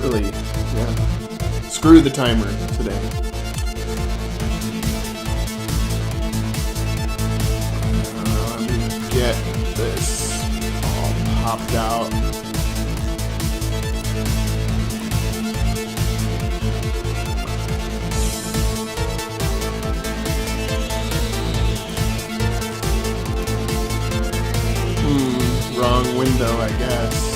Actually, yeah. Screw the timer today. Let me get this all popped out. Wrong window, I guess.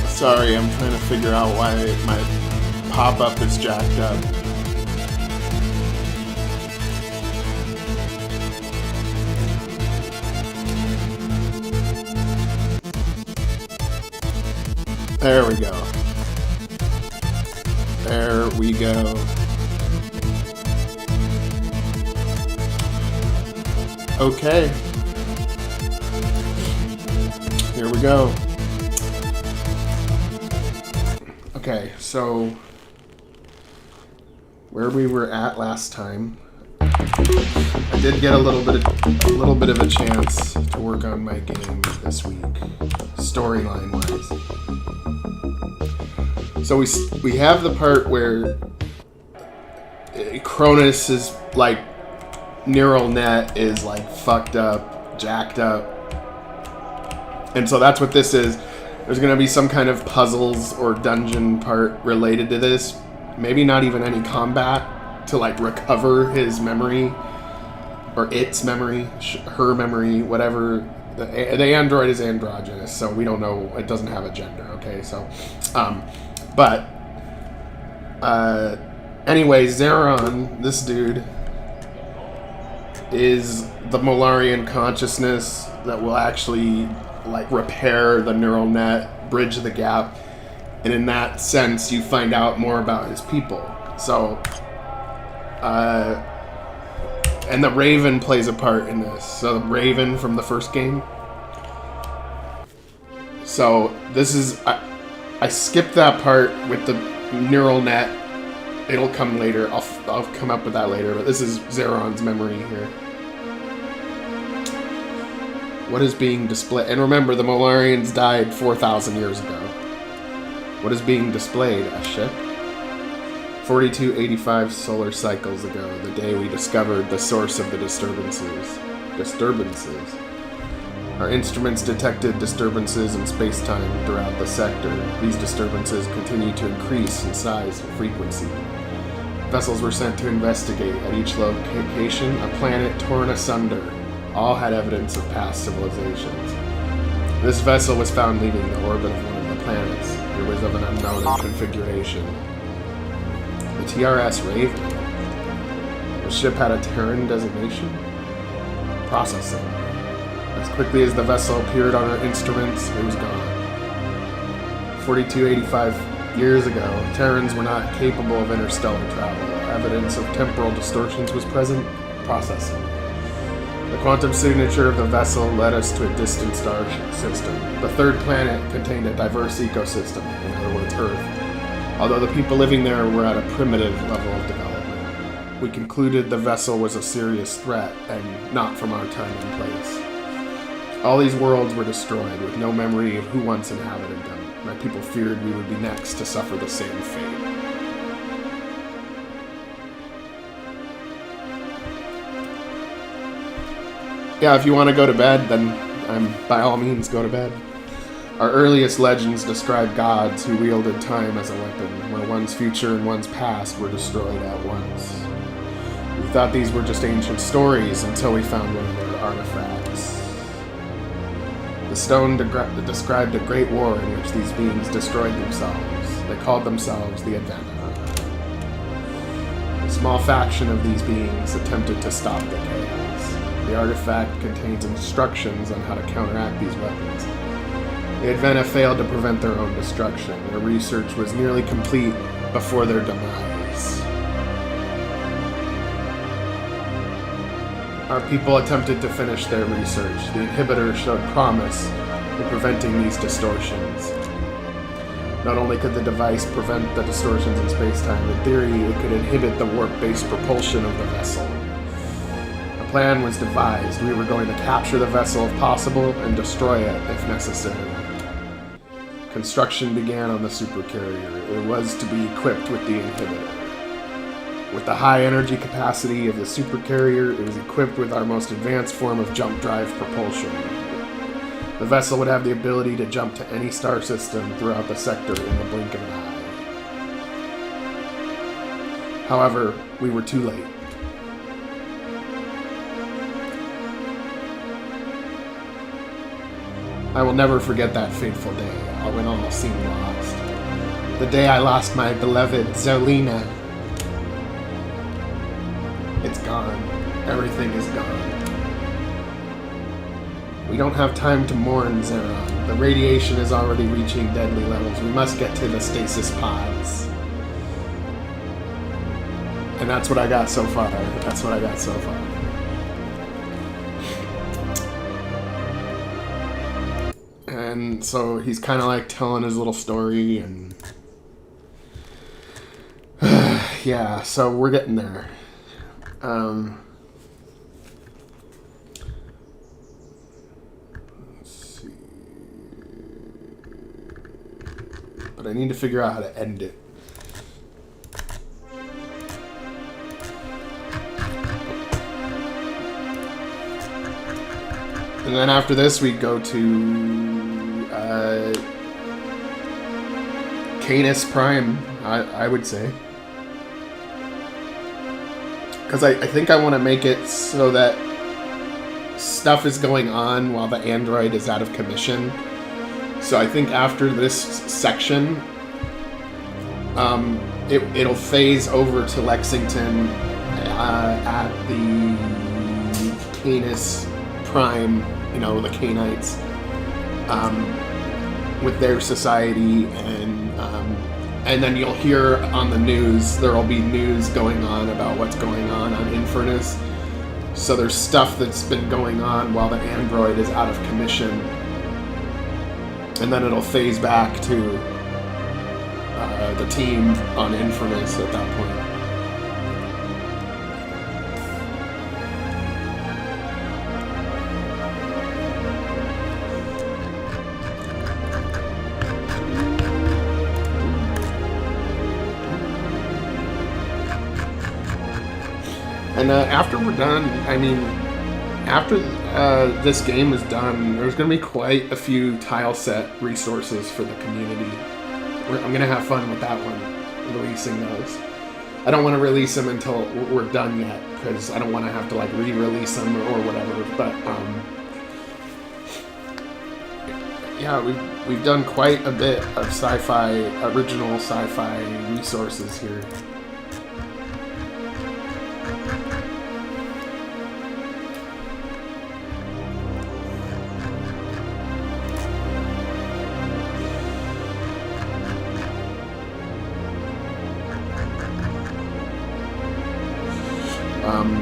Sorry, I'm trying to figure out why my pop-up is jacked up. There we go. There we go. Okay. Here we go. Okay, so where we were at last time, I did get a little bit of a chance to work on my game this week, storyline wise. So we have the part where Cronus is like neural net is like fucked up, jacked up, and so that's what this is. There's going to be some kind of puzzles or dungeon part related to this. Maybe not even any combat to like recover his memory or its memory, her memory, whatever. The android is androgynous, so we don't know. It doesn't have a gender, okay? So, anyway, Zeron, this dude, is the Molarian consciousness that will actually like repair the neural net, bridge the gap, and in that sense you find out more about his people. So and the Raven plays a part in this. So the Raven from the first game. So this is I skipped that part with the neural net. It'll come later. I'll come up with that later, but this is Zeron's memory here. What is being displayed? And remember, the Molarians died 4,000 years ago. What is being displayed? A ship? 4285 solar cycles ago, the day we discovered the source of the disturbances. Our instruments detected disturbances in space-time throughout the sector. These disturbances continue to increase in size and frequency. Vessels were sent to investigate. At each location, a planet torn asunder. All had evidence of past civilizations. This vessel was found leaving the orbit of one of the planets. It was of an unknown configuration. The TRS Raven. The ship had a Terran designation. Processing. As quickly as the vessel appeared on our instruments, it was gone. 4285 years ago, Terrans were not capable of interstellar travel. Evidence of temporal distortions was present. Processing. The quantum signature of the vessel led us to a distant star system. The third planet contained a diverse ecosystem, in other words, Earth. Although the people living there were at a primitive level of development, we concluded the vessel was a serious threat and not from our time and place. All these worlds were destroyed with no memory of who once inhabited them. My people feared we would be next to suffer the same fate. Yeah, if you want to go to bed, then by all means go to bed. Our earliest legends describe gods who wielded time as a weapon, where one's future and one's past were destroyed at once. We thought these were just ancient stories until we found one of their artifacts. The stone described a great war in which these beings destroyed themselves. They called themselves the Advent. A small faction of these beings attempted to stop the chaos. The artifact contains instructions on how to counteract these weapons. The Adventa failed to prevent their own destruction. Their research was nearly complete before their demise. Our people attempted to finish their research. The inhibitor showed promise, in preventing these distortions. Not only could the device prevent the distortions in space-time, in theory it could inhibit the warp-based propulsion of the vessel. A plan was devised. We were going to capture the vessel if possible and destroy it if necessary. Construction began on the supercarrier. It was to be equipped with the inhibitor. With the high energy capacity of the supercarrier, it was equipped with our most advanced form of jump drive propulsion. The vessel would have the ability to jump to any star system throughout the sector in the blink of an eye. However, we were too late. I will never forget that fateful day, when all seemed lost. The day I lost my beloved Zolina. It's gone. Everything is gone. We don't have time to mourn, Zeron. The radiation is already reaching deadly levels. We must get to the stasis pods. And that's what I got so far. That's what I got so far. And so he's kind of like telling his little story, and yeah, so we're getting there. Let's see. But I need to figure out how to end it. And then after this, we go to Infernis Prime, I would say. Because I think I want to make it so that stuff is going on while the android is out of commission. So I think after this section, it'll phase over to Lexington at the Infernis Prime, you know, the Canites, with their society, and then you'll hear on the news, there'll be news going on about what's going on Infernus. So there's stuff that's been going on while the android is out of commission, and then it'll phase back to the team on Infernus at that point. And after we're done, I mean, after this game is done, there's going to be quite a few tile set resources for the community. I'm going to have fun with that one, releasing those. I don't want to release them until we're done yet, because I don't want to have to like re-release them or whatever. But yeah, we've done quite a bit of original sci-fi resources here.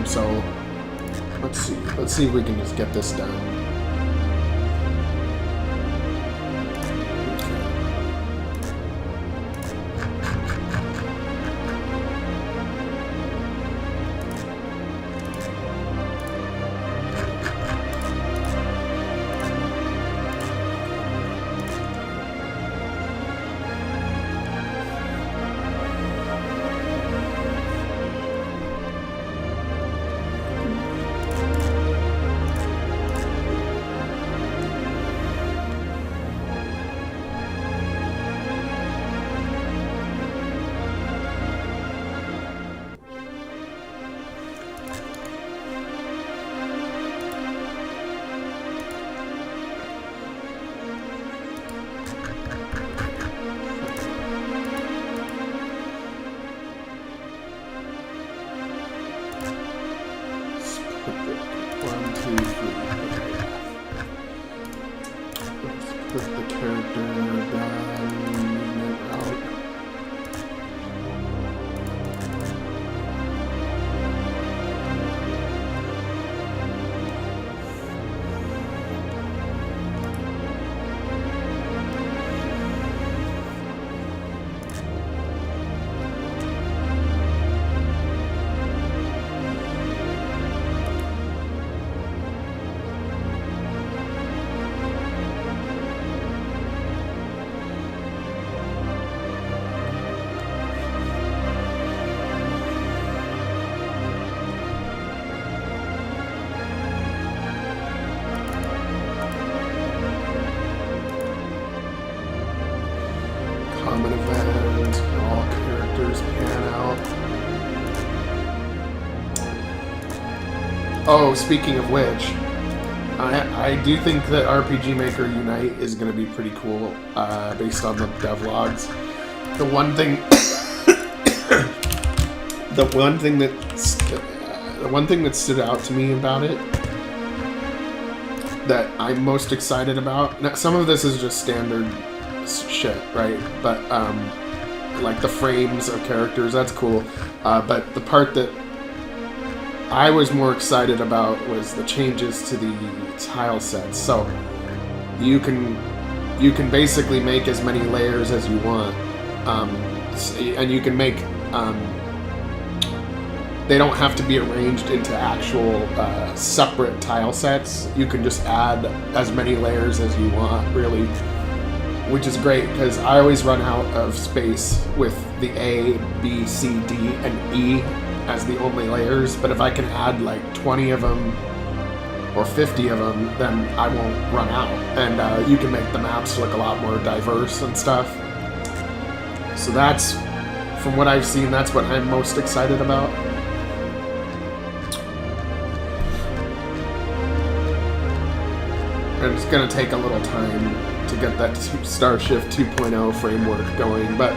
So let's see if we can just get this done. Common event, all characters pan out. Oh, speaking of which, I do think that RPG Maker Unite is going to be pretty cool, based on the devlogs. The one thing, the one thing that stood out to me about it, that I'm most excited about. Now, some of this is just standard shit, right? But like the frames of characters, that's cool. But the part that I was more excited about was the changes to the tile sets. So you can basically make as many layers as you want, and you can make they don't have to be arranged into actual separate tile sets. You can just add as many layers as you want, really, which is great because I always run out of space with the A, B, C, D, and E as the only layers. But if I can add like 20 of them or 50 of them, then I won't run out. And you can make the maps look a lot more diverse and stuff. So that's, from what I've seen, that's what I'm most excited about. And it's going to take a little time to get that Starshift 2.0 framework going, but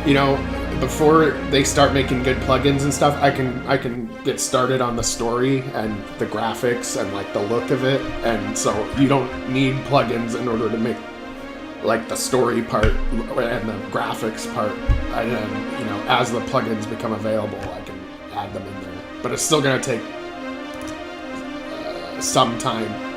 you know, before they start making good plugins and stuff, I can get started on the story and the graphics and like the look of it, and so you don't need plugins in order to make like the story part and the graphics part. And you know, as the plugins become available, I can add them in there, but it's still going to take some time.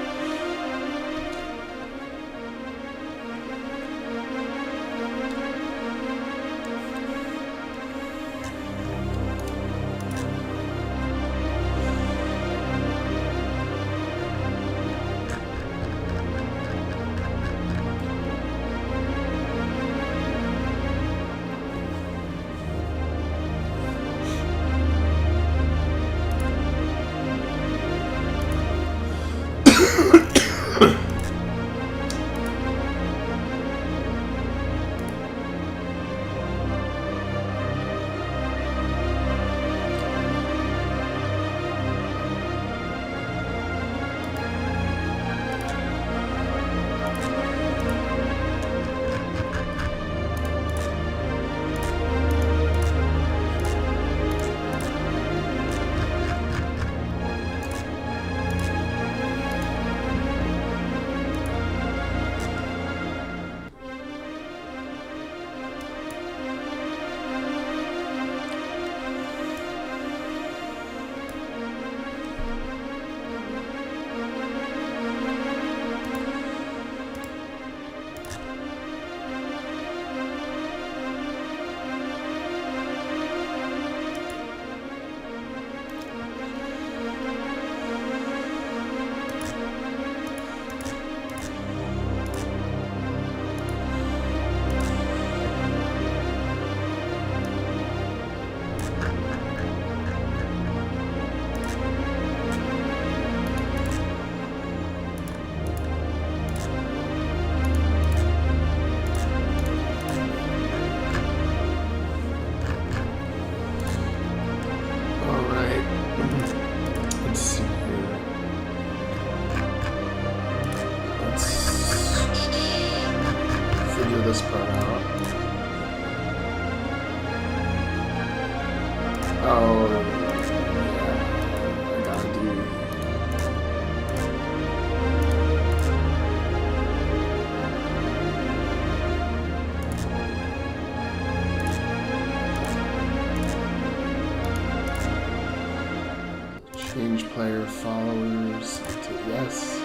Change player followers to yes.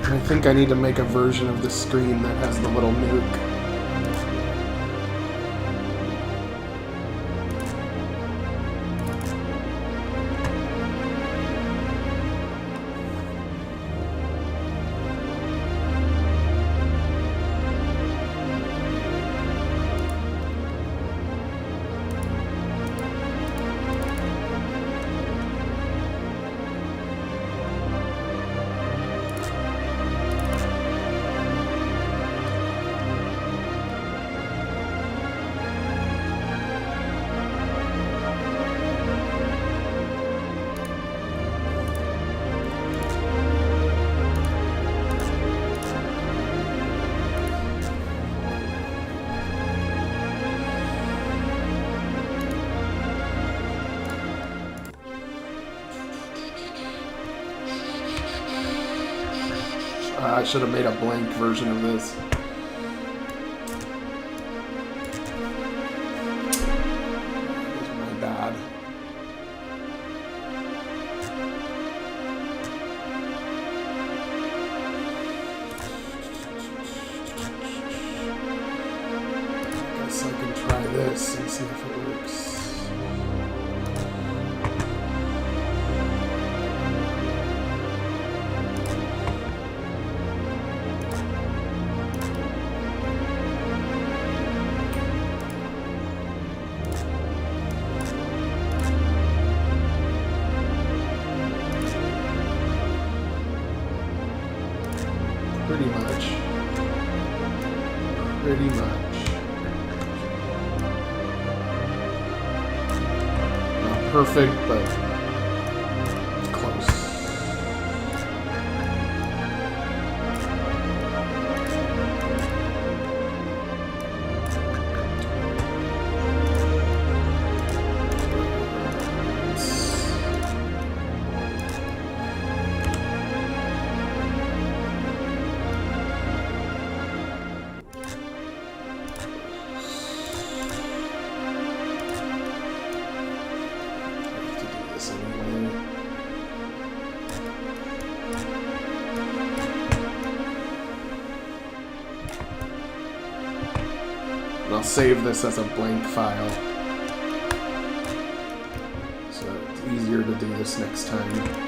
I think I need to make a version of the screen that has the little nuke. I should have made a blank version of this. That was my bad. I guess I can try this and see if it works. Pretty much. Not perfect, but close. And I'll save this as a blank file, so it's easier to do this next time.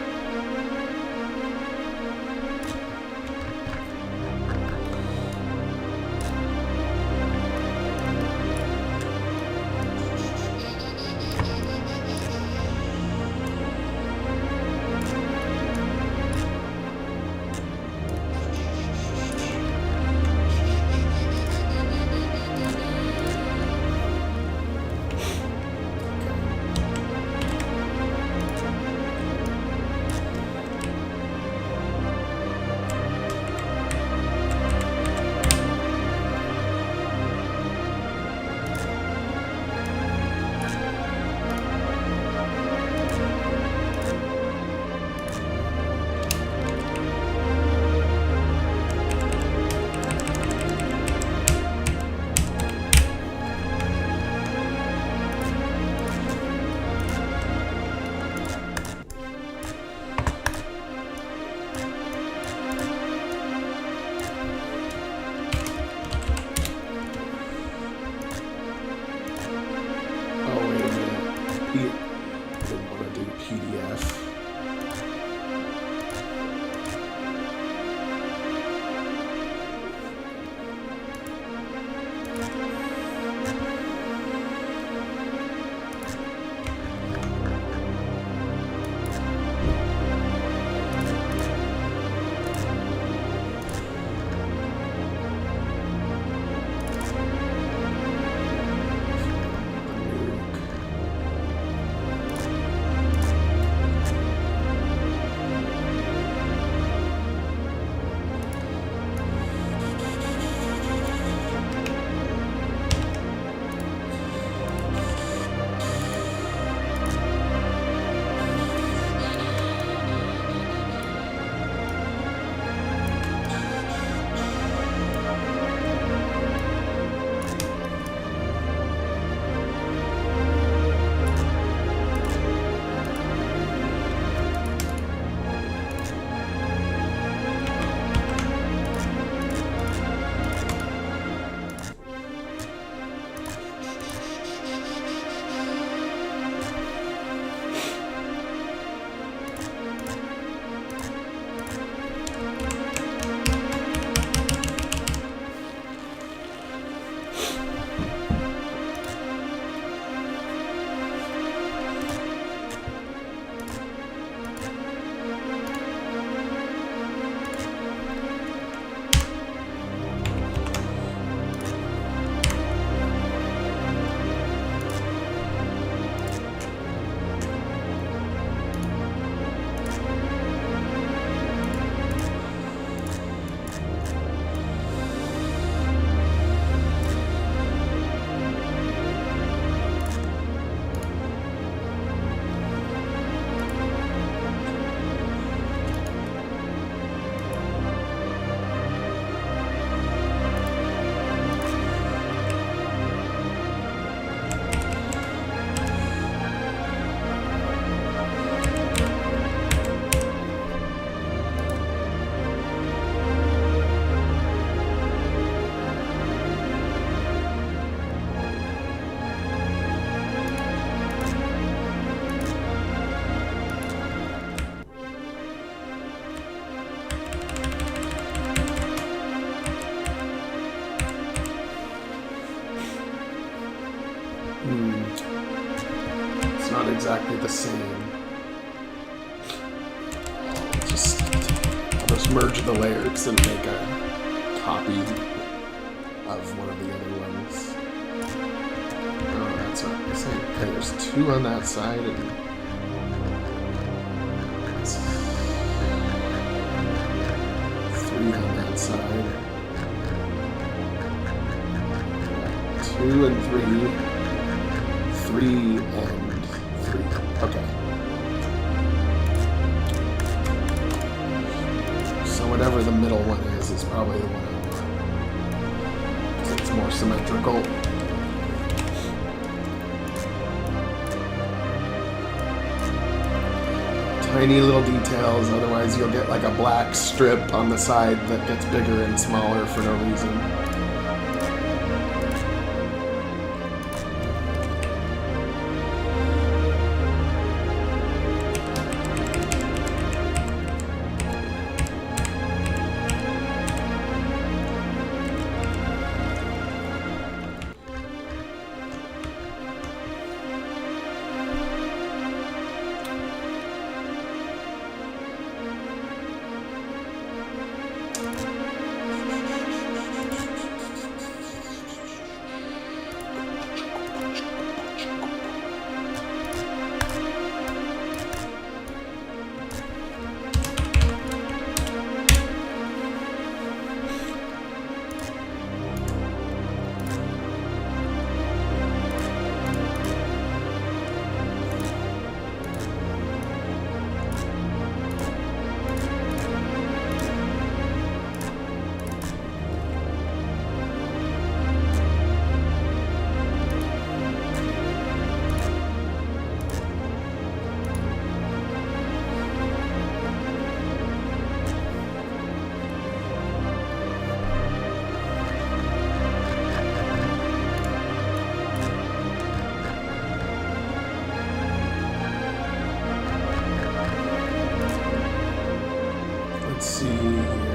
exactly the same. I'll just merge the layers and make a copy of one of the other ones. Oh, that's not the same. Okay, there's 2 on that side and 3 on that side. 2 and 3. 3 and 3. Okay. So whatever the middle one is probably the one I want. So it's more symmetrical. Tiny little details, otherwise you'll get like a black strip on the side that gets bigger and smaller for no reason. Let's see here.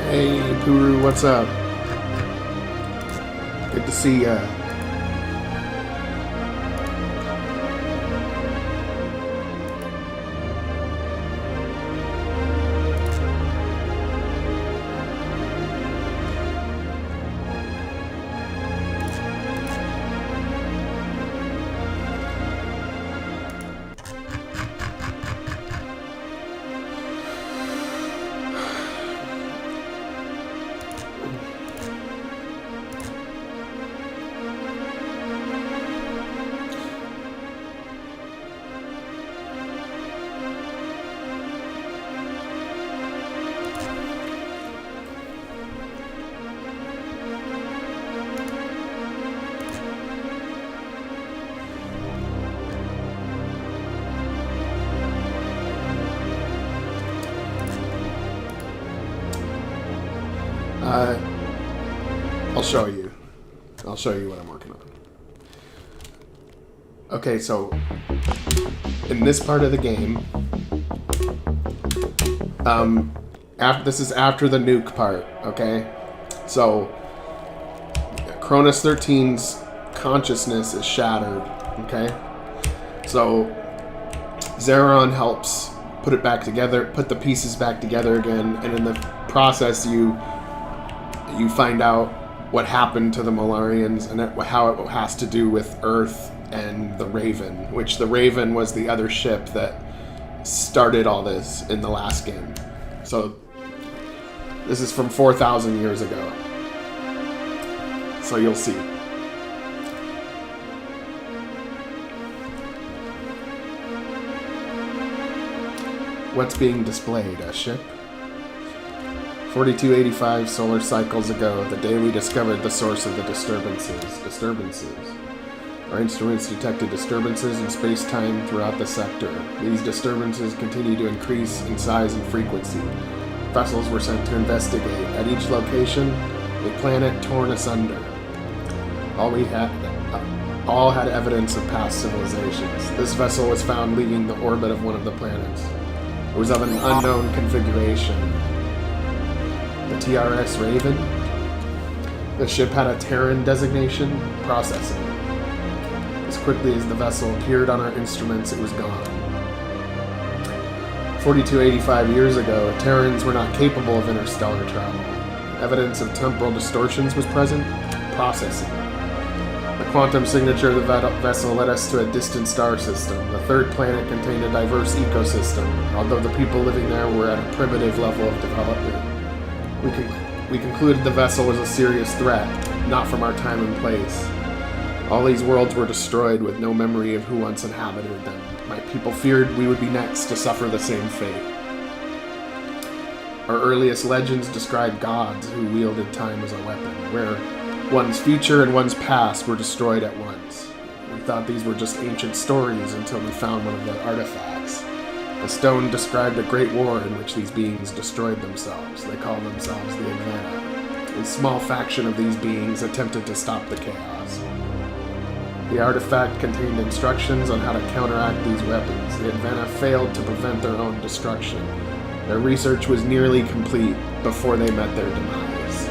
Hey, Puru, what's up? Good to see ya. I'll show you what I'm working on. Okay, so in this part of the game, this is after the nuke part, okay? So Cronus 13's consciousness is shattered, okay? So Zeron helps put it back together, put the pieces back together again, and in the process you find out what happened to the Molarians and how it has to do with Earth and the Raven, which the Raven was the other ship that started all this in the last game. So this is from 4,000 years ago. So you'll see. What's being displayed? A ship? 4285 solar cycles ago, the day we discovered the source of the disturbances. Our instruments detected disturbances in space-time throughout the sector. These disturbances continue to increase in size and frequency. Vessels were sent to investigate. At each location, a planet torn asunder. All had evidence of past civilizations. This vessel was found leaving the orbit of one of the planets. It was of an unknown configuration. The TRS Raven? The ship had a Terran designation. Processing. As quickly as the vessel appeared on our instruments, it was gone. 4285 years ago, Terrans were not capable of interstellar travel. Evidence of temporal distortions was present. Processing. The quantum signature of the vessel led us to a distant star system. The third planet contained a diverse ecosystem, although the people living there were at a primitive level of development. We concluded the vessel was a serious threat, not from our time and place. All these worlds were destroyed with no memory of who once inhabited them. My people feared we would be next to suffer the same fate. Our earliest legends describe gods who wielded time as a weapon, where one's future and one's past were destroyed at once. We thought these were just ancient stories until we found one of the artifacts. The stone described a great war in which these beings destroyed themselves. They called themselves the Infernis. A small faction of these beings attempted to stop the chaos. The artifact contained instructions on how to counteract these weapons. The Infernis failed to prevent their own destruction. Their research was nearly complete before they met their demise.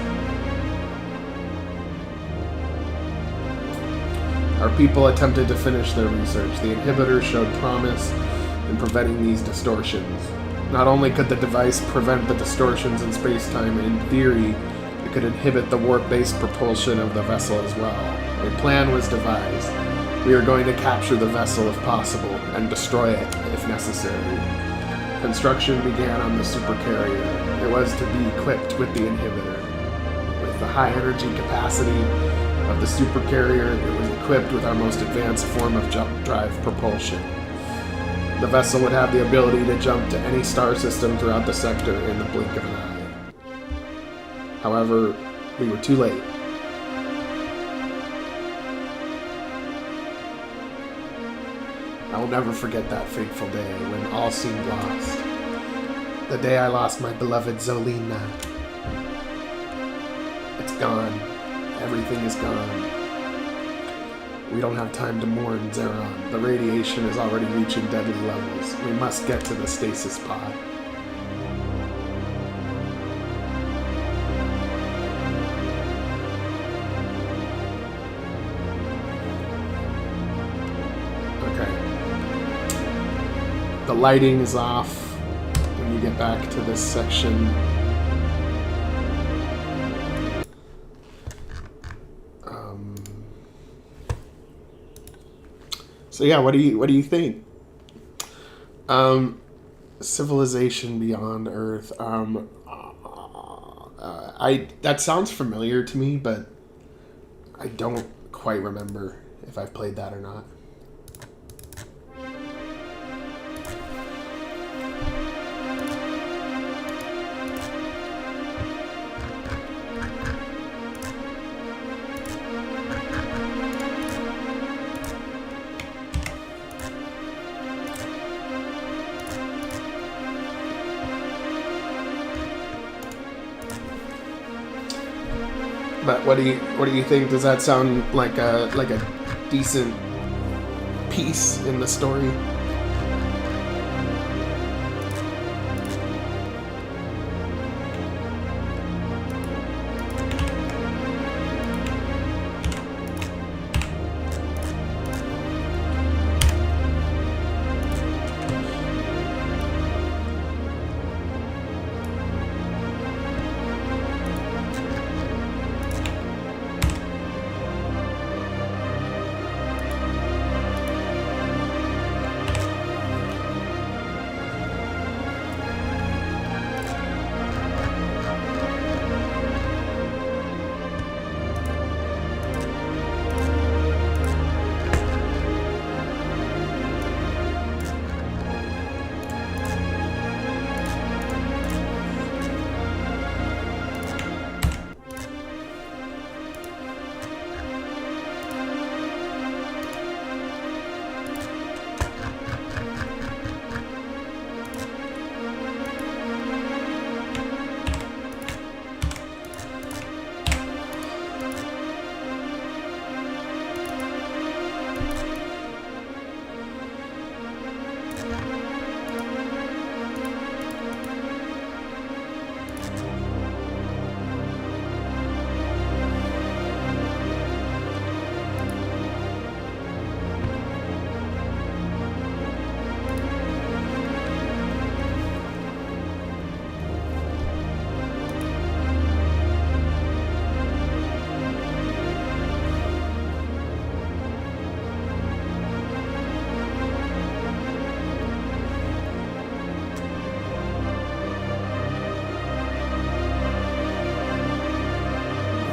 Our people attempted to finish their research. The inhibitor showed promise in preventing these distortions. Not only could the device prevent the distortions in space-time, in theory, it could inhibit the warp-based propulsion of the vessel as well. A plan was devised. We are going to capture the vessel if possible, and destroy it if necessary. Construction began on the supercarrier. It was to be equipped with the inhibitor. With the high energy capacity of the supercarrier, it was equipped with our most advanced form of jump drive propulsion. The vessel would have the ability to jump to any star system throughout the sector in the blink of an eye. However, we were too late. I will never forget that fateful day when all seemed lost. The day I lost my beloved Zolina. It's gone. Everything is gone. We don't have time to mourn Zeron. The radiation is already reaching deadly levels. We must get to the stasis pod. The lighting is off when you get back to this section. So yeah, what do you think? Civilization beyond Earth. That sounds familiar to me, but I don't quite remember if I've played that or not. But what do you think? Does that sound like a decent piece in the story?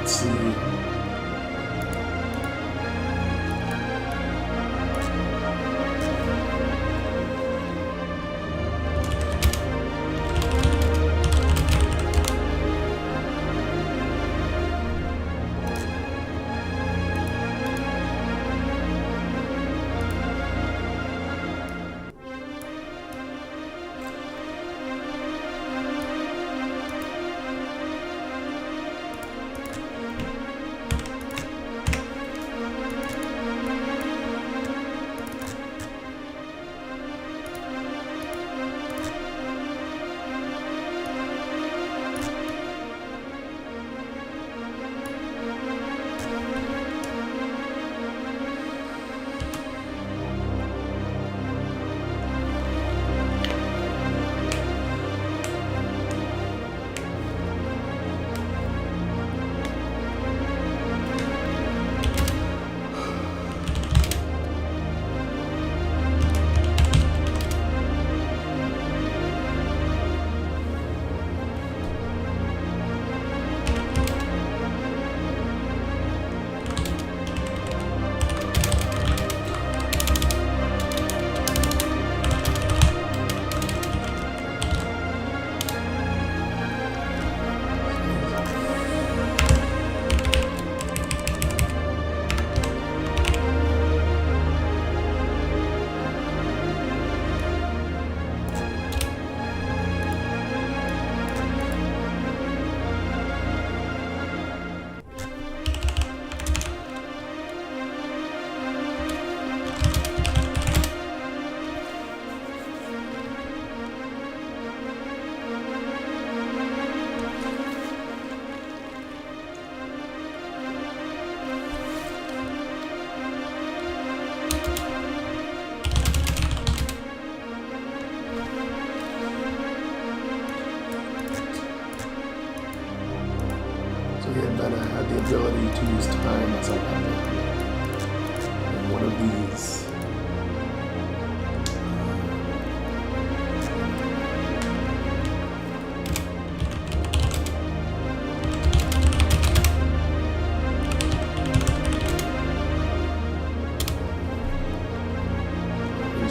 Let's see. Then I had the ability to use time as a weapon. And one of these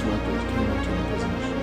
weapons came into my possession.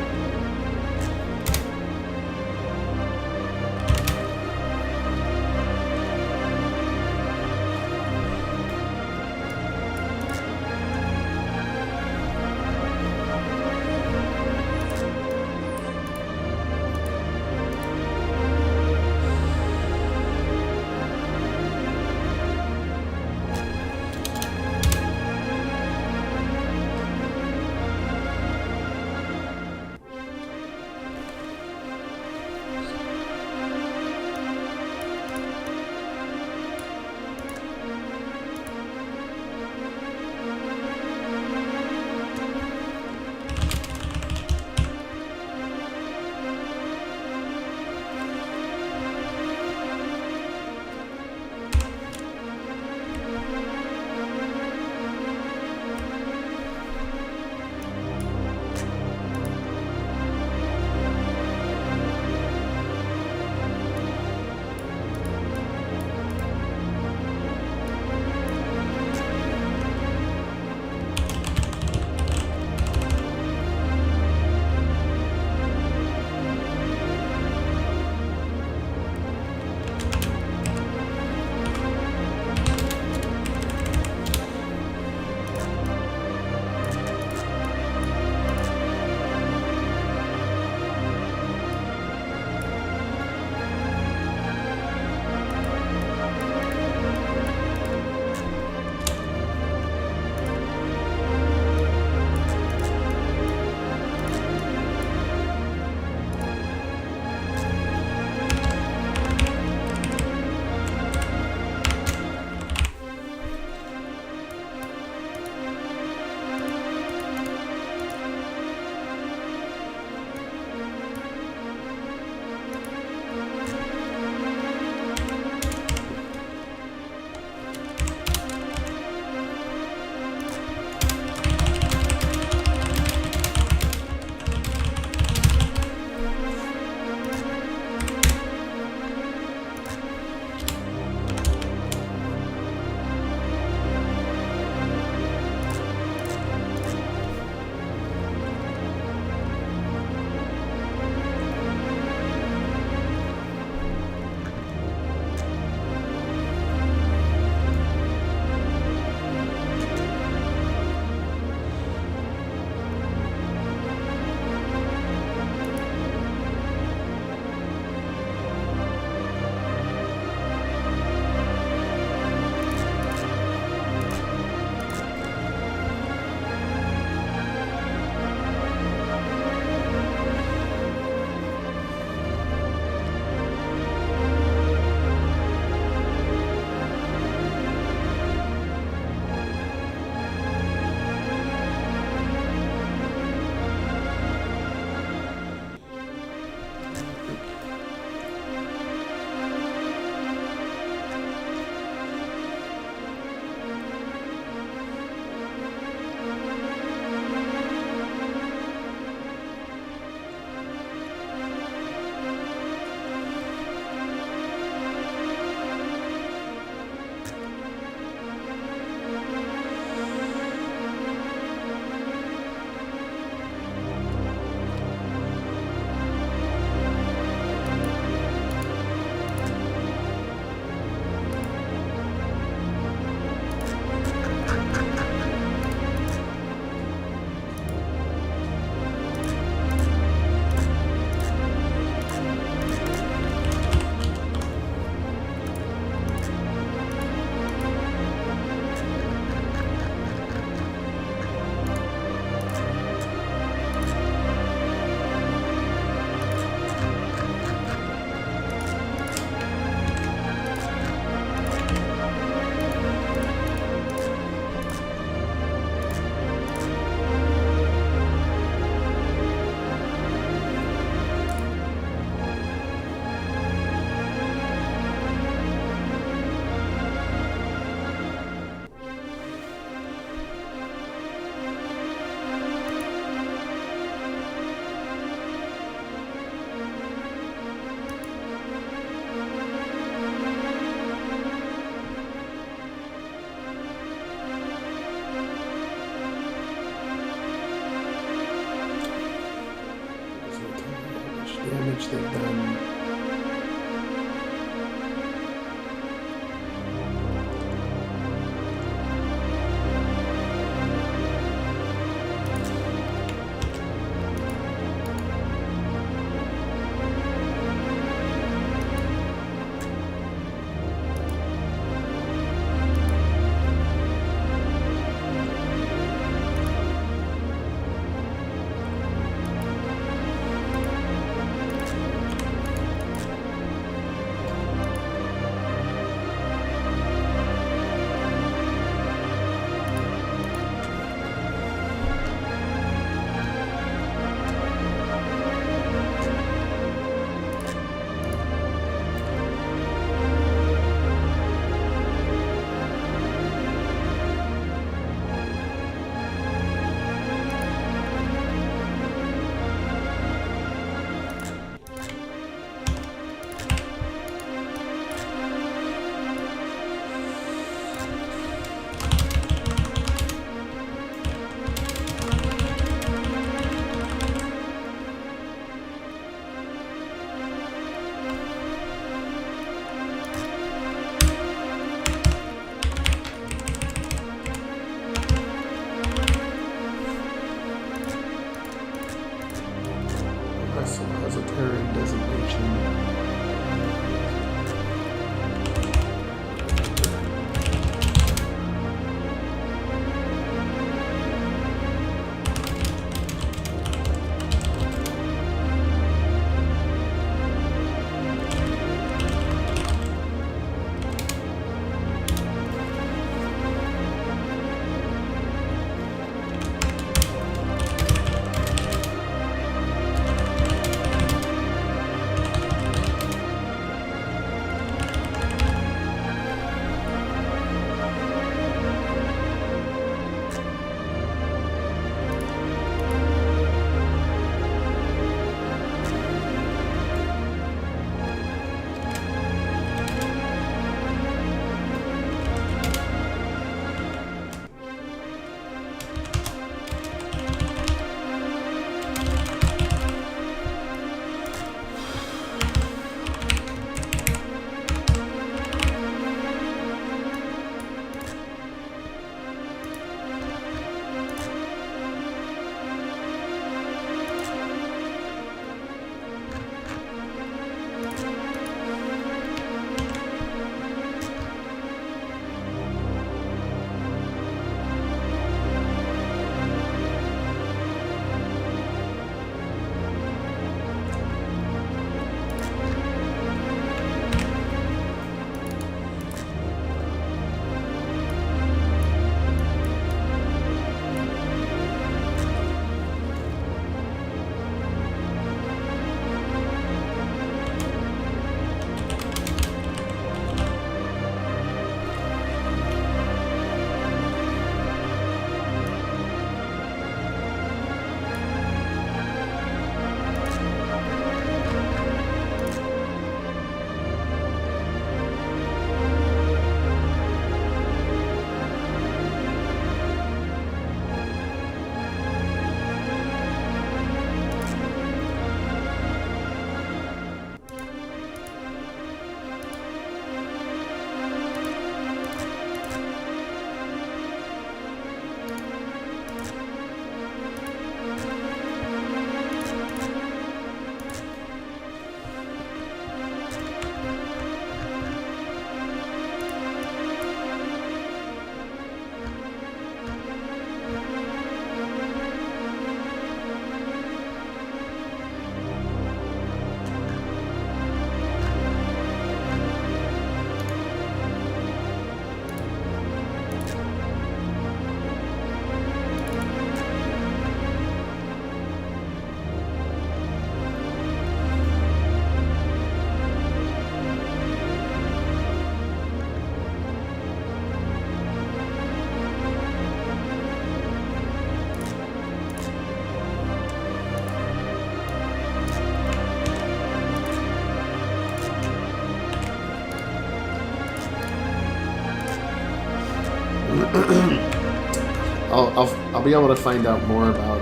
I'll be able to find out more about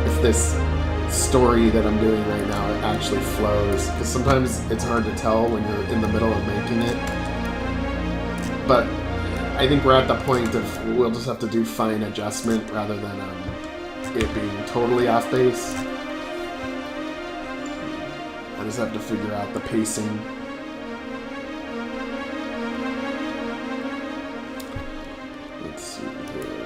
if this story that I'm doing right now actually flows, because sometimes it's hard to tell when you're in the middle of making it. But I think we're at the point of we'll just have to do fine adjustment rather than it being totally off base. I just have to figure out the pacing. Let's see here.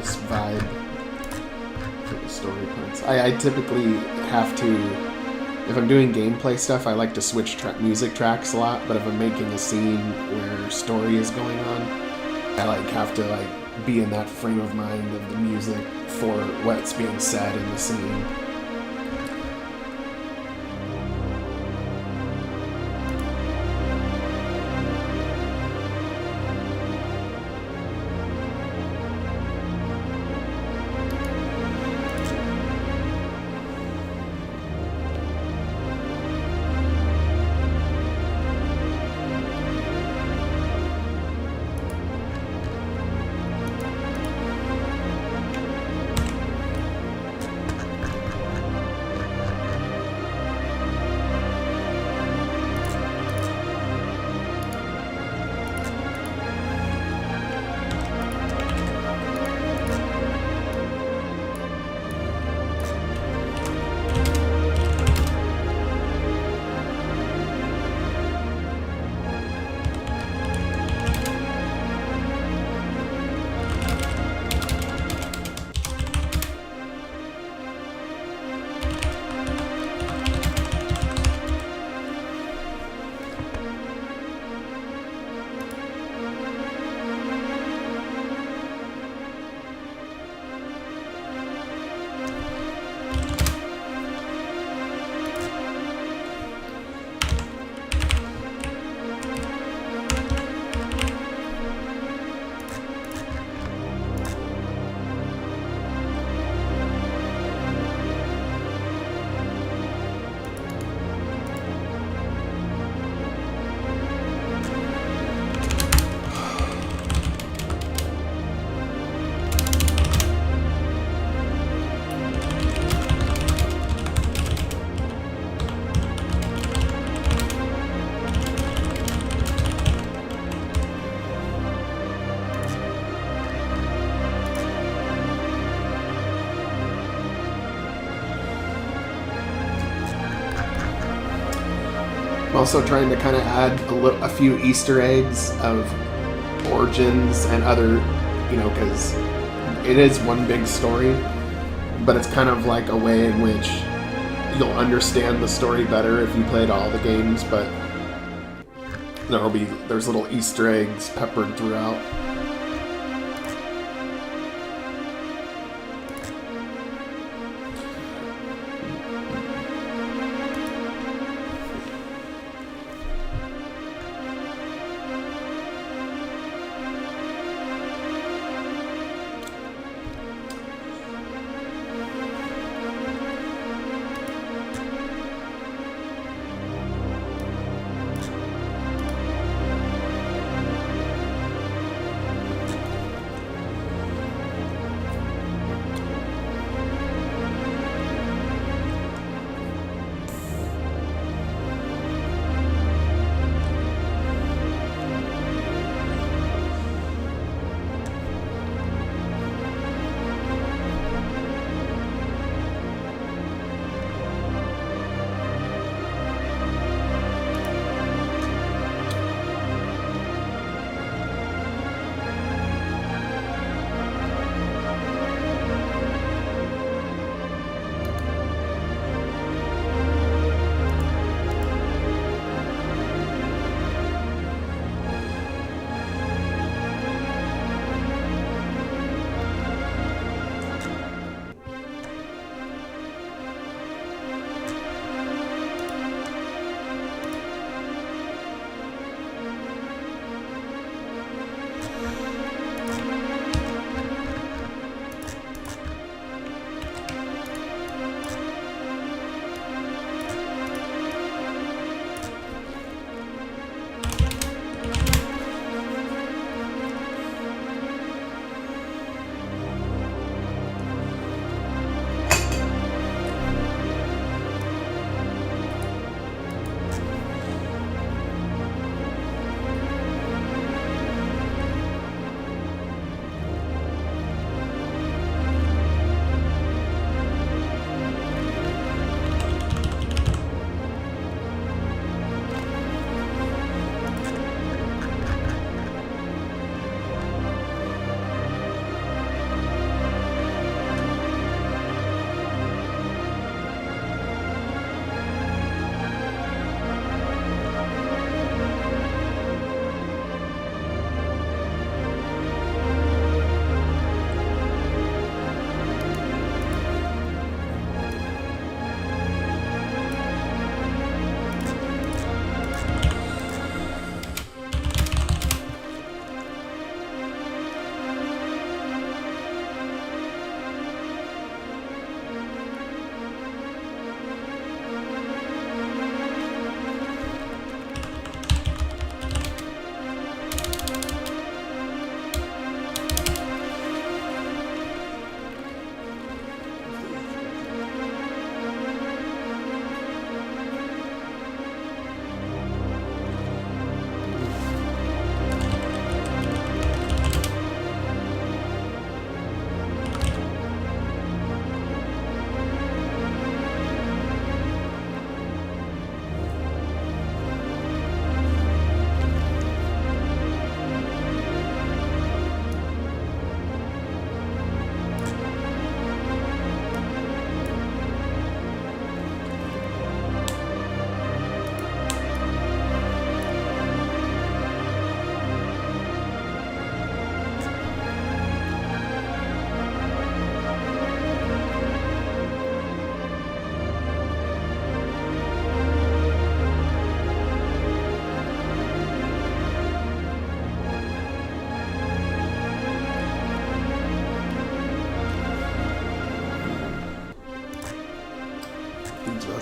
nice vibe for the story parts. I typically have to, if I'm doing gameplay stuff, I like to switch music tracks a lot, but if I'm making a scene where story is going on, I have to be in that frame of mind of the music for what's being said in the scene. I'm also trying to kind of add a few Easter eggs of origins and other, because it is one big story, but it's kind of like a way in which you'll understand the story better if you played all the games, but there's little Easter eggs peppered throughout.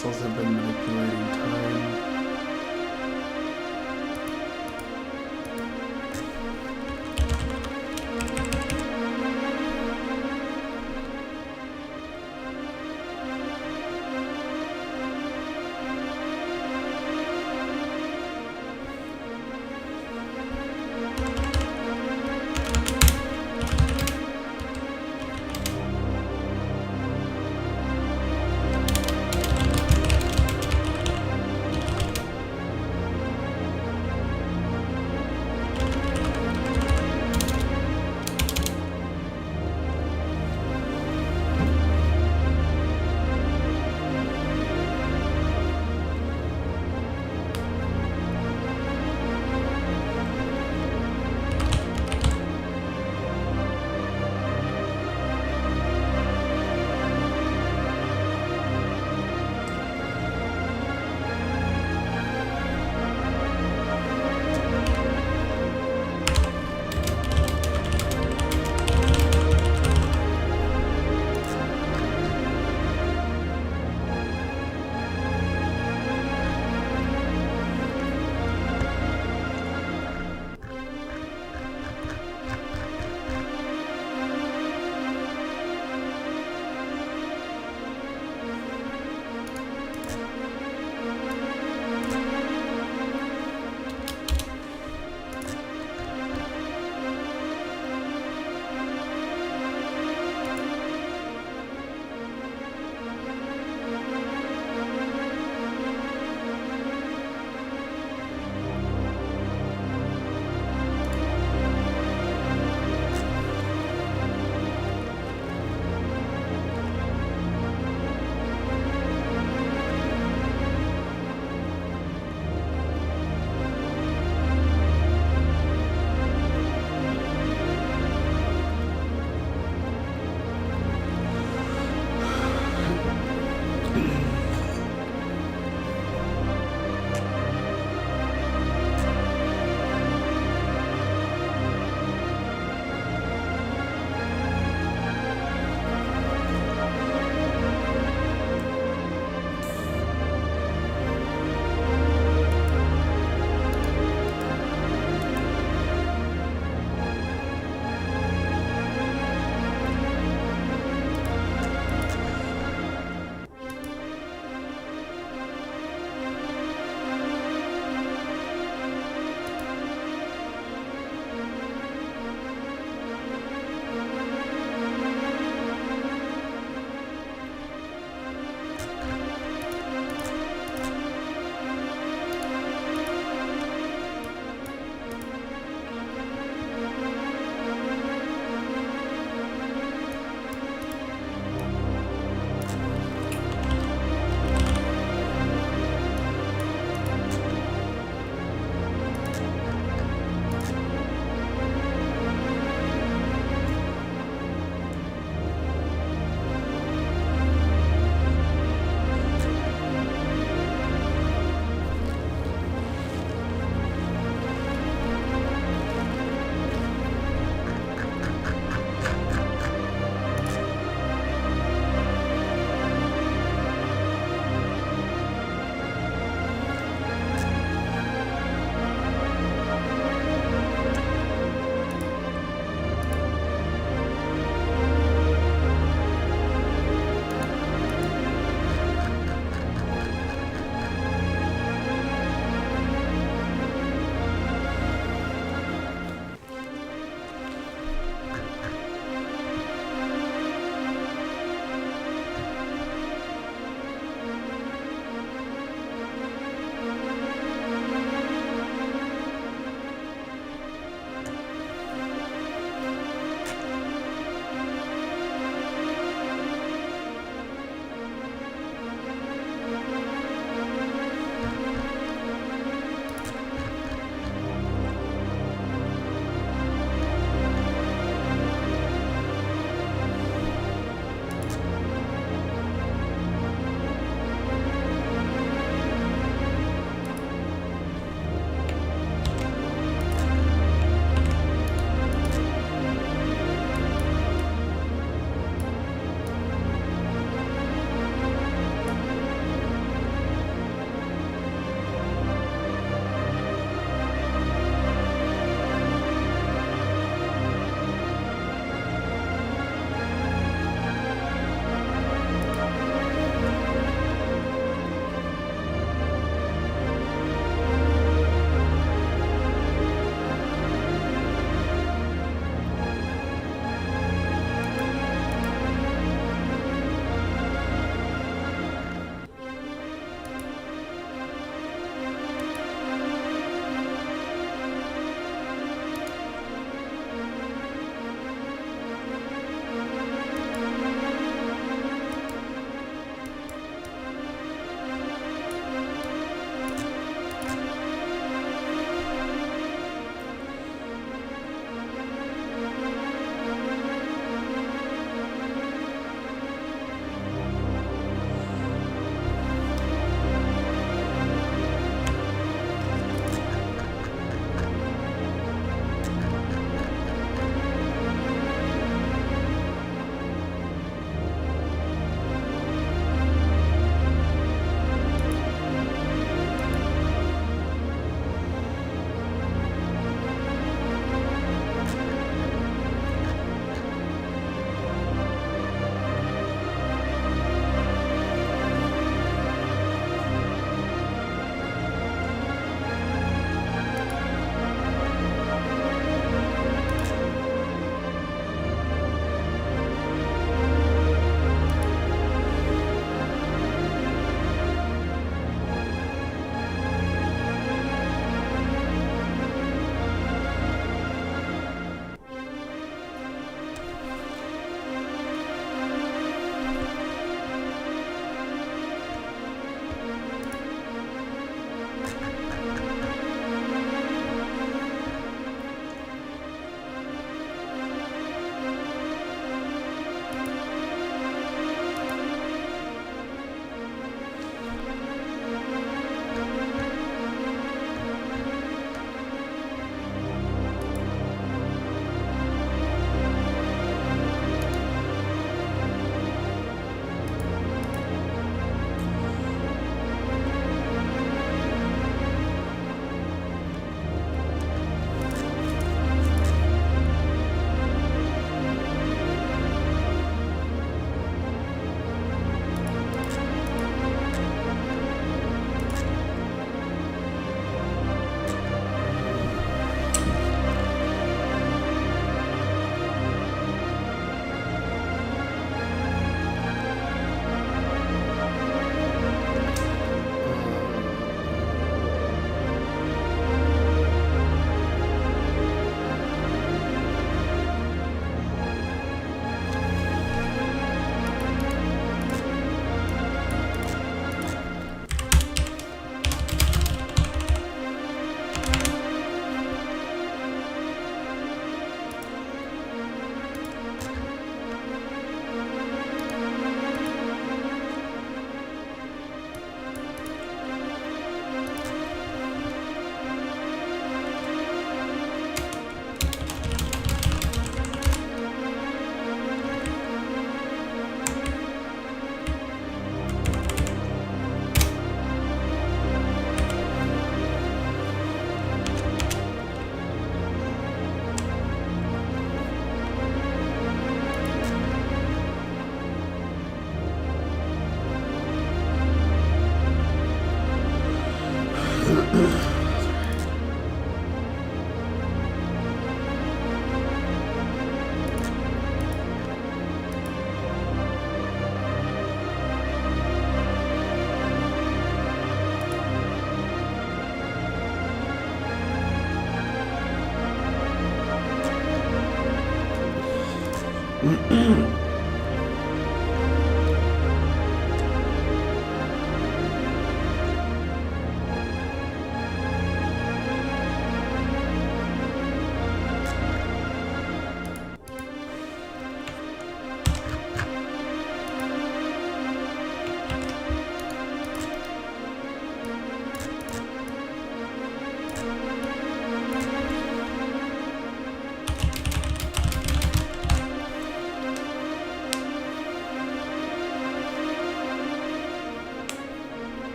vessels have been manipulating time.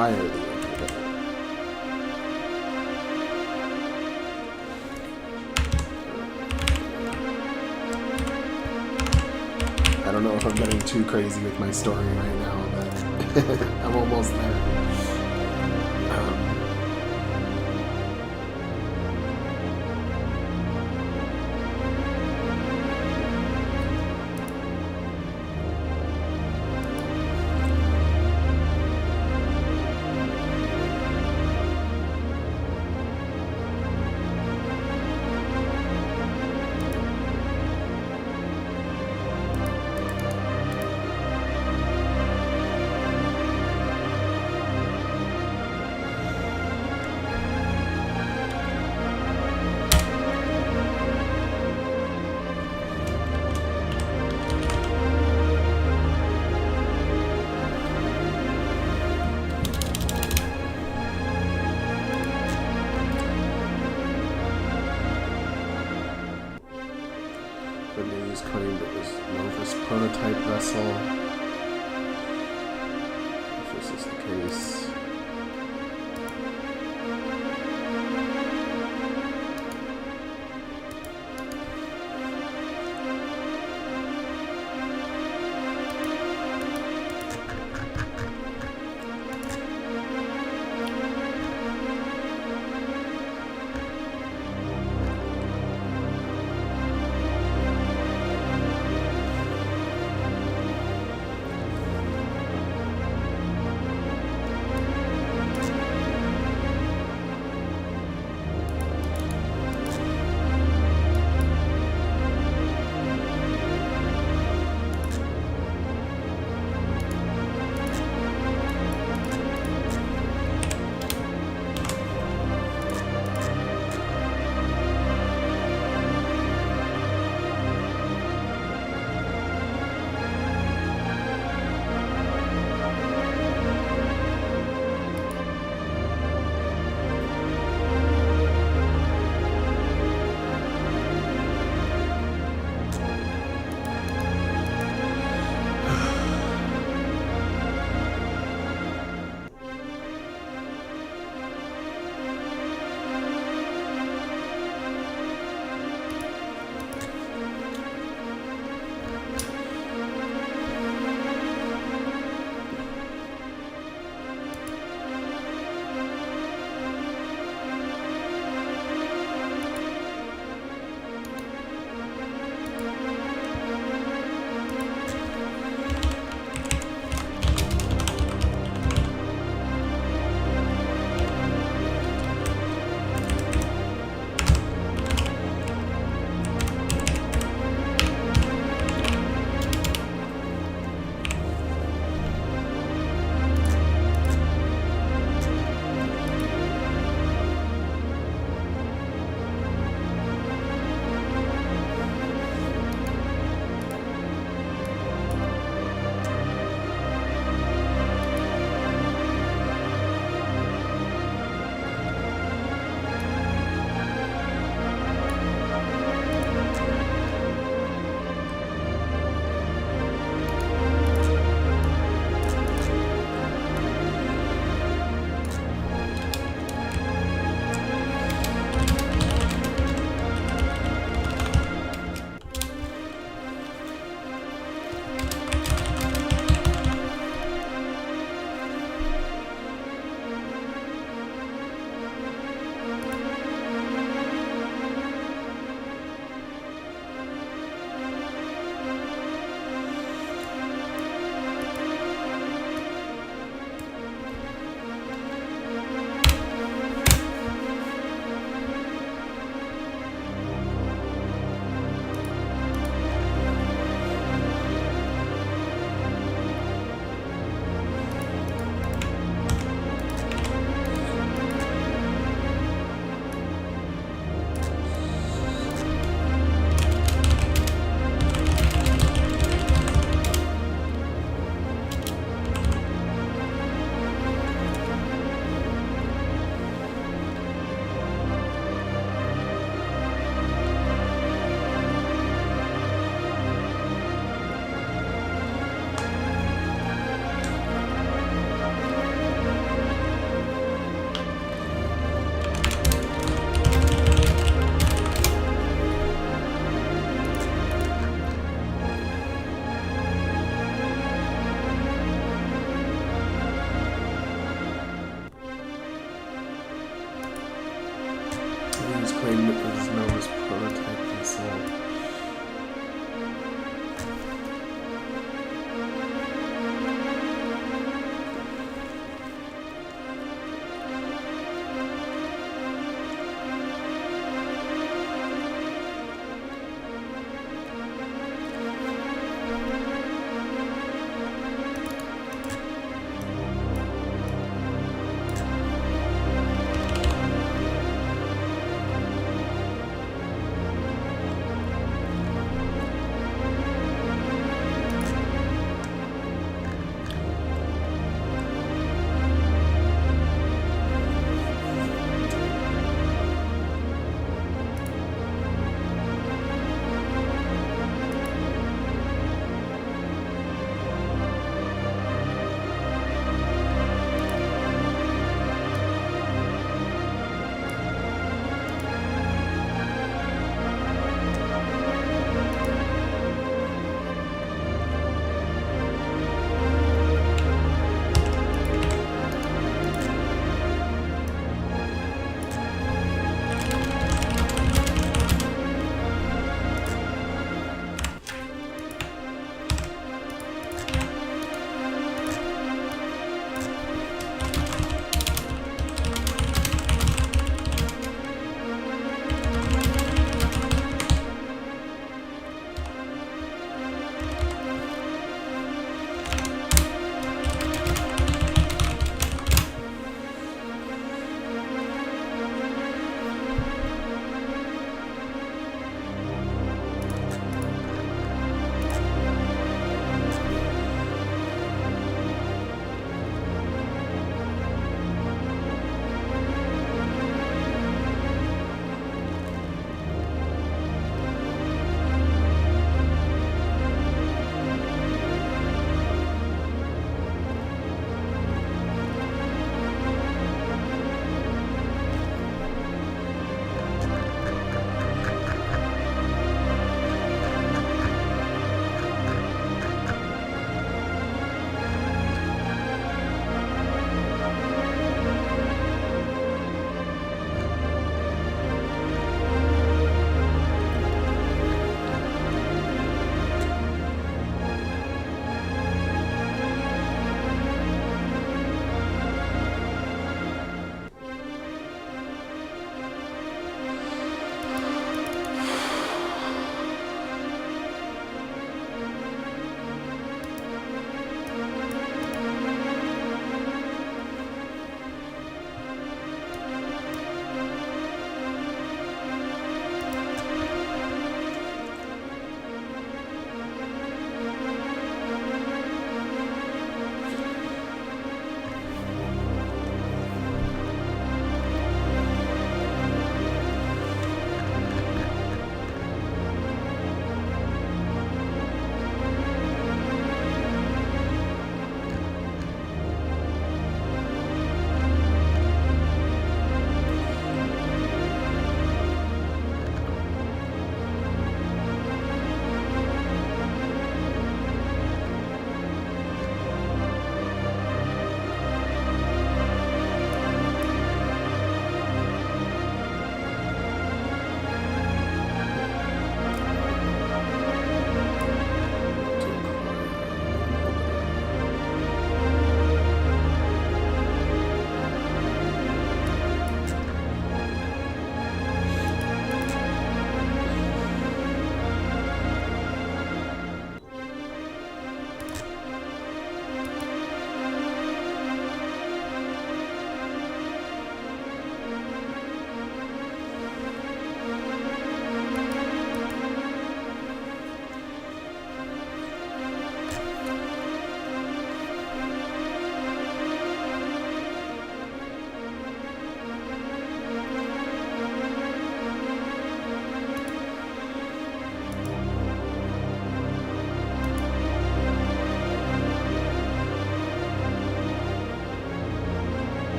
fire the inhibitor. I don't know if I'm getting too crazy with my story right now, but I'm almost there. Claimed it was Nova's prototype vessel. If this is the case.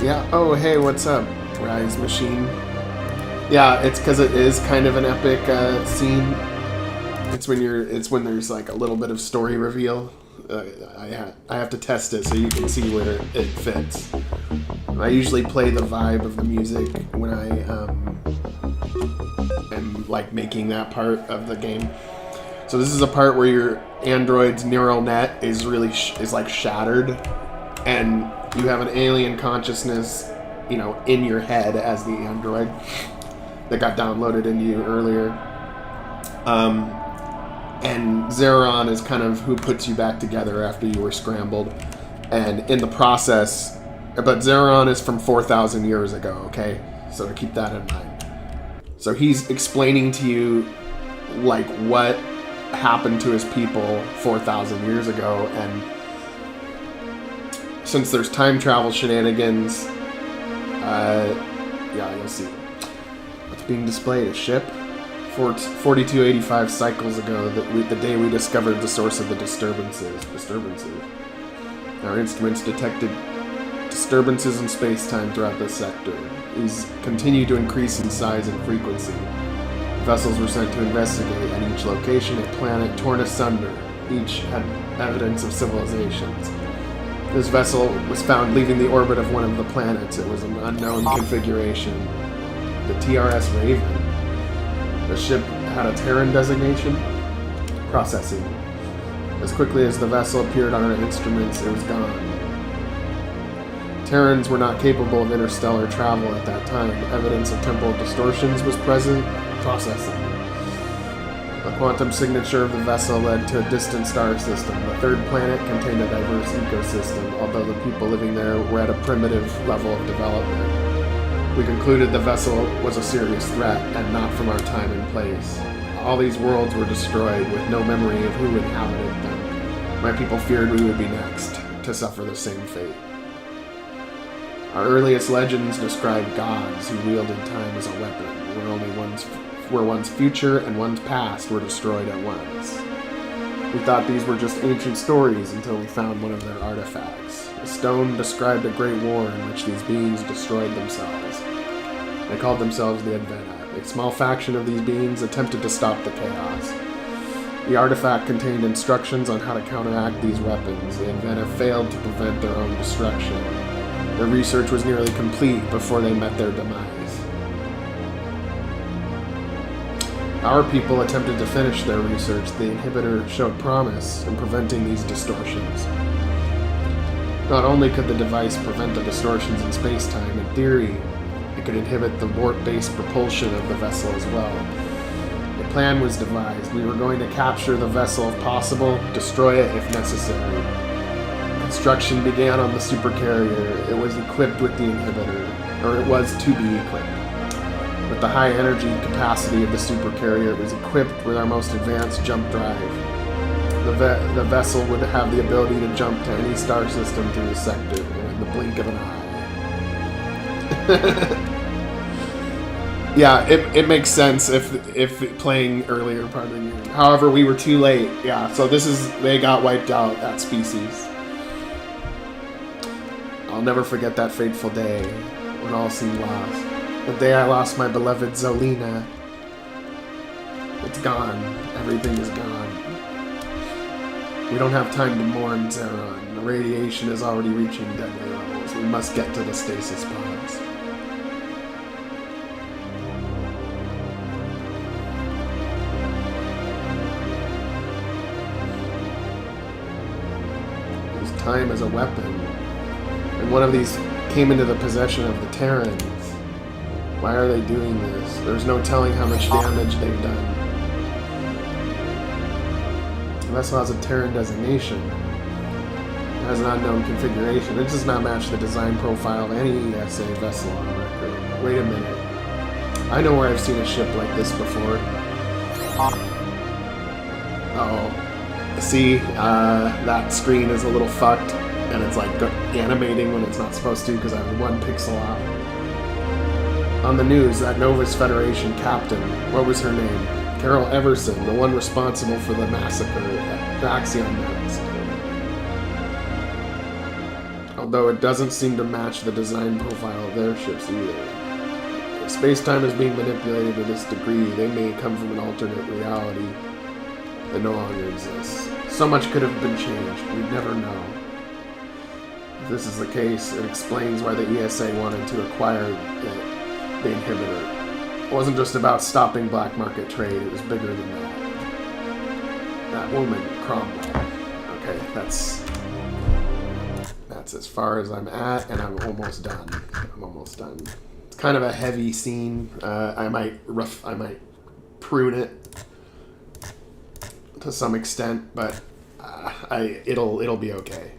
Yeah. Oh, hey, what's up, Rise Machine? Yeah, it's because it is kind of an epic scene. It's when there's like a little bit of story reveal. I have to test it so you can see where it fits. I usually play the vibe of the music when I am like making that part of the game. So this is a part where your android's neural net is is like shattered, and you have an alien consciousness, you know, in your head as the android that got downloaded into you earlier. And Zeron is kind of who puts you back together after you were scrambled. And in the process, but Zeron is from 4,000 years ago, okay? So to keep that in mind. So he's explaining to you, like, what happened to his people 4,000 years ago, and since there's time travel shenanigans, yeah, you'll see. What's being displayed? A ship? 4285 cycles ago, the day we discovered the source of the disturbances. Our instruments detected disturbances in space-time throughout this sector. These continue to increase in size and frequency. Vessels were sent to investigate. At each location, a planet torn asunder. Each had evidence of civilizations. This vessel was found leaving the orbit of one of the planets. It was an unknown configuration. The TRS Raven. The ship had a Terran designation. Processing. As quickly as the vessel appeared on our instruments, it was gone. Terrans were not capable of interstellar travel at that time. Evidence of temporal distortions was present. Processing. The quantum signature of the vessel led to a distant star system. The third planet contained a diverse ecosystem, although the people living there were at a primitive level of development. We concluded the vessel was a serious threat, and not from our time and place. All these worlds were destroyed, with no memory of who inhabited them. My people feared we would be next, to suffer the same fate. Our earliest legends described gods who wielded time as a weapon, where one's future and one's past were destroyed at once. We thought these were just ancient stories until we found one of their artifacts. A stone described a great war in which these beings destroyed themselves. They called themselves the Advena. A small faction of these beings attempted to stop the chaos. The artifact contained instructions on how to counteract these weapons. The Advena failed to prevent their own destruction. Their research was nearly complete before they met their demise. Our people attempted to finish their research. The inhibitor showed promise in preventing these distortions. Not only could the device prevent the distortions in space-time, in theory, it could inhibit the warp-based propulsion of the vessel as well. A plan was devised. We were going to capture the vessel if possible, destroy it if necessary. Construction began on the supercarrier. It was equipped with the inhibitor, or it was to be equipped. With the high energy capacity of the supercarrier, it was equipped with our most advanced jump drive. The vessel would have the ability to jump to any star system through the sector in the blink of an eye. Yeah, it makes sense if playing earlier part of the game. However, we were too late. Yeah, so they got wiped out, that species. I'll never forget that fateful day when all seemed lost. The day I lost my beloved Zolina. It's gone. Everything is gone. We don't have time to mourn Zeron. The radiation is already reaching deadly levels. We must get to the stasis pods. Use time as a weapon. And one of these came into the possession of the Terrans. Why are they doing this? There's no telling how much damage they've done. The vessel has a Terran designation. It has an unknown configuration. It does not match the design profile of any ESA vessel on record. Wait a minute. I know where I've seen a ship like this before. Uh-oh. See, that screen is a little fucked, and it's like animating when it's not supposed to because I have one pixel off. On the news, that Novus Federation captain, what was her name? Carol Everson, the one responsible for the massacre, the Axion massacre. Oh, though it doesn't seem to match the design profile of their ships either. If space-time is being manipulated to this degree, they may come from an alternate reality that no longer exists. So much could have been changed. We'd never know. If this is the case, it explains why the ESA wanted to acquire the inhibitor. It wasn't just about stopping black market trade, it was bigger than that. That woman, Cromwell. Okay, that's as far as I'm at, and I'm almost done. It's kind of a heavy scene. I might prune it to some extent, but it'll be okay.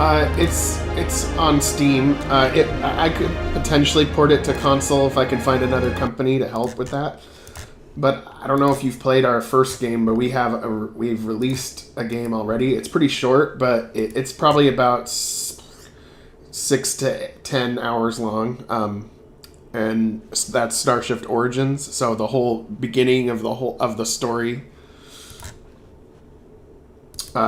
It's on Steam. I could potentially port it to console if I can find another company to help with that. But I don't know if you've played our first game, but we've released a game already. It's pretty short, but it's probably about 6 to 10 hours long. And that's Starshift Origins. So the whole beginning of the story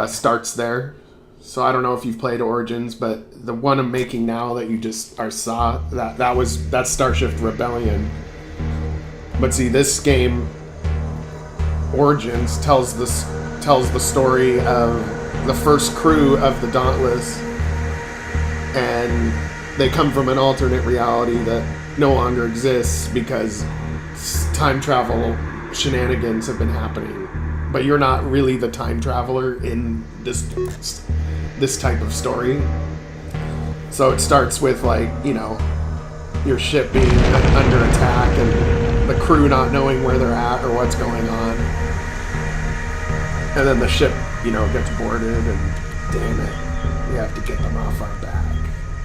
starts there. So I don't know if you've played Origins, but the one I'm making now that you just saw, that's Starshift Rebellion. But see, this game, Origins, tells the story of the first crew of the Dauntless, and they come from an alternate reality that no longer exists because time travel shenanigans have been happening. But you're not really the time traveler in this type of story. So it starts with, like, you know, your ship being under attack and the crew not knowing where they're at or what's going on. And then the ship, you know, gets boarded and damn it, we have to get them off our back.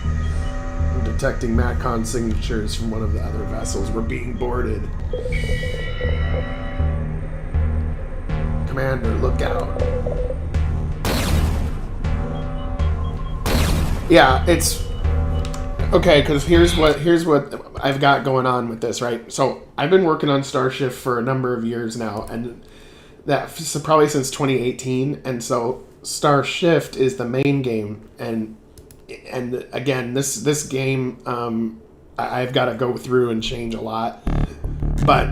I'm detecting MatCon signatures from one of the other vessels. We're being boarded. Commander, look out. Yeah, it's okay, because here's what I've got going on with this, right? So I've been working on Starshift for a number of years now, and that's probably since 2018. And so Starshift is the main game, and again, this game, I've got to go through and change a lot, but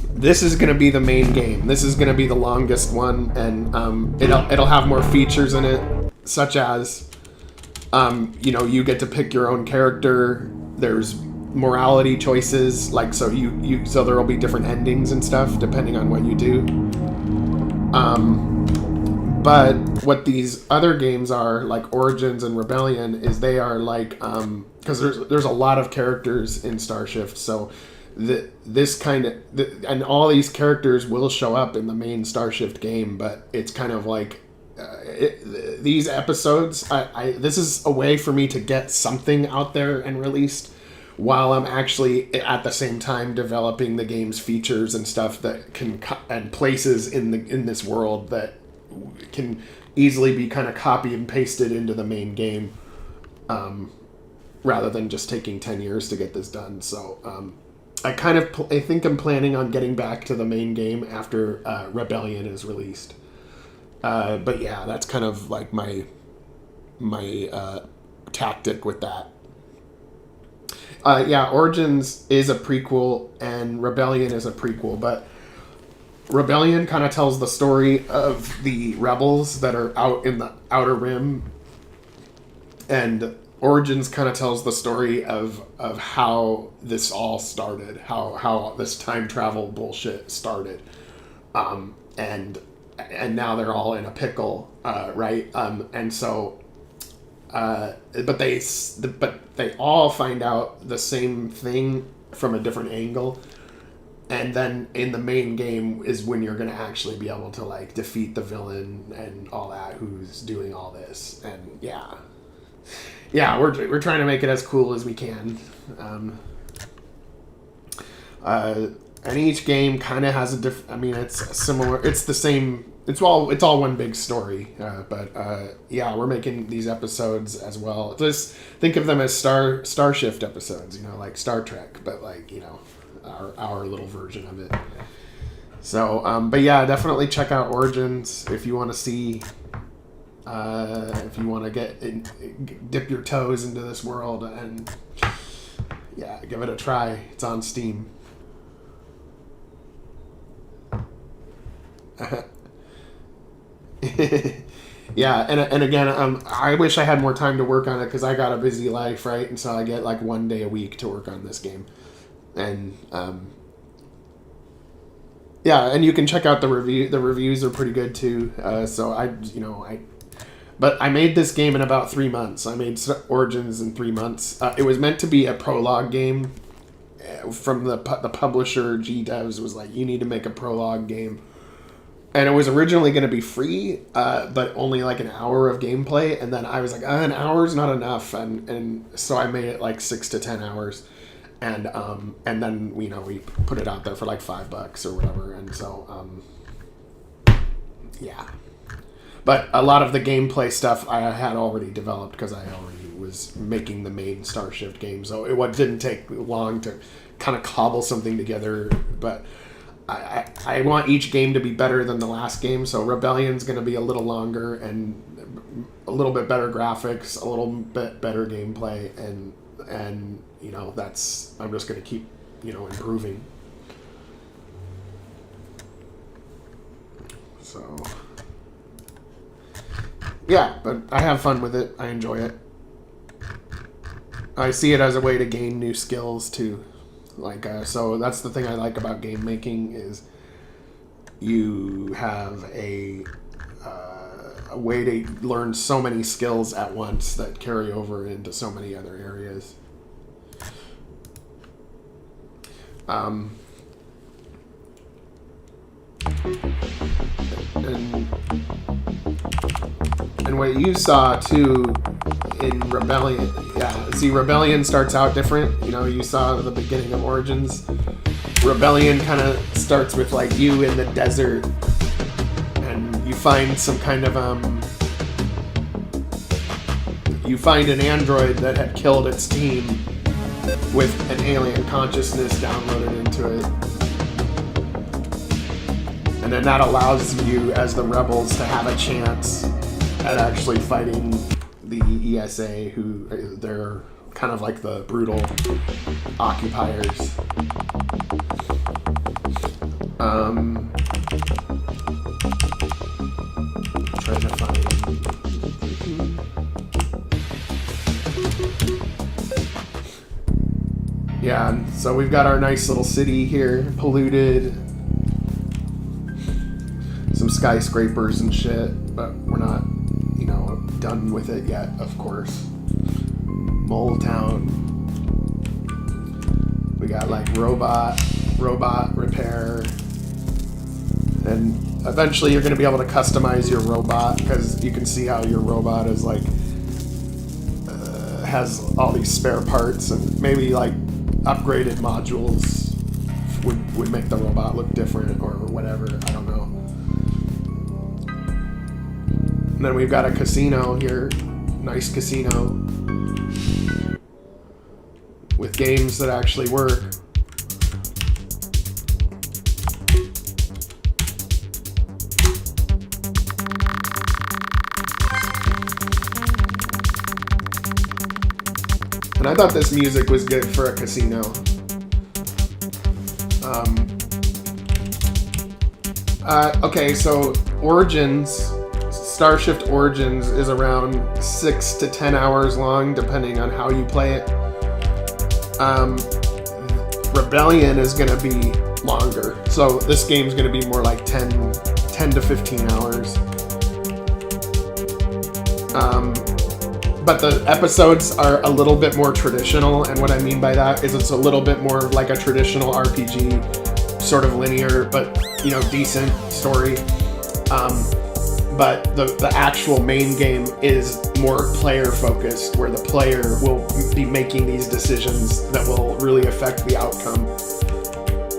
this is going to be the main game. This is going to be the longest one, and it'll have more features in it, such as you know, you get to pick your own character. There's morality choices, like, so so there will be different endings and stuff depending on what you do. But what these other games are, like Origins and Rebellion, is they are like, because there's a lot of characters in Starshift, so this kind of, and all these characters will show up in the main Starshift game, but it's kind of like, these episodes, this is a way for me to get something out there and released while I'm actually at the same time developing the game's features and stuff that can, and places in this world that can easily be kind of copy and pasted into the main game, rather than just taking 10 years to get this done. So I think I'm planning on getting back to the main game after Rebellion is released. But yeah, that's kind of like my tactic with that. Yeah, Origins is a prequel and Rebellion is a prequel, but Rebellion kind of tells the story of the rebels that are out in the Outer Rim, and Origins kind of tells the story of how this all started, how this time travel bullshit started, and now they're all in a pickle, right? And so, but they all find out the same thing from a different angle. And then in the main game is when you're going to actually be able to, like, defeat the villain and all that, who's doing all this. And yeah, we're trying to make it as cool as we can. And each game kind of has a different, I mean, it's similar, it's the same, it's all one big story. But yeah, we're making these episodes as well. Just think of them as Starshift episodes, you know, like Star Trek, but, like, you know, our little version of it. So, but yeah, definitely check out Origins if you want to see, if you want to dip your toes into this world, and yeah, give it a try. It's on Steam. Yeah, and again, I wish I had more time to work on it because I got a busy life, right? And so I get like 1 day a week to work on this game. And yeah, and you can check out the review. The reviews are pretty good too. So but I made this game in about 3 months. I made Origins in 3 months. It was meant to be a prologue game. From the publisher, GDevs was like, you need to make a prologue game. And it was originally going to be free, but only like an hour of gameplay. And then I was like, an hour's not enough. And so I made it like 6 to 10 hours. And then, we put it out there for like $5 or whatever. And so, yeah. But a lot of the gameplay stuff I had already developed because I already was making the main Starshift game. So it didn't take long to kind of cobble something together. But I want each game to be better than the last game. So Rebellion's going to be a little longer and a little bit better graphics, a little bit better gameplay. And I'm just going to keep, improving. So... yeah, but I have fun with it. I enjoy it. I see it as a way to gain new skills too. So that's the thing I like about game making is you have a way to learn so many skills at once that carry over into so many other areas. And what you saw too in Rebellion, Rebellion starts out different. You saw the beginning of Origins. Rebellion kind of starts with like you in the desert, and you find some kind of you find an android that had killed its team with an alien consciousness downloaded into it. And then that allows you as the rebels to have a chance at actually fighting the ESA, who they're kind of like the brutal occupiers. Trying to find... yeah, so we've got our nice little city here, polluted. Some skyscrapers and shit, but we're not, done with it yet, of course. Mole Town. We got like robot repair. And eventually you're going to be able to customize your robot, because you can see how your robot is like, has all these spare parts, and maybe like upgraded modules would make the robot look different or whatever. I don't know. And then we've got a casino here. Nice casino. With games that actually work. And I thought this music was good for a casino. Okay, so Starshift Origins is around 6 to 10 hours long, depending on how you play it. Rebellion is going to be longer. So this game's going to be more like 10 to 15 hours. But the episodes are a little bit more traditional, and what I mean by that is it's a little bit more like a traditional RPG, sort of linear, but, decent story. But the actual main game is more player-focused, where the player will be making these decisions that will really affect the outcome.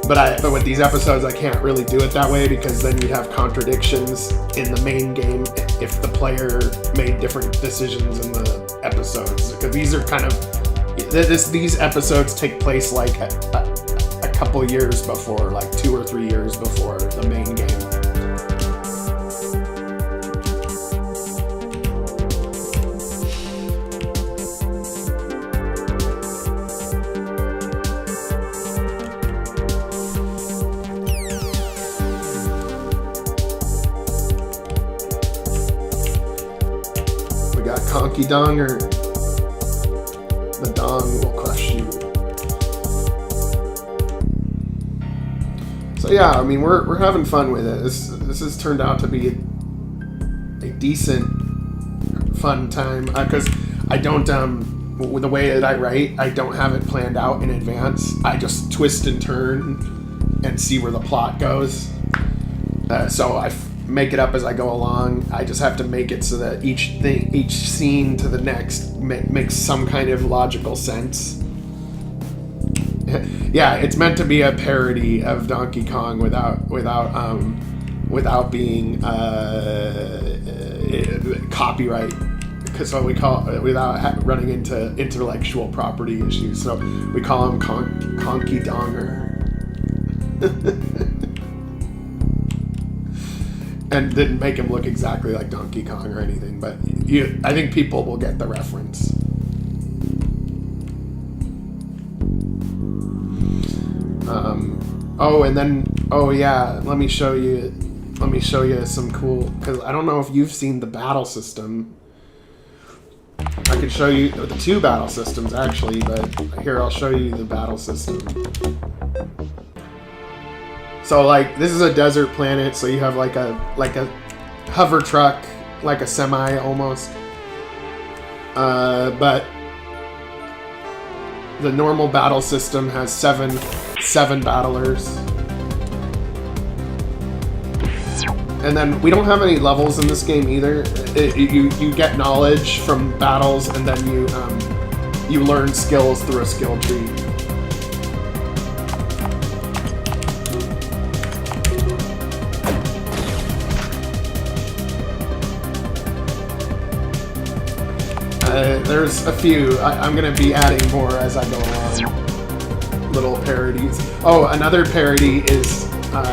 But with these episodes, I can't really do it that way, because then you'd have contradictions in the main game if the player made different decisions in the episodes. Because these are kind of... these episodes take place like a couple years before, like 2 or 3 years before the main game. Conky Donger. The dong will crush you. So yeah, I mean, we're having fun with it. This has turned out to be a decent, fun time, because I don't with the way that I write, I don't have it planned out in advance. I just twist and turn and see where the plot goes. So I make it up as I go along. I just have to make it so that each scene to the next makes some kind of logical sense. Yeah, it's meant to be a parody of Donkey Kong without being copyright, because what we call without running into intellectual property issues. So we call him Conky Donger. And didn't make him look exactly like Donkey Kong or anything, but I think people will get the reference. Let me show you some cool, because I don't know if you've seen the battle system. I could show you the 2 battle systems actually, but here I'll show you the battle system. So like this is a desert planet, so you have like a hover truck, like a semi almost. But the normal battle system has seven battlers. And then we don't have any levels in this game either. You get knowledge from battles, and then you learn skills through a skill tree. There's a few. I'm going to be adding more as I go along. Little parodies. Oh, another parody is, I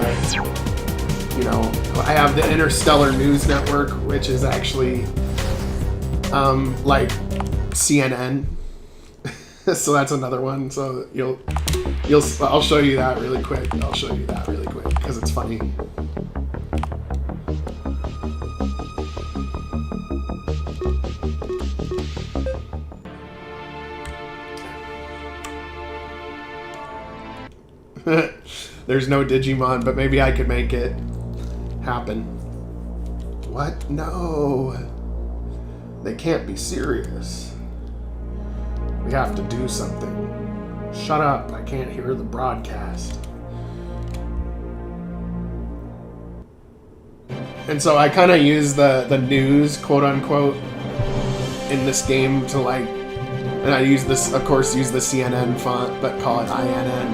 have the Interstellar News Network, which is actually like CNN. So that's another one. So I'll show you that really quick. Because it's funny. There's no Digimon, but maybe I could make it happen. What? No. They can't be serious. We have to do something. Shut up, I can't hear the broadcast. And so I kind of use the news, quote unquote, in this game to like, and I use this, of course, use the CNN font, but call it INN.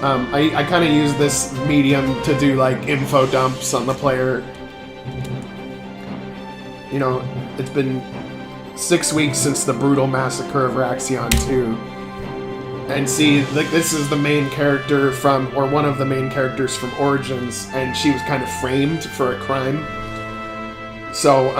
I kind of use this medium to do like info dumps on the player. It's been 6 weeks since the brutal massacre of Raxion 2. And see, like this is the main character or one of the main characters from Origins, and she was kind of framed for a crime. So,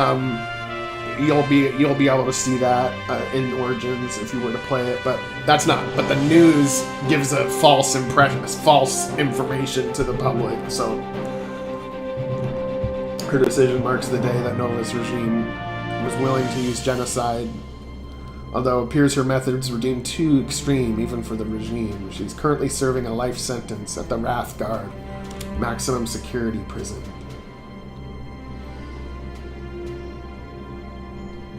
you'll be able to see that in Origins if you were to play it, but that's not. But the news gives a false information to the public. So her decision marks the day that Nova's regime was willing to use genocide. Although it appears her methods were deemed too extreme even for the regime. She's currently serving a life sentence at the Wrathguard maximum security prison.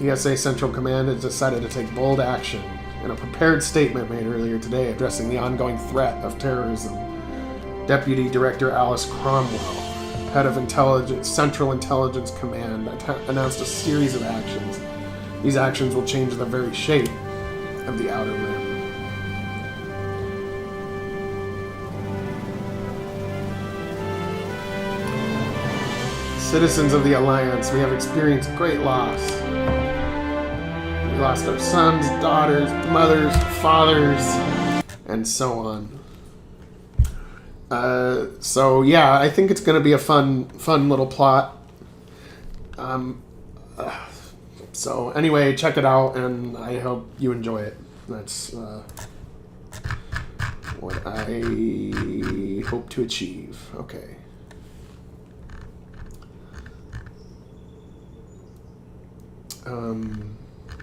ESA Central Command has decided to take bold action. In a prepared statement made earlier today addressing the ongoing threat of terrorism, Deputy Director Alice Cromwell, head of Central Intelligence Command, announced a series of actions. These actions will change the very shape of the Outer Rim. Citizens of the Alliance, we have experienced great loss. We lost our sons, daughters, mothers, fathers, and so on. So yeah, I think it's going to be a fun little plot. So anyway, check it out, and I hope you enjoy it. That's what I hope to achieve. Okay.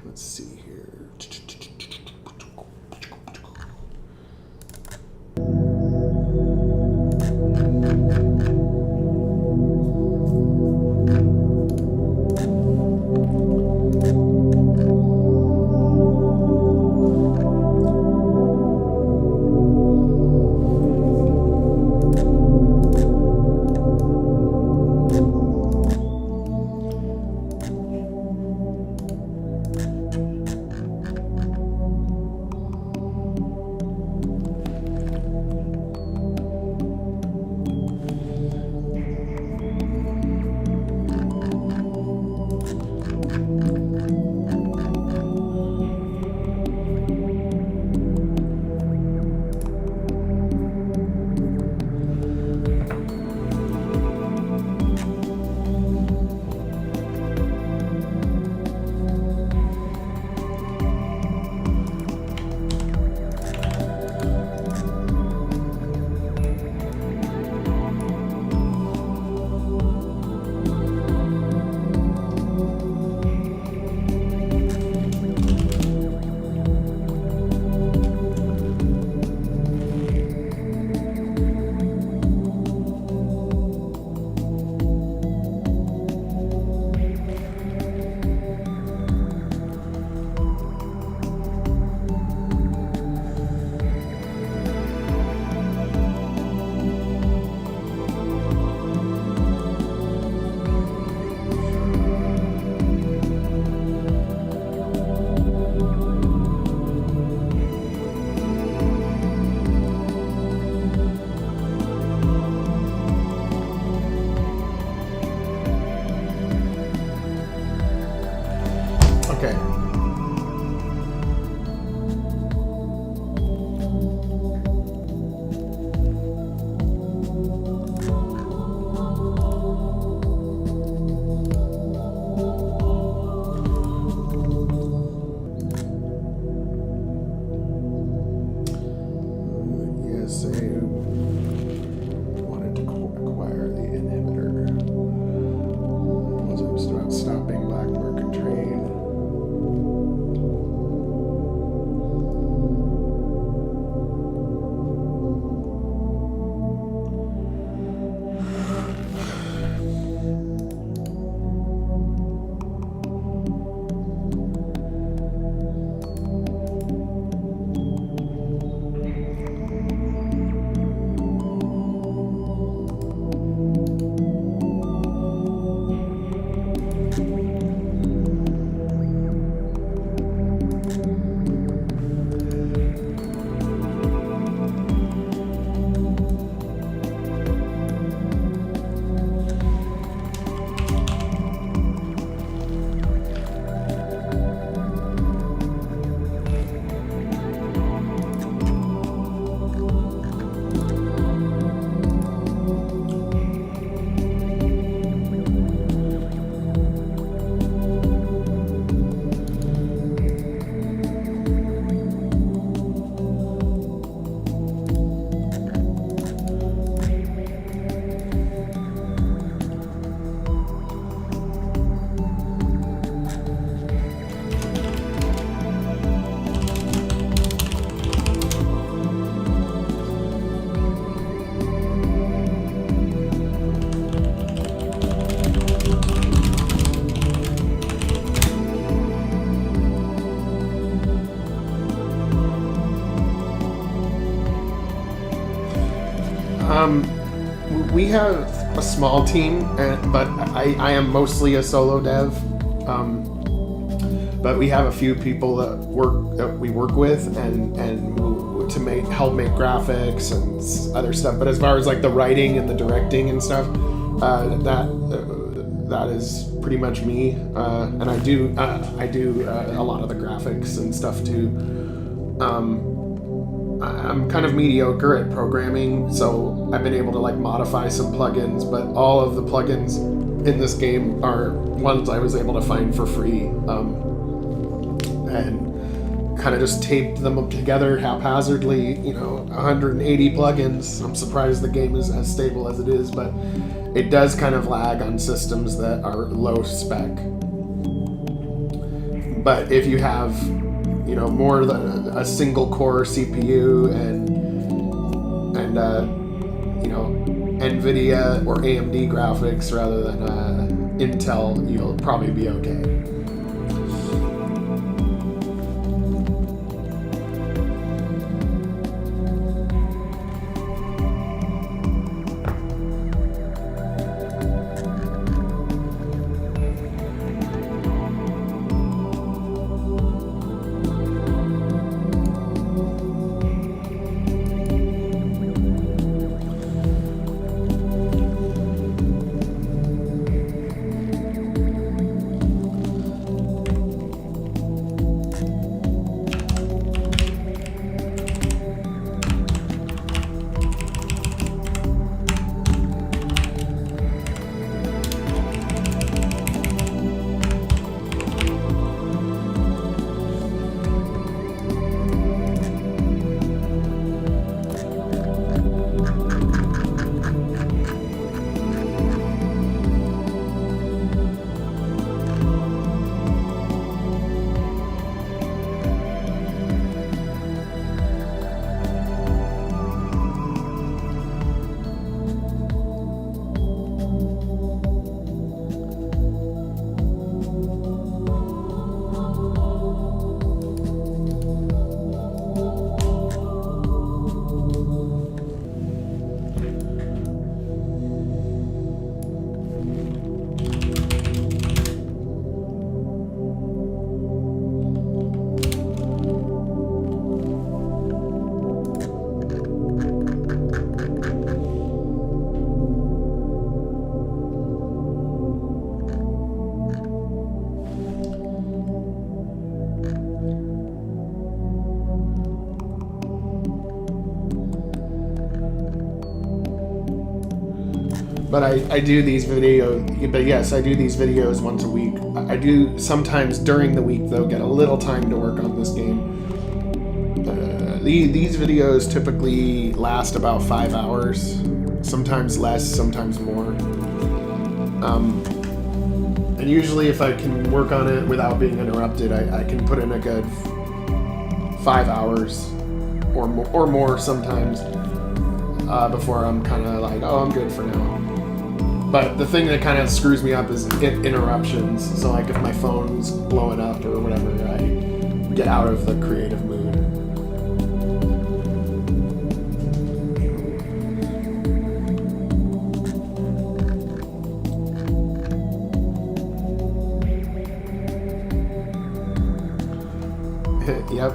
Let's see here. We have a small team, but I am mostly a solo dev. But we have a few people that we work with and to help make graphics and other stuff. But as far as like the writing and the directing and stuff, that is pretty much me. And I do a lot of the graphics and stuff too. I'm kind of mediocre at programming, so I've been able to like modify some plugins, but all of the plugins in this game are ones I was able to find for free, and kind of just taped them together haphazardly. 180 plugins. I'm surprised the game is as stable as it is, but it does kind of lag on systems that are low spec. But if you have more than a single core CPU and NVIDIA or AMD graphics rather than Intel, you'll probably be okay. But I do these videos, but yes, I do these videos once a week. I do sometimes during the week, though, get a little time to work on this game. These videos typically last about 5 hours, sometimes less, sometimes more. And usually if I can work on it without being interrupted, I can put in a good 5 hours or more sometimes before I'm kind of like, oh, I'm good for now. But the thing that kind of screws me up is interruptions. So like if my phone's blowing up or whatever, I get out of the creative mood. Yep.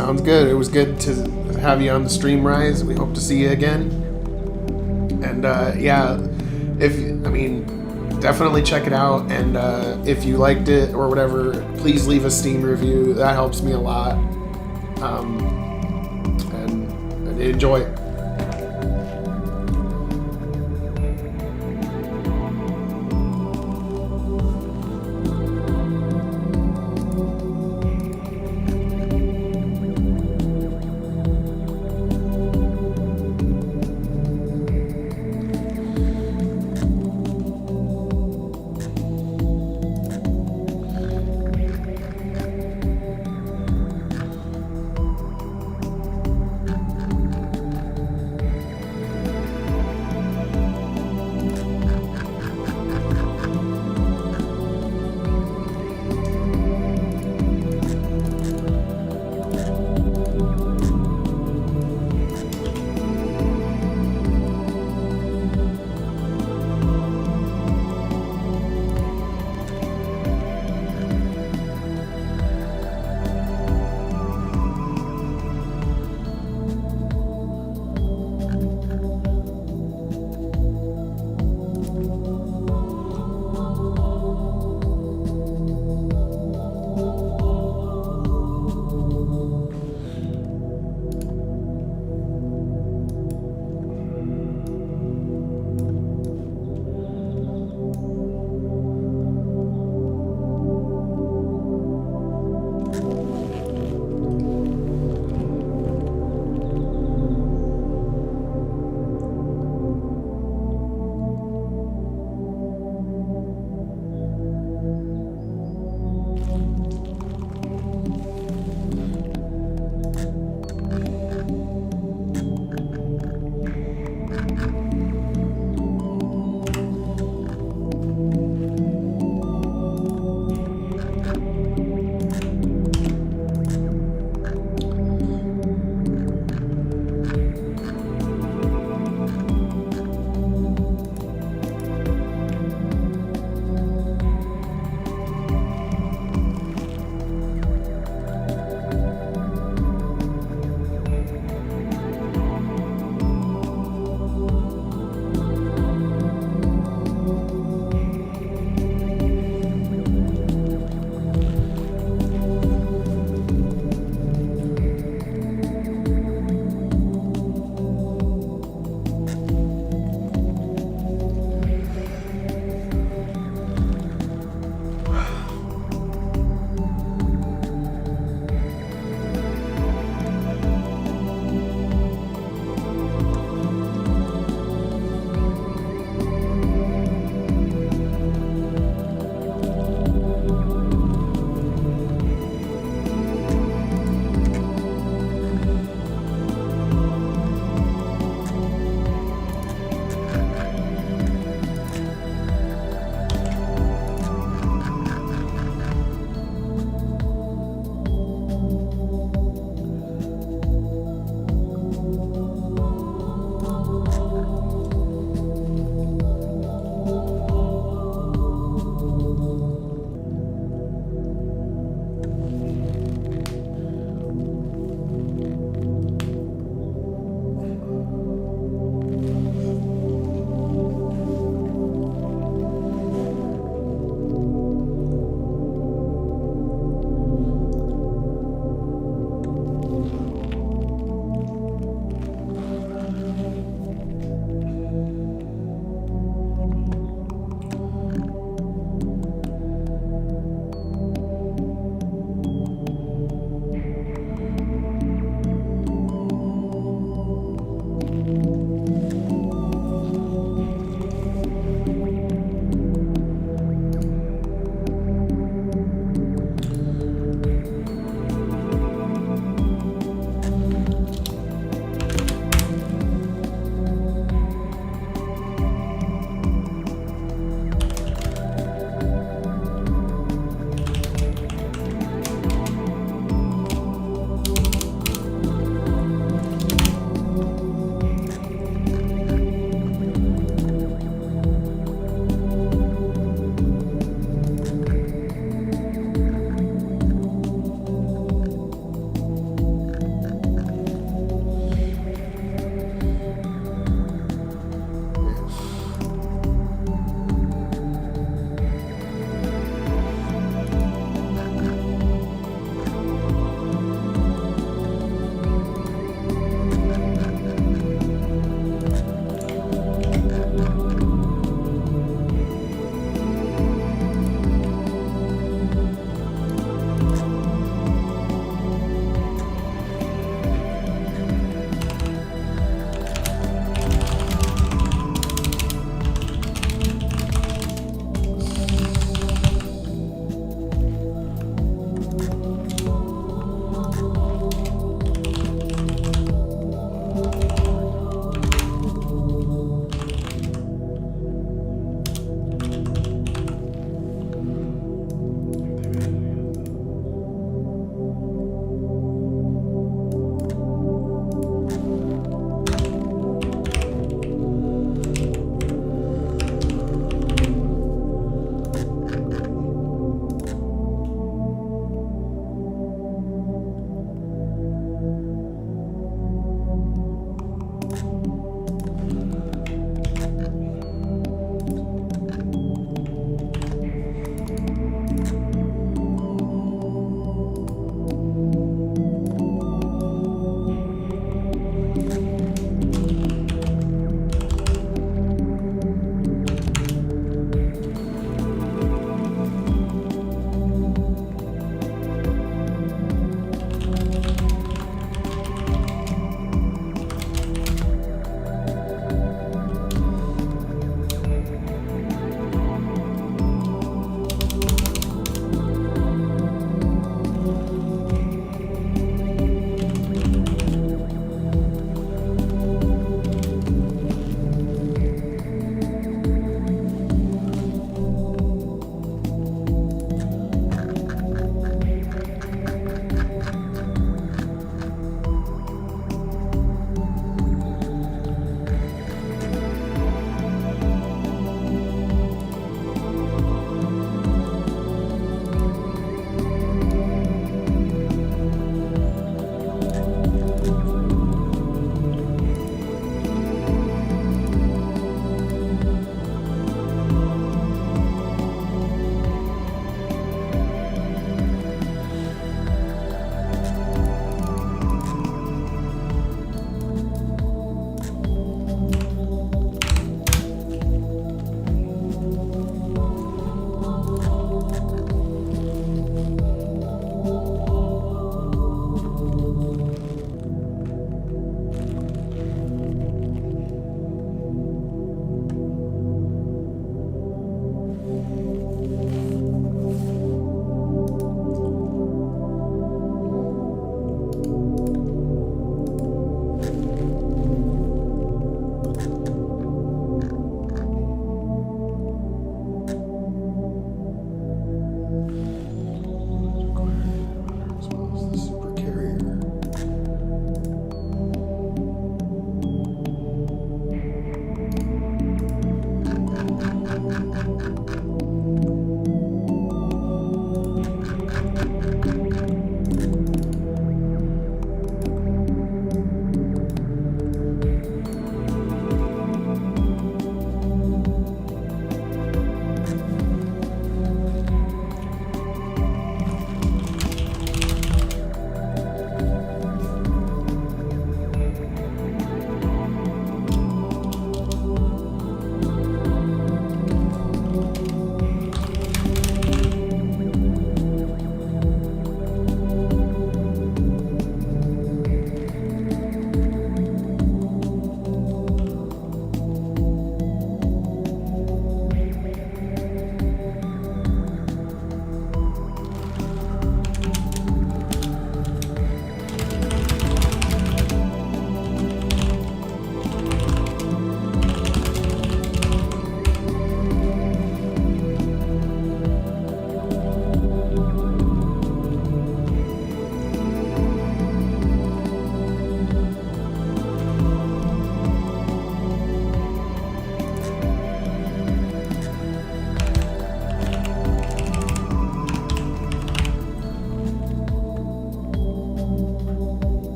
Sounds good. It was good to have you on the stream, Rise. We hope to see you again. And yeah, definitely check it out. And if you liked it or whatever, please leave a Steam review. That helps me a lot. And enjoy.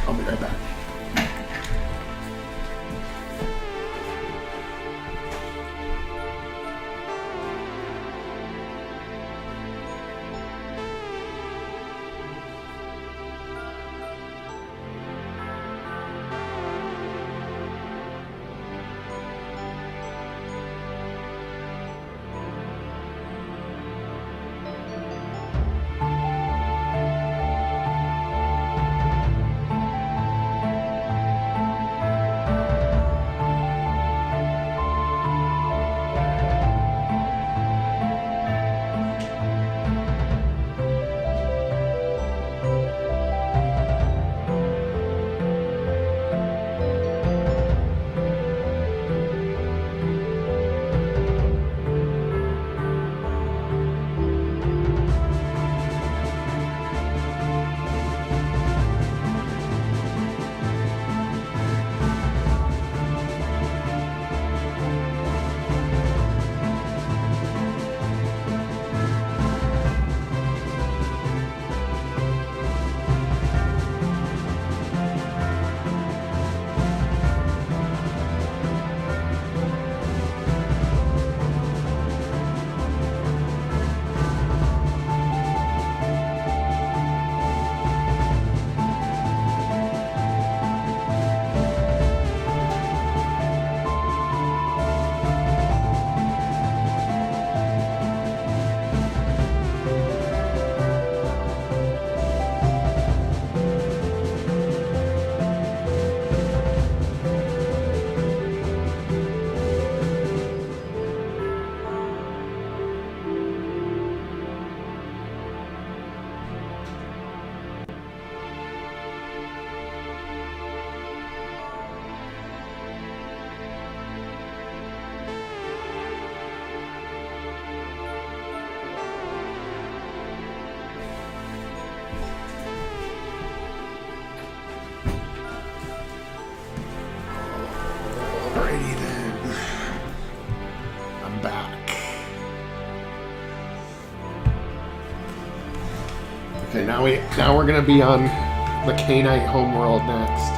I'll be right back. Okay, now we're gonna be on the Canite homeworld next.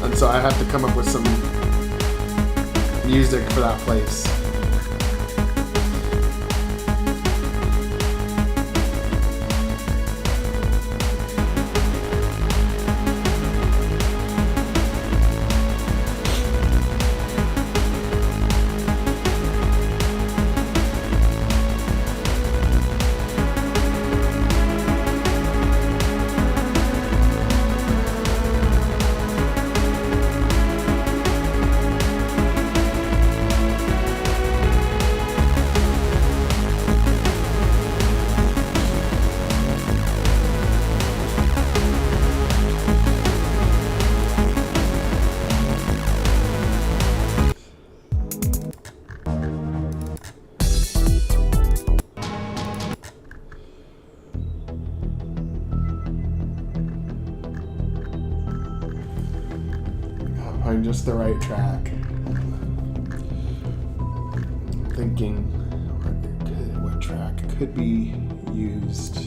And so I have to come up with some music for that place. Find just the right track. I'm thinking what track could be used.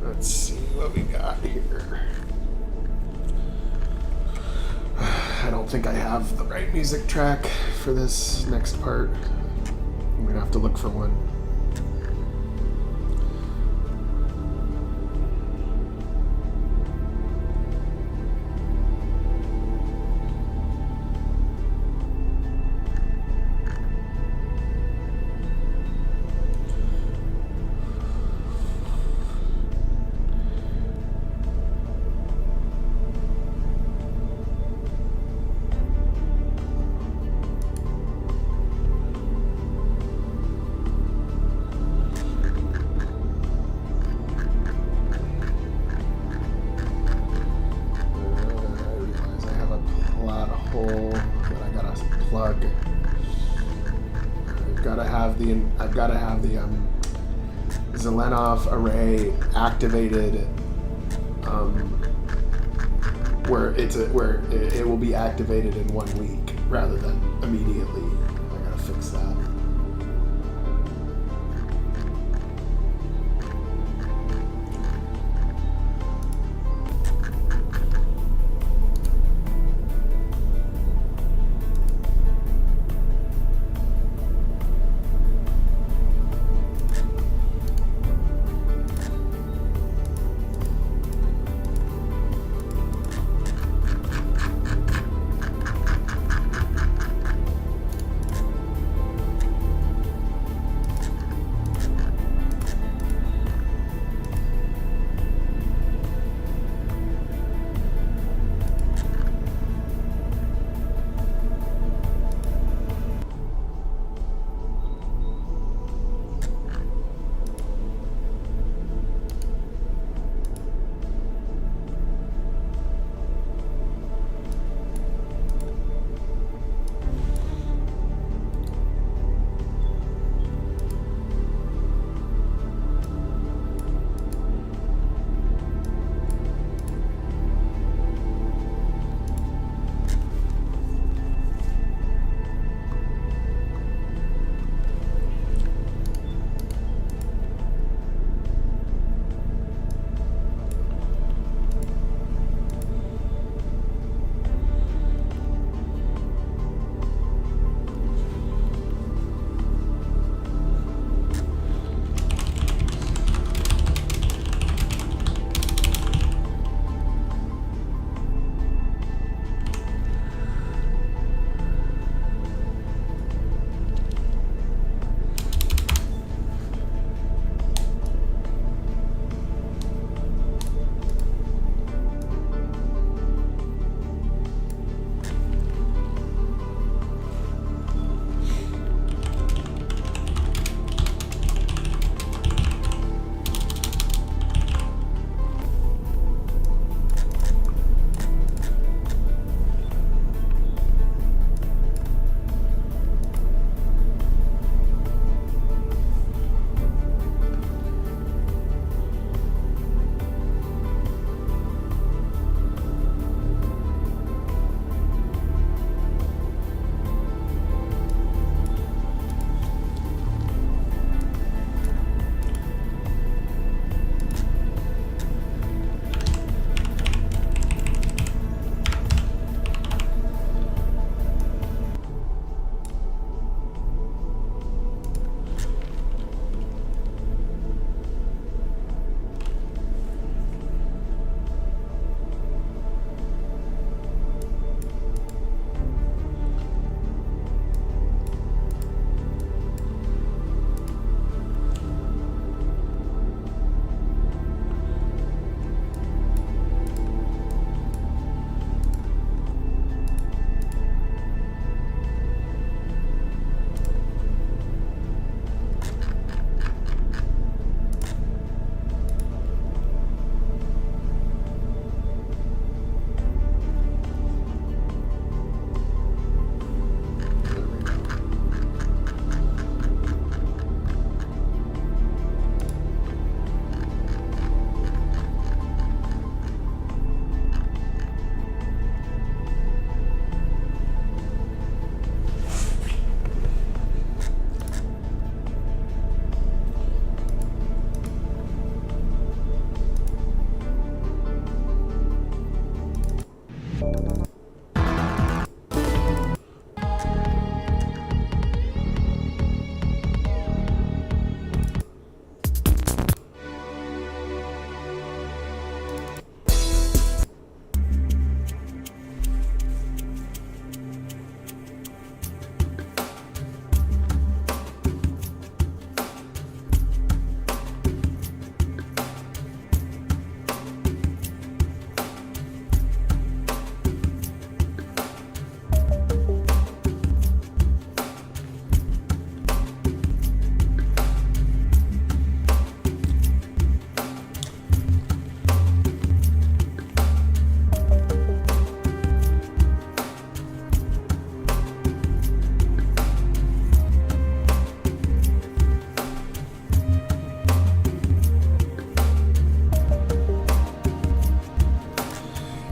Let's see what we got here. I don't think I have the right music track for this next part. I'm gonna have to look for one. I've got to have the Zelenov array activated, where it will be activated in 1 week rather than immediately. I gotta fix that.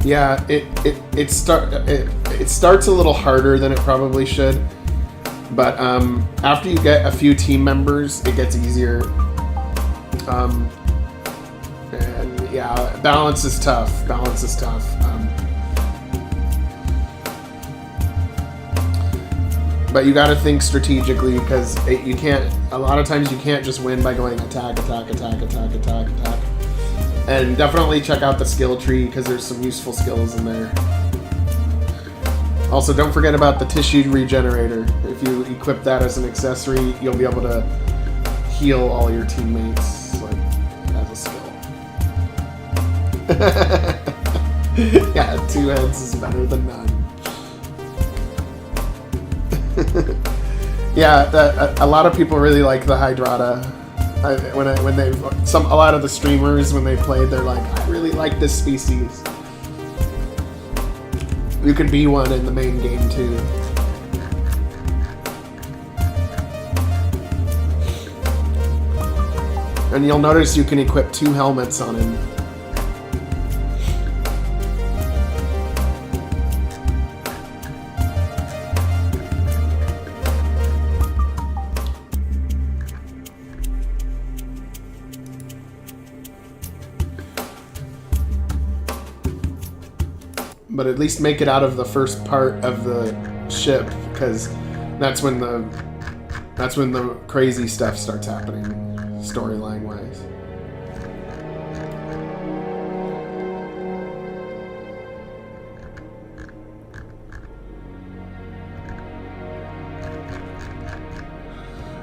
Yeah, it starts a little harder than it probably should, but after you get a few team members, it gets easier. And yeah, balance is tough. But you got to think strategically, because you can't. A lot of times you can't just win by going attack. And definitely check out the skill tree, because there's some useful skills in there. Also, don't forget about the tissue regenerator. If you equip that as an accessory, you'll be able to heal all your teammates, like, as a skill. Yeah, 2 heads is better than none. Yeah, a lot of people really like the Hydrata. A lot of the streamers, when they played, they're like, I really like this species. You could be one in the main game too. And you'll notice you can equip 2 helmets on him. But at least make it out of the first part of the ship, because that's when the crazy stuff starts happening, storyline wise.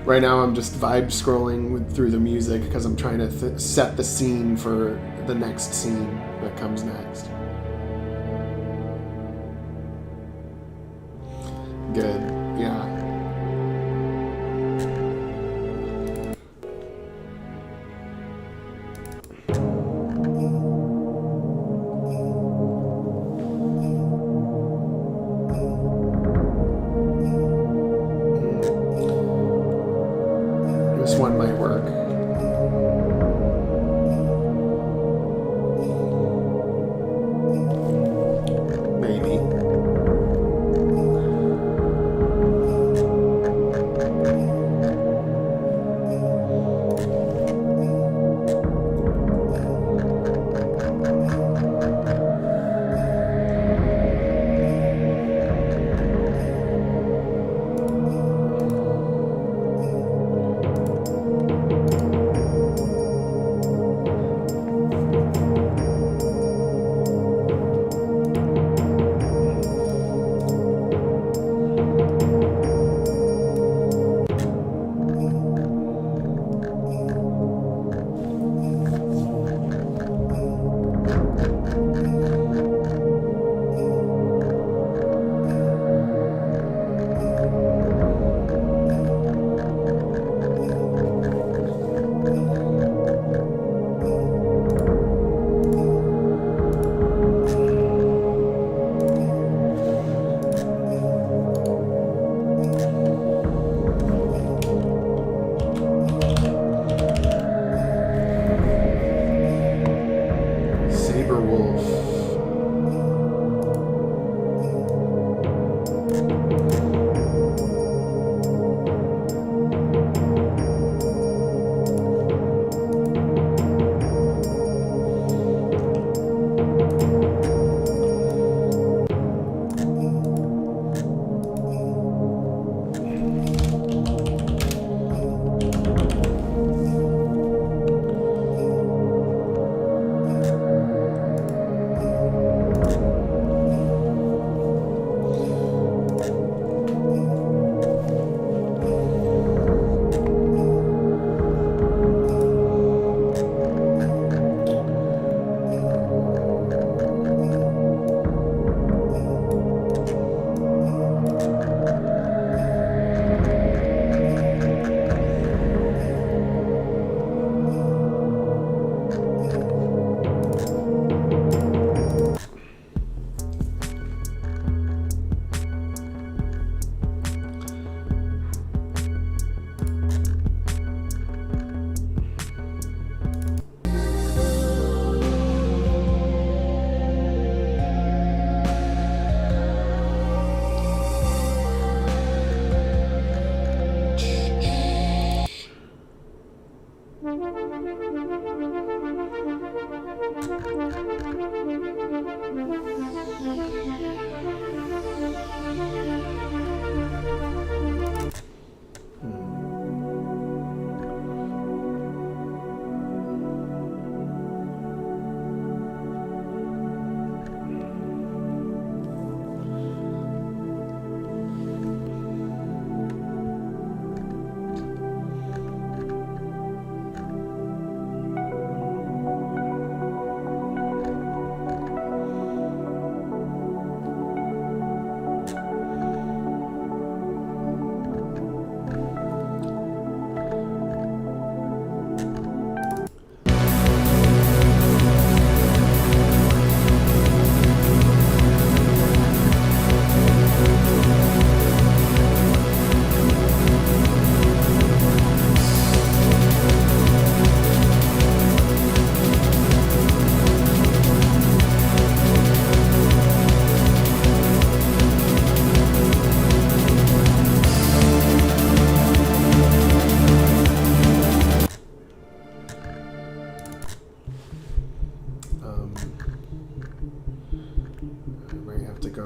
Right now I'm just vibe scrolling through the music, because I'm trying to set the scene for the next scene that comes next. Good, yeah. This one might work. Maybe.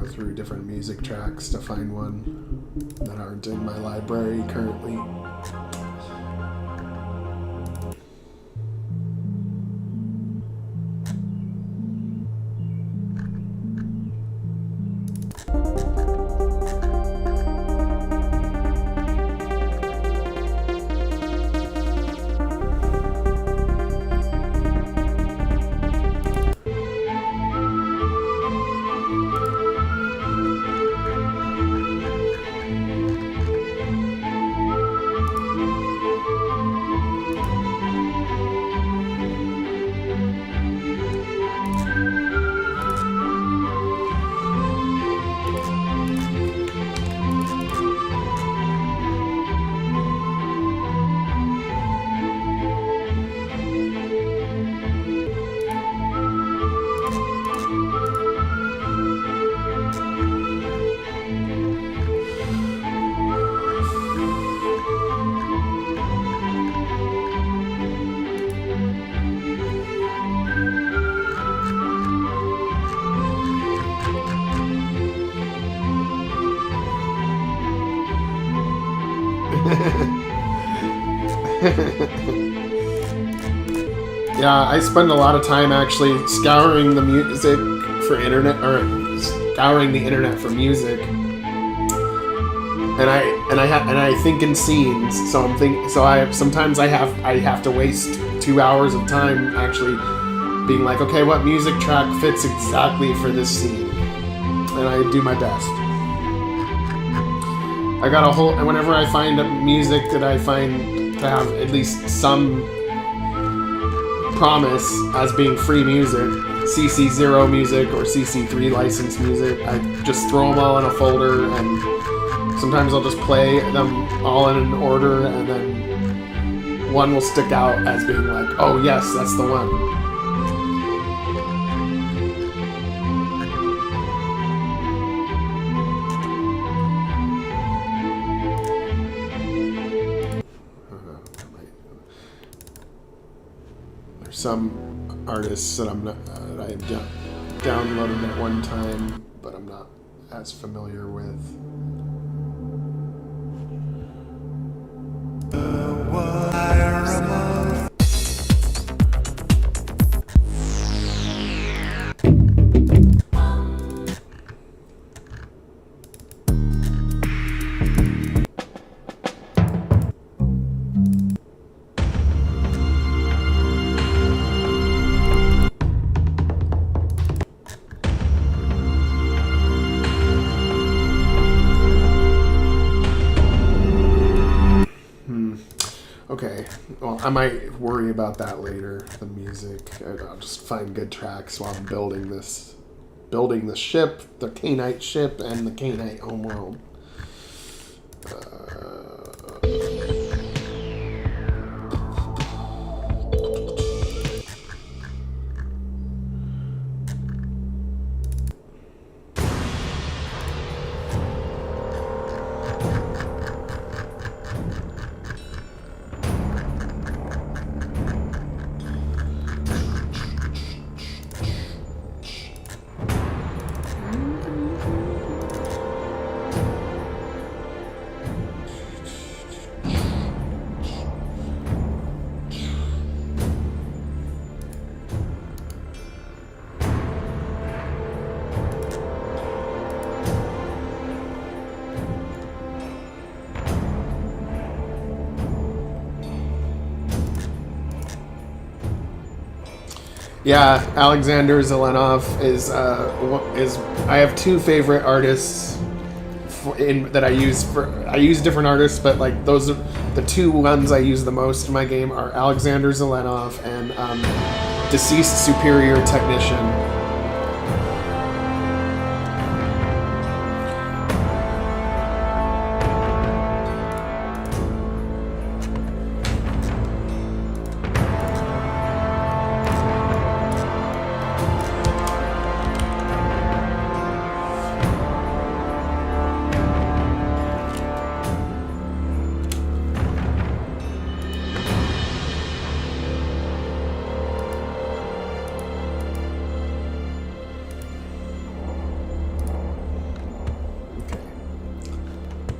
Through different music tracks to find one that aren't in my library currently. Yeah, I spend a lot of time actually scouring the music for internet, or scouring the internet for music, and I think in scenes. So sometimes I have to waste 2 hours of time actually being like, okay, what music track fits exactly for this scene, and I do my best. I got a whole, and whenever I find music that I find to have at least some promise as being free music, CC0 music or CC3 licensed music, I just throw them all in a folder, and sometimes I'll just play them all in an order, and then one will stick out as being like, oh yes, that's the one. Some artists that I'm not, I have downloaded at one time, but I'm not as familiar with. Okay, well, I might worry about that later, the music. I'll just find good tracks while I'm building the ship, the Cainite ship, and the Cainite homeworld. Yeah, Alexander Zelenov is I have two favorite artists that I use different artists, but like those are the two ones I use the most in my game are Alexander Zelenov and Deceased Superior Technician.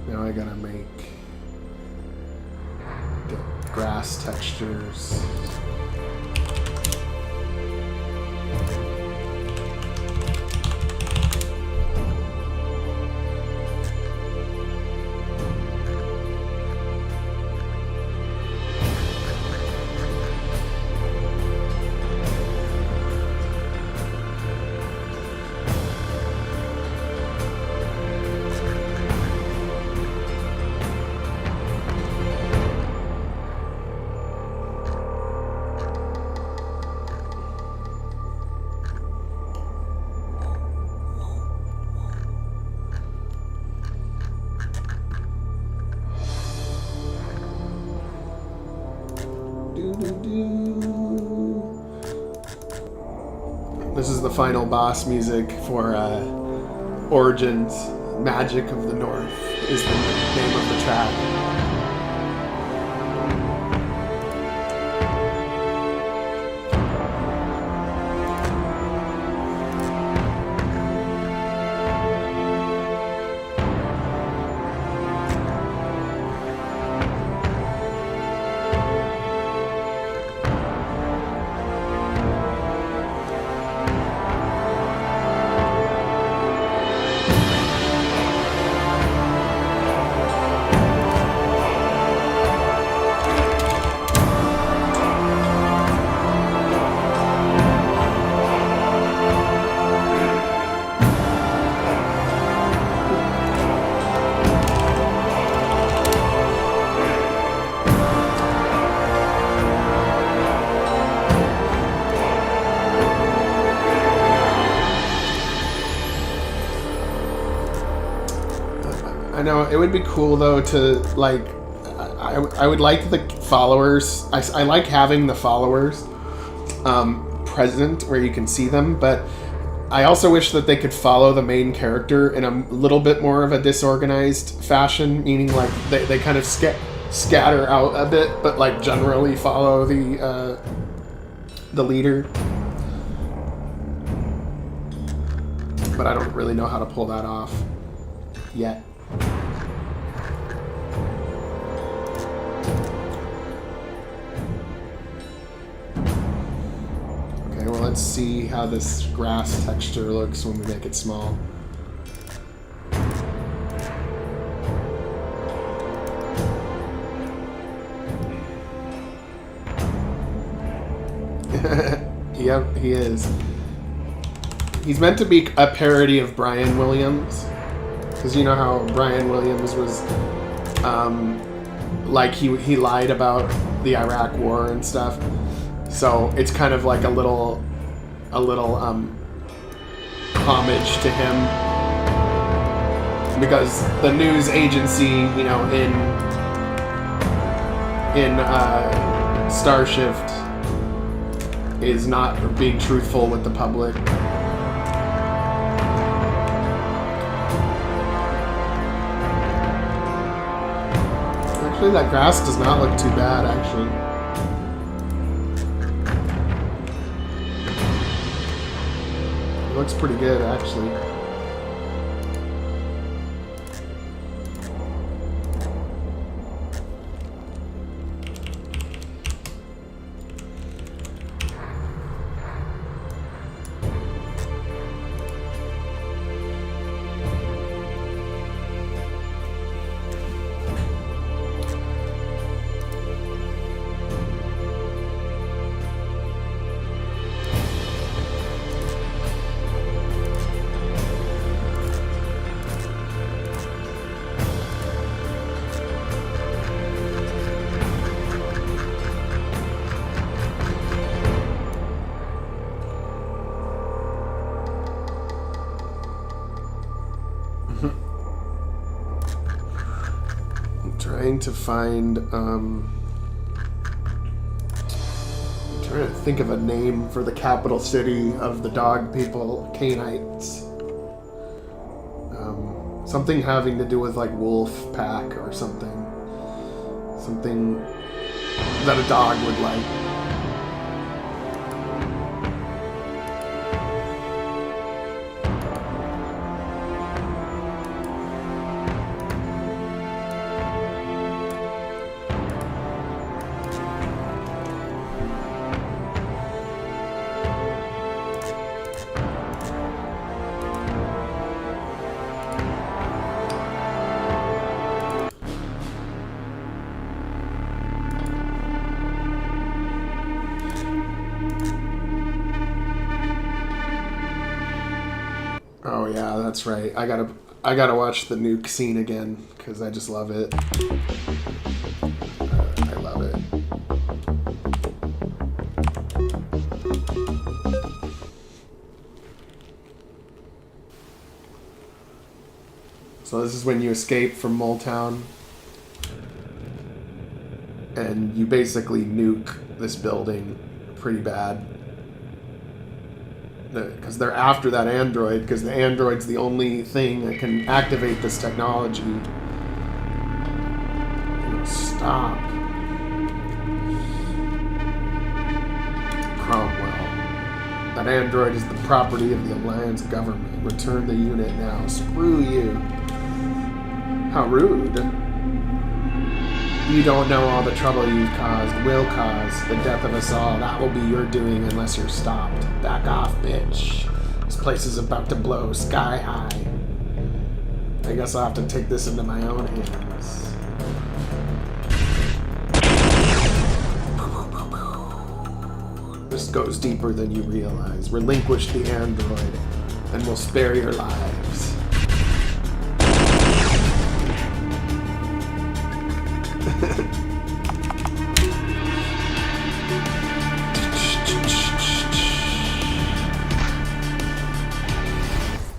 Now I gotta make the grass textures. This is the final boss music for Origins. Magic of the North is the name of the track. I know, it would be cool though to like, I would like the followers, I like having the followers present where you can see them, but I also wish that they could follow the main character in a little bit more of a disorganized fashion, meaning like they kind of scatter out a bit, but like generally follow the leader. But I don't really know how to pull that off yet. Okay, well, let's see how this grass texture looks when we make it small. Yep, he is. He's meant to be a parody of Brian Williams. Because you know how Brian Williams was, like he lied about the Iraq War and stuff. So it's kind of like a little homage to him. Because the news agency, you know, in Starshift is not being truthful with the public. Actually, that grass does not look too bad, actually. It looks pretty good, actually. trying to find, I'm trying to think of a name for the capital city of the dog people, Canaanites. Something having to do with like wolf pack or something. Something that a dog would like. Oh yeah, that's right. I gotta watch the nuke scene again because I just love it. I love it. So this is when you escape from Moletown, and you basically nuke this building pretty bad. Because they're after that android, because the android's the only thing that can activate this technology. Stop. Cromwell. That android is the property of the Alliance government. Return the unit now. Screw you. How rude. You don't know all the trouble you've caused, will cause, the death of us all. That will be your doing unless you're stopped. Back off, bitch. This place is about to blow sky high. I guess I'll have to take this into my own hands. This goes deeper than you realize. Relinquish the android, and we'll spare your lives.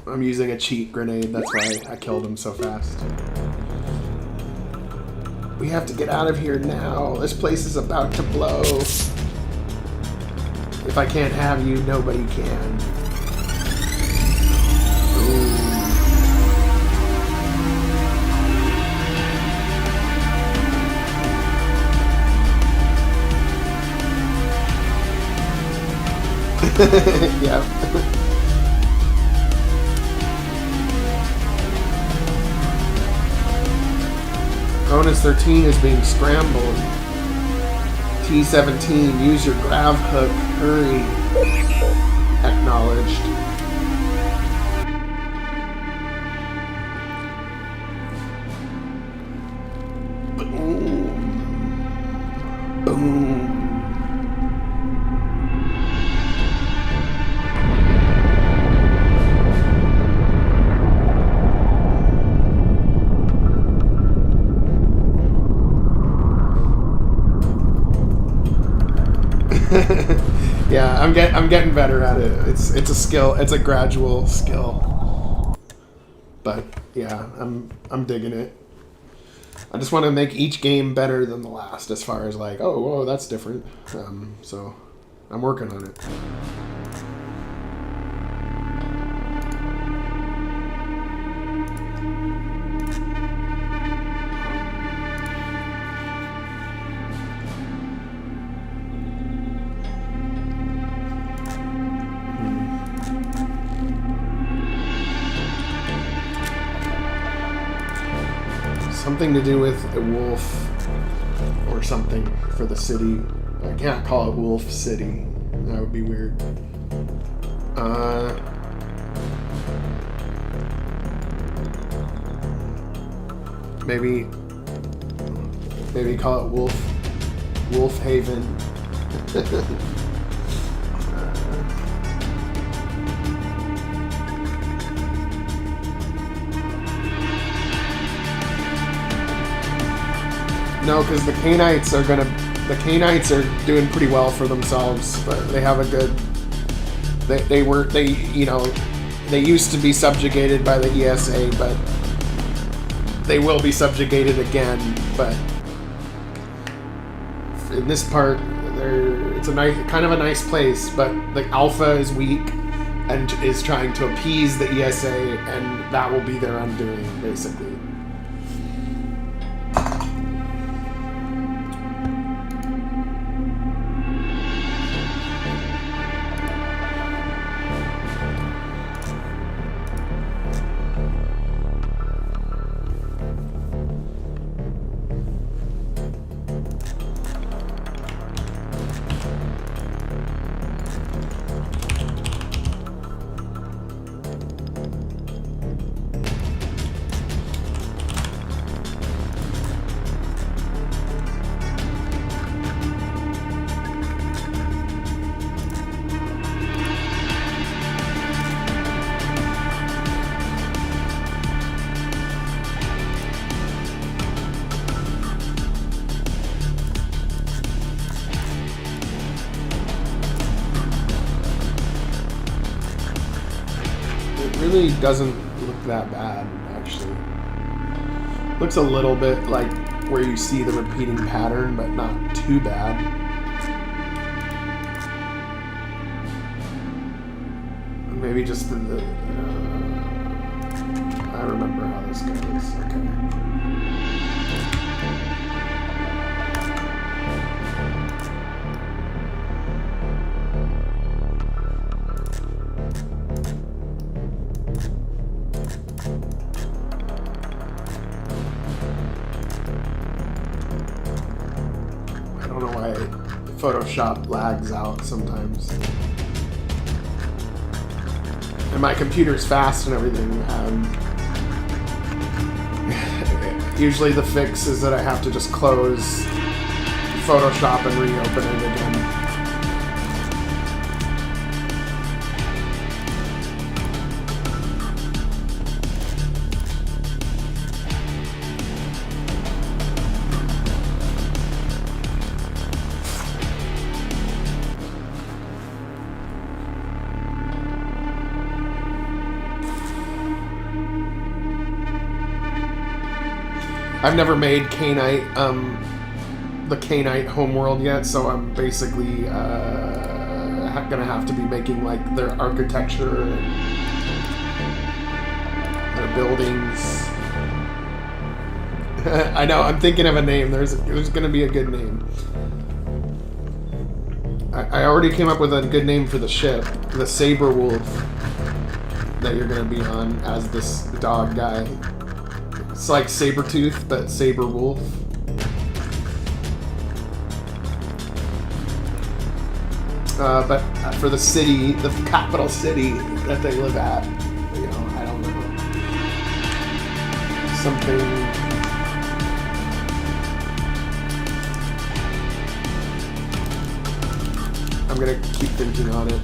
I'm using a cheat grenade, that's why I killed him so fast. We have to get out of here now. This place is about to blow. If I can't have you, nobody can. Ooh. Yep. Bonus 13 is being scrambled. T17, use your grav hook. Hurry. Acknowledged. Boom. Boom. Yeah, I'm getting better at it. It's a skill. It's a gradual skill. But yeah, I'm digging it. I just want to make each game better than the last, as far as like, oh, whoa, that's different. So I'm working on it. Something to do with a wolf or something for the city. I can't call it Wolf City. That would be weird. Maybe call it Wolf Haven. No, because the Canaanites are doing pretty well for themselves, but they have a good. They used to be subjugated by the ESA, but they will be subjugated again, but in this part, it's a nice, kind of a nice place, but the Alpha is weak and is trying to appease the ESA, and that will be their undoing, basically. Really doesn't look that bad, actually. Looks a little bit like where you see the repeating pattern, but not too bad. Maybe just I remember how this goes. Okay. Photoshop lags out sometimes. And my computer's fast and everything. Usually the fix is that I have to just close Photoshop and reopen it again. I've never made Cainite, the Cainite homeworld yet, so I'm basically gonna have to be making like their architecture and their buildings. I know, I'm thinking of a name. There's gonna be a good name. I already came up with a good name for the ship, the Saber Wolf, that you're gonna be on as this dog guy. It's like Sabretooth, but Saber Wolf. But for the city, the capital city that they live at, you know, I don't know. Something. I'm gonna keep thinking on it.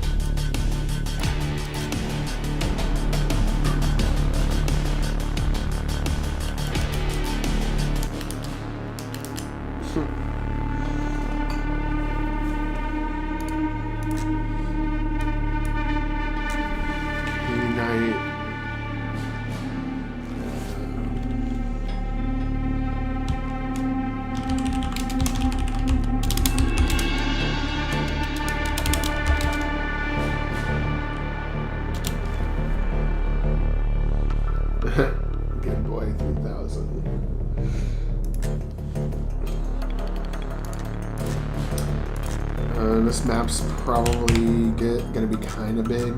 Good boy, 3000. This map's probably gonna be kind of big.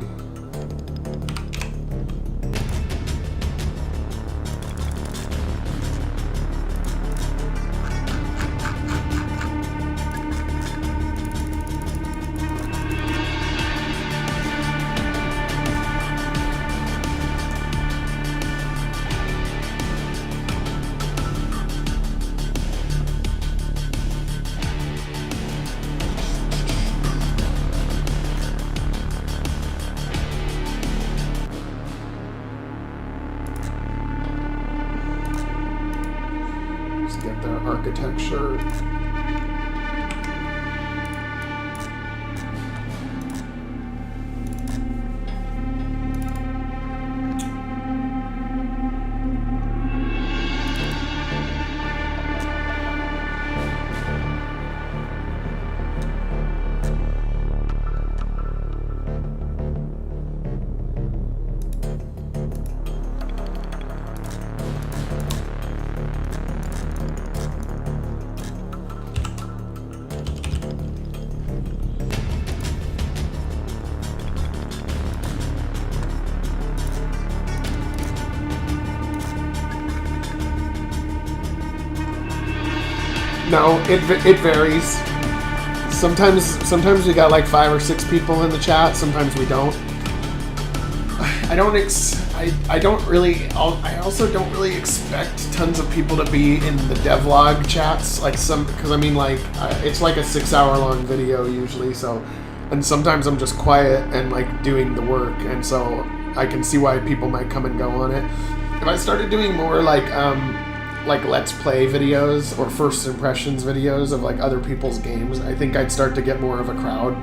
Architecture. No, it varies. Sometimes we got like 5 or 6 people in the chat. Sometimes we don't. I also don't really expect tons of people to be in the devlog chats, because I mean, like, it's like a 6-hour-long video usually, so, and sometimes I'm just quiet and like doing the work, and so I can see why people might come and go on it. If I started doing more like let's play videos or first impressions videos of like other people's games, I think I'd start to get more of a crowd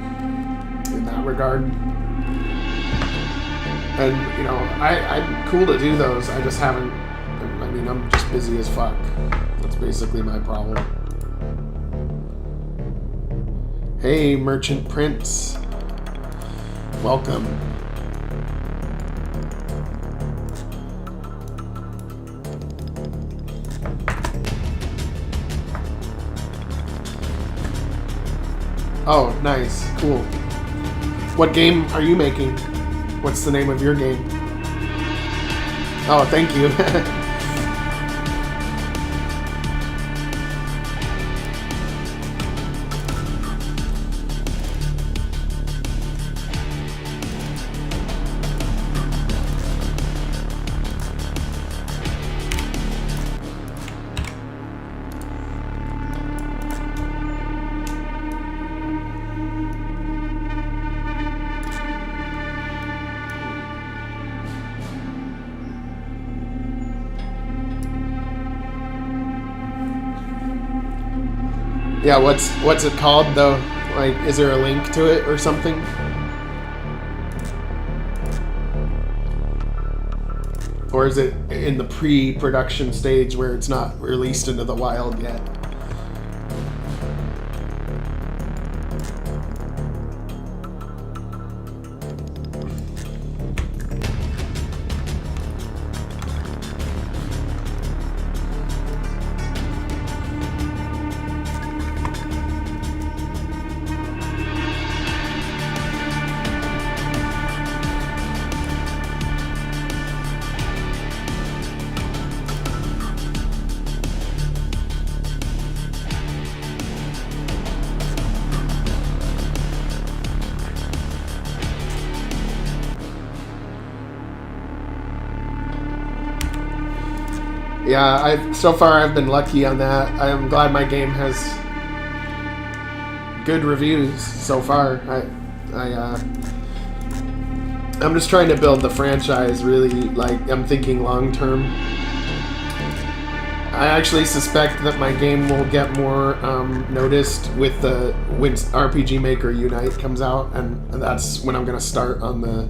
in that regard. And, you know, I'm cool to do those. I just haven't, I mean, I'm just busy as fuck. That's basically my problem. Hey, Merchant Prince. Welcome. Oh, nice. Cool. What game are you making? What's the name of your game? Oh, thank you. Yeah, what's it called though? Like, is there a link to it or something? Or is it in the pre-production stage where it's not released into the wild yet? Yeah, so far I've been lucky on that. I'm glad my game has good reviews so far. I'm just trying to build the franchise really, like, I'm thinking long term. I actually suspect that my game will get more noticed with the when rpgmaker Unite comes out, and that's when I'm going to start on the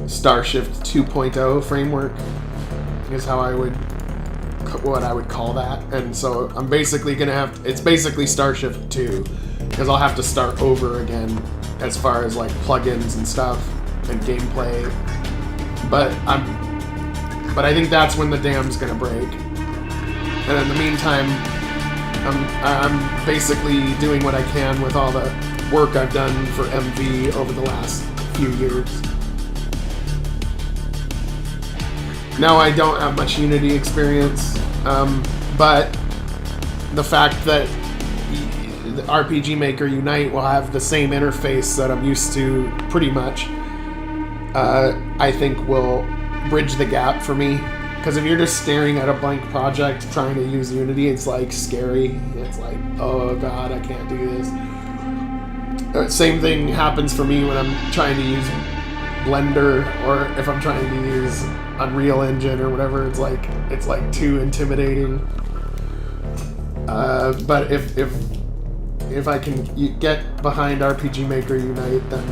Starshift 2.0 framework, is how what I would call that. And so I'm basically gonna have it's basically Starshift 2, because I'll have to start over again as far as like plugins and stuff and gameplay. But I think that's when the dam's gonna break. And in the meantime, I'm basically doing what I can with all the work I've done for MV over the last few years. Now I don't have much Unity experience, but the fact that the rpgmaker Unite will have the same interface that I'm used to pretty much, I think will bridge the gap for me. Because if you're just staring at a blank project trying to use Unity, it's like scary. It's like, oh god, I can't do this. Same thing happens for me when I'm trying to use Blender, or if I'm trying to use Unreal Engine or whatever. It's like too intimidating. But if I can get behind rpgmaker Unite, then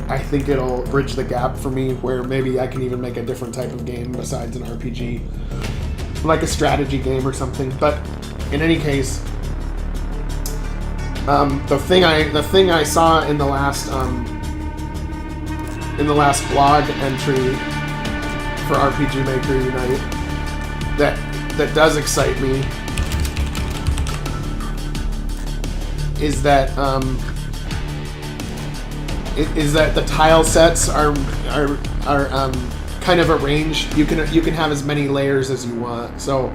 I think it'll bridge the gap for me, where maybe I can even make a different type of game besides an RPG, like a strategy game or something. But in any case, the thing I saw in the last blog entry for rpgmaker Unite that does excite me is that the tile sets are kind of arranged. You can have as many layers as you want. So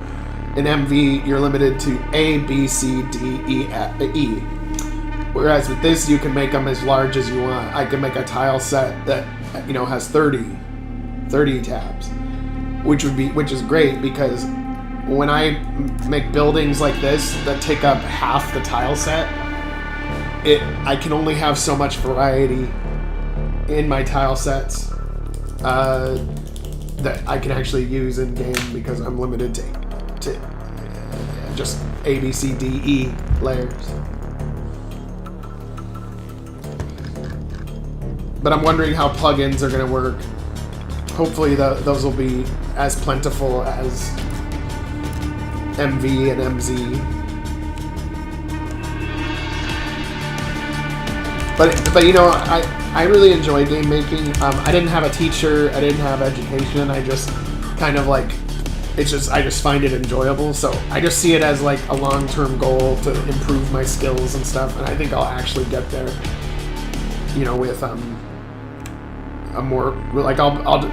in MV, you're limited to A, B, C, D, E. Whereas with this, you can make them as large as you want. I can make a tile set that, you know, has 30 tabs, which is great, because when I make buildings like this that take up half the tile set, I can only have so much variety in my tile sets that I can actually use in game, because I'm limited to just A, B, C, D, E layers. But I'm wondering how plugins are going to work. Hopefully those will be as plentiful as MV and MZ. But you know, I really enjoy game making. I didn't have a teacher, I didn't have education. I just kind of like, I just find it enjoyable. So I just see it as like a long-term goal to improve my skills and stuff. And I think I'll actually get there, you know, with a more, like,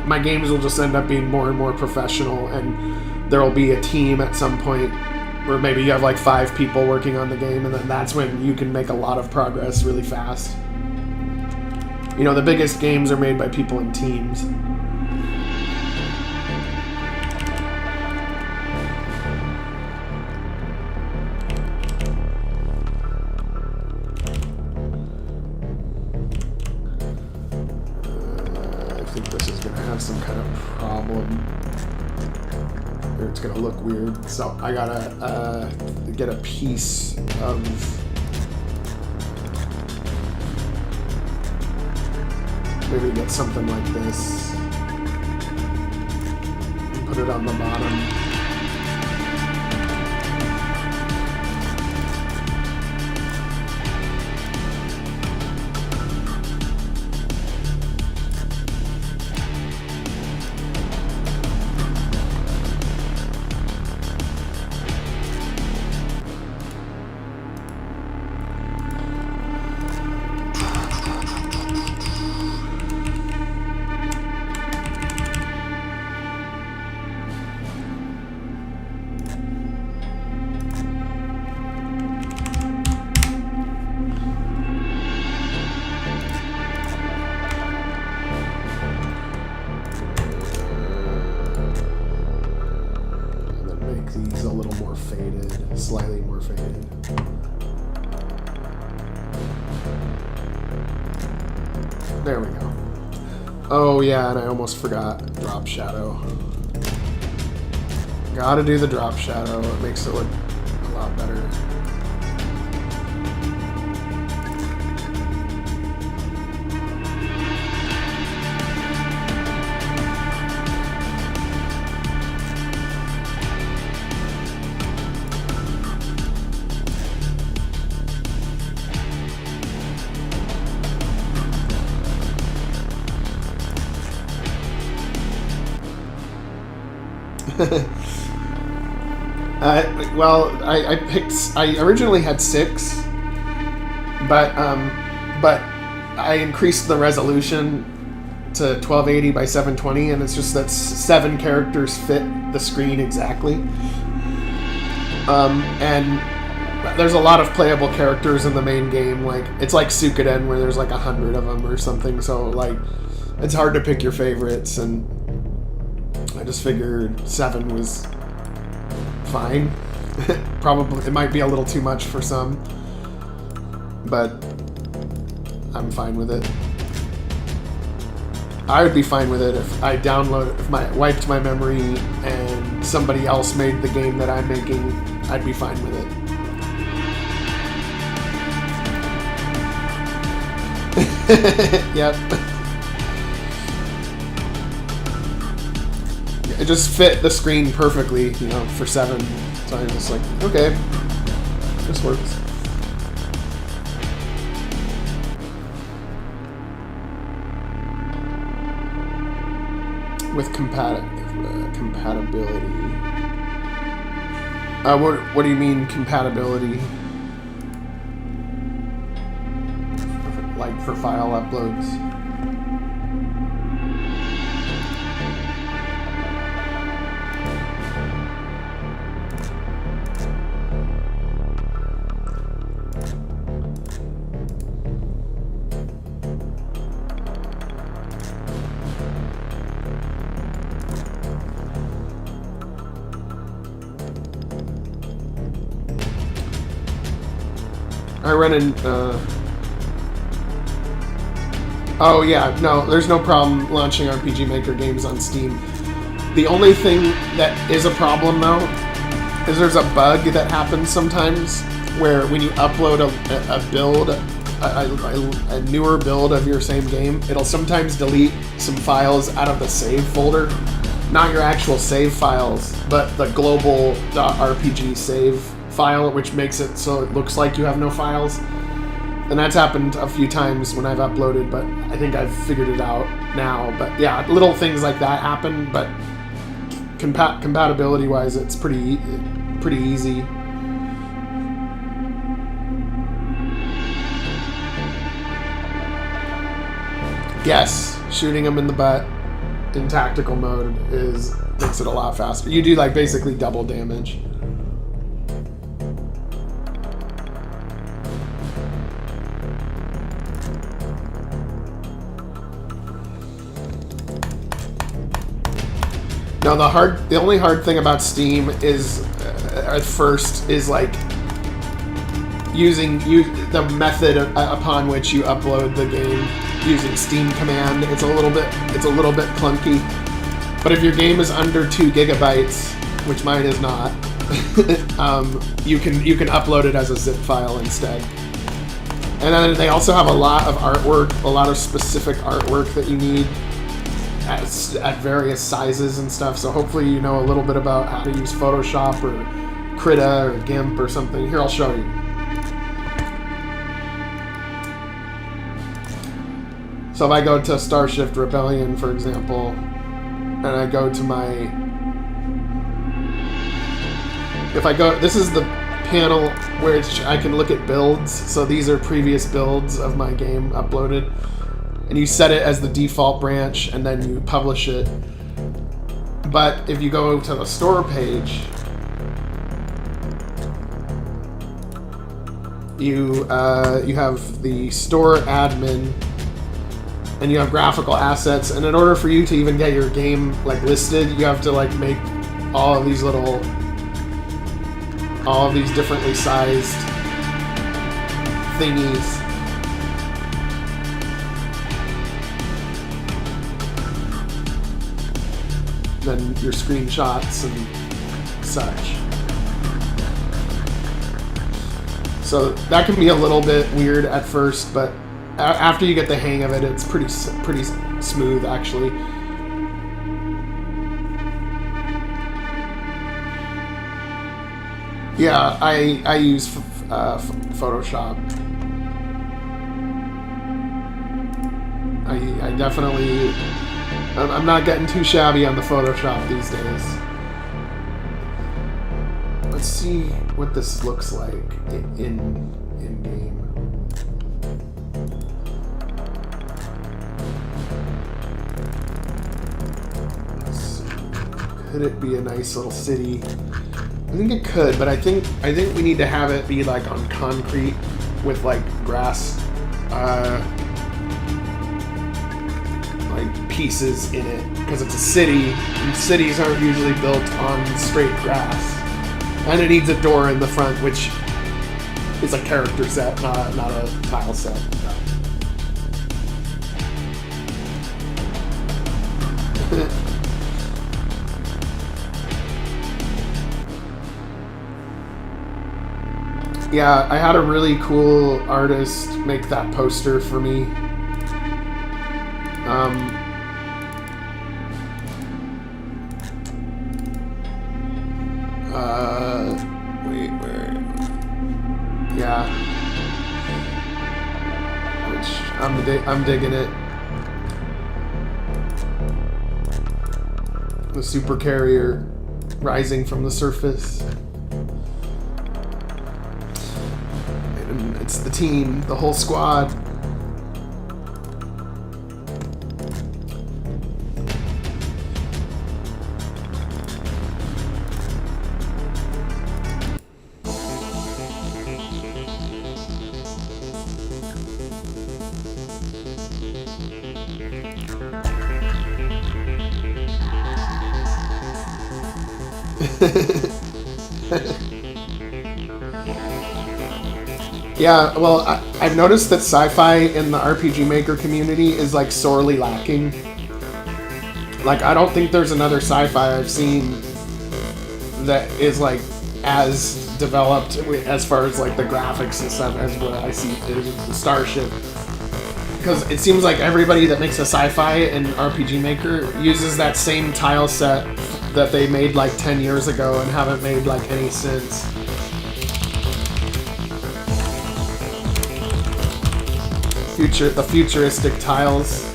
my games will just end up being more and more professional, and there will be a team at some point where maybe you have like 5 people working on the game, and then that's when you can make a lot of progress really fast. You know, the biggest games are made by people in teams. I think this is going to have some kind of problem. Or it's going to look weird. So I gotta get a piece of... Maybe get something like this. Put it on the bottom. These a little more faded, slightly more faded. There we go. Oh yeah, and I almost forgot drop shadow. Gotta do the drop shadow, it makes it look a lot better. I originally had 6, but I increased the resolution to 1280 by 720, and it's just that 7 characters fit the screen exactly. And there's a lot of playable characters in the main game. Like, it's like Suikoden, where there's like 100 of them or something, so like it's hard to pick your favorites, and I just figured 7 was fine. Probably, it might be a little too much for some, but I'm fine with it. I would be fine with it if I wiped my memory and somebody else made the game that I'm making. I'd be fine with it. Yep. It just fit the screen perfectly, you know, for 7. So I was just like, okay, this works. With compatibility. What do you mean compatibility? Like for file uploads? I run in. Oh yeah, no, there's no problem launching RPG Maker games on Steam. The only thing that is a problem though is there's a bug that happens sometimes where when you upload a build, a newer build of your same game, it'll sometimes delete some files out of the save folder. Not your actual save files, but the global .rpg save file, which makes it so it looks like you have no files. And that's happened a few times when I've uploaded, but I think I've figured it out now. But yeah, little things like that happen, but compatibility-wise, it's pretty easy. Yes, shooting them in the butt in tactical mode makes it a lot faster. You do like basically double damage. Now the only hard thing about Steam is at first is like using the method upon which you upload the game using Steam command. It's a little bit clunky, but if your game is under 2 gigabytes, which mine is not, you can upload it as a zip file instead. And then they also have a lot of artwork, a lot of specific artwork that you need at various sizes and stuff. So hopefully you know a little bit about how to use Photoshop or Krita or GIMP or something. Here, I'll show you. So if I go to Starshift Rebellion, for example, and I go to this is the panel where I can look at builds. So these are previous builds of my game uploaded. And you set it as the default branch, and then you publish it. But if you go to the store page, you have the store admin, and you have graphical assets. And in order for you to even get your game like listed, you have to like make all of these differently sized thingies. Then your screenshots and such. So that can be a little bit weird at first, but after you get the hang of it, it's pretty smooth actually. Yeah, I use Photoshop. I definitely. I'm not getting too shabby on the Photoshop these days. Let's see what this looks like in game. Could it be a nice little city? I think it could, but I think we need to have it be like on concrete with like grass. Like pieces in it, because it's a city, and cities aren't usually built on straight grass. And it needs a door in the front, which is a character set, not a tile set. Yeah, I had a really cool artist make that poster for me. Wait, where? Yeah. Which I'm digging it. The super carrier rising from the surface. And it's the team, the whole squad. Yeah, well, I've noticed that sci-fi in the RPG Maker community is like sorely lacking. Like, I don't think there's another sci-fi I've seen that is like as developed as far as like the graphics and stuff as what I see is the Starship. Because it seems like everybody that makes a sci-fi in RPG Maker uses that same tile set that they made like 10 years ago and haven't made like any since. The futuristic tiles.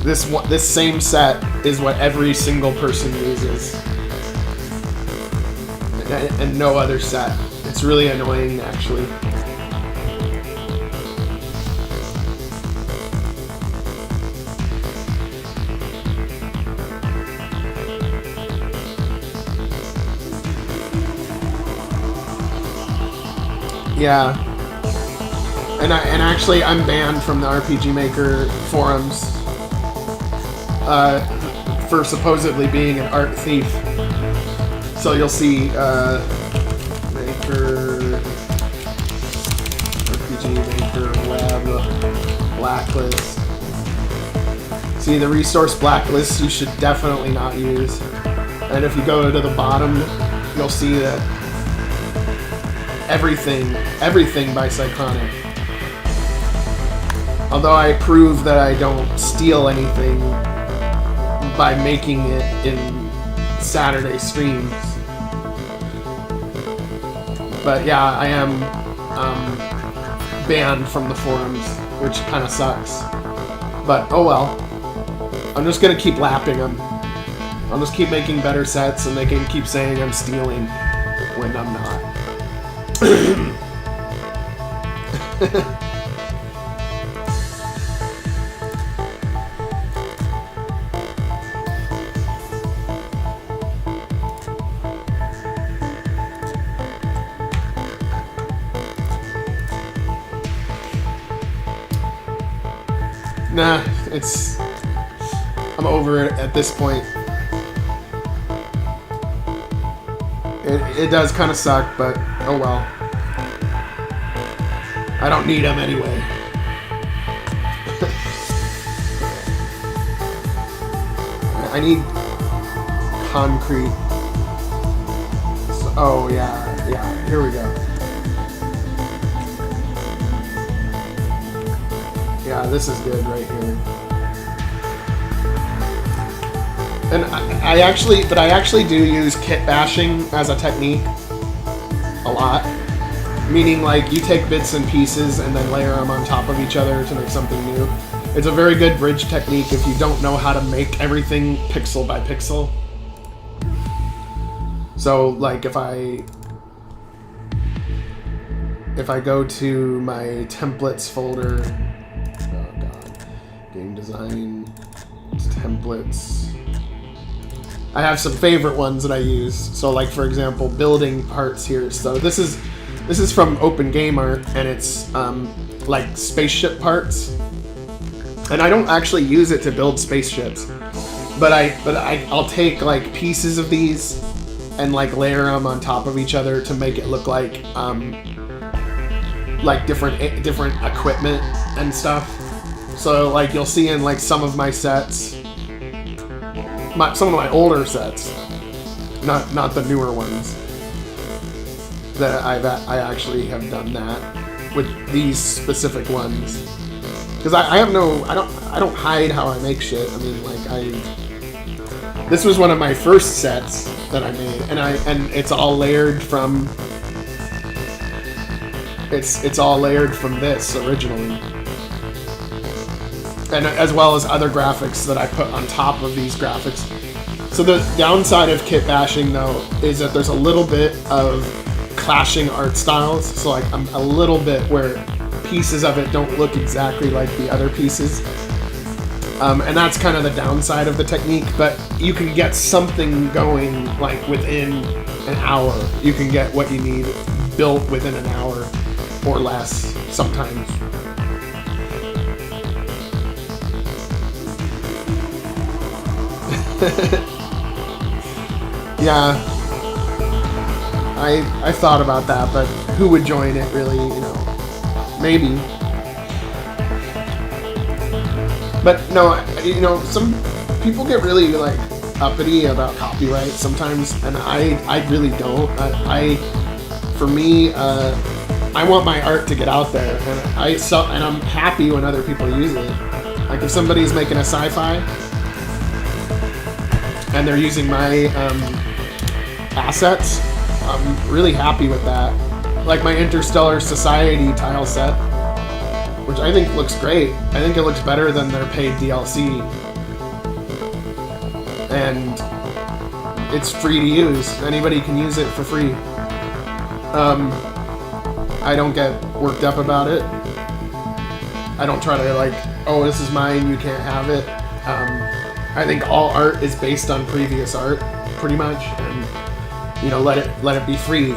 This same set is what every single person uses, and no other set. It's really annoying, actually. Yeah. And actually, I'm banned from the RPG Maker forums for supposedly being an art thief. So you'll see Maker, RPG Maker Web Blacklist. See, the resource blacklist you should definitely not use. And if you go to the bottom, you'll see that everything by Psychronic. Although I prove that I don't steal anything by making it in Saturday streams. But yeah, I am banned from the forums, which kind of sucks. But oh well. I'm just gonna keep lapping them. I'll just keep making better sets and they can keep saying I'm stealing when I'm not. Nah, I'm over it at this point. It does kind of suck, but oh well. I don't need them anyway. I need concrete. So, oh yeah, here we go. Yeah, this is good right here. And I actually do use kit bashing as a technique a lot. Meaning, like, you take bits and pieces and then layer them on top of each other to make something new. It's a very good bridge technique if you don't know how to make everything pixel by pixel. So, like, if I go to my templates folder, oh god, game design, templates. I have some favorite ones that I use. So, like, for example, building parts here. So this is from Open Game Art, and it's like spaceship parts. And I don't actually use it to build spaceships, but I'll take like pieces of these and like layer them on top of each other to make it look like different equipment and stuff. So like you'll see in like some of my sets, some of my older sets, not the newer ones, that I actually have done that with these specific ones, because I don't hide how I make shit. I mean, like this was one of my first sets that I made, and it's all layered from it's all layered from this originally, and as well as other graphics that I put on top of these graphics. So the downside of kit bashing, though, is that there's a little bit of clashing art styles. So like a little bit where pieces of it don't look exactly like the other pieces. And that's kind of the downside of the technique, but you can get something going like within an hour. You can get what you need built within an hour or less sometimes. Yeah, I thought about that, but who would join it, really, you know. Maybe. But no, you know, some people get really like uppity about copyright sometimes, and I really don't. For me, I want my art to get out there, and I'm happy when other people use it. Like if somebody's making a sci-fi and they're using my assets, I'm really happy with that. Like my Interstellar Society tile set, which I think looks great. I think it looks better than their paid DLC. And it's free to use. Anybody can use it for free. I don't get worked up about it. I don't try to like, oh, this is mine, you can't have it. I think all art is based on previous art, pretty much, and you know, let it be free.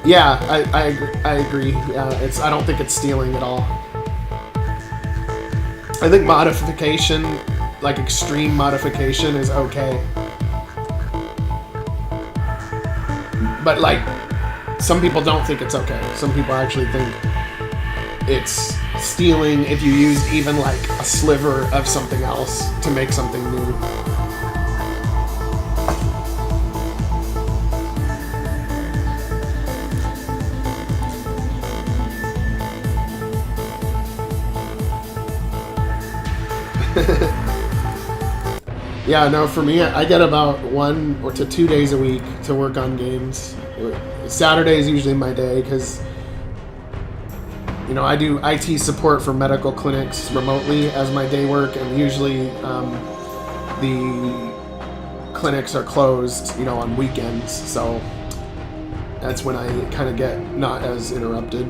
Yeah, I agree. Yeah, I don't think it's stealing at all. I think modification, like extreme modification, is okay. But like, some people don't think it's okay. Some people actually think it's stealing if you use even like a sliver of something else to make something new. Yeah, no, for me, I get about 1 or 2 days a week to work on games. Saturday is usually my day because, you know, I do IT support for medical clinics remotely as my day work, and usually the clinics are closed, you know, on weekends, so that's when I kind of get not as interrupted.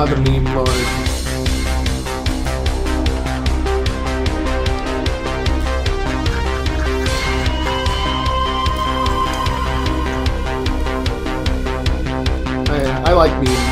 The meme lord. I like memes.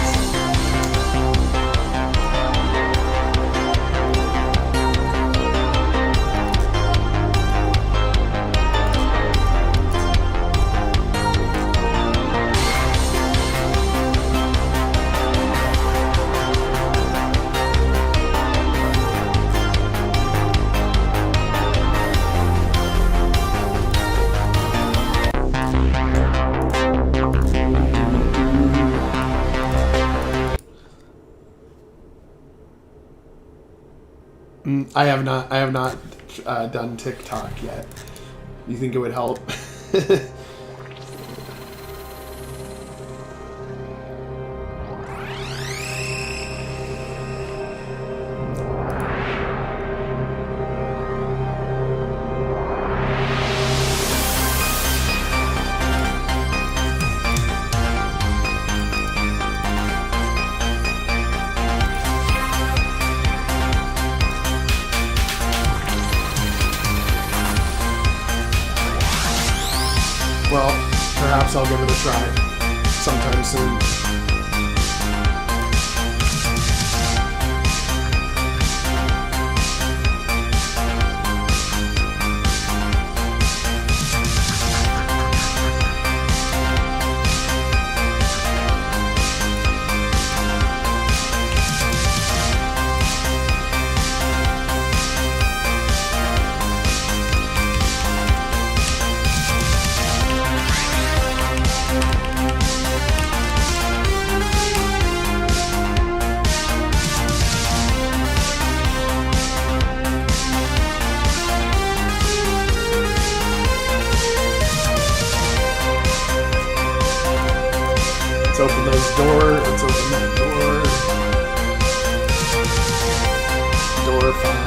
I have not done TikTok yet. You think it would help? Well, perhaps I'll give it a try sometime soon. Let's open those doors. Let's open that door. Door file.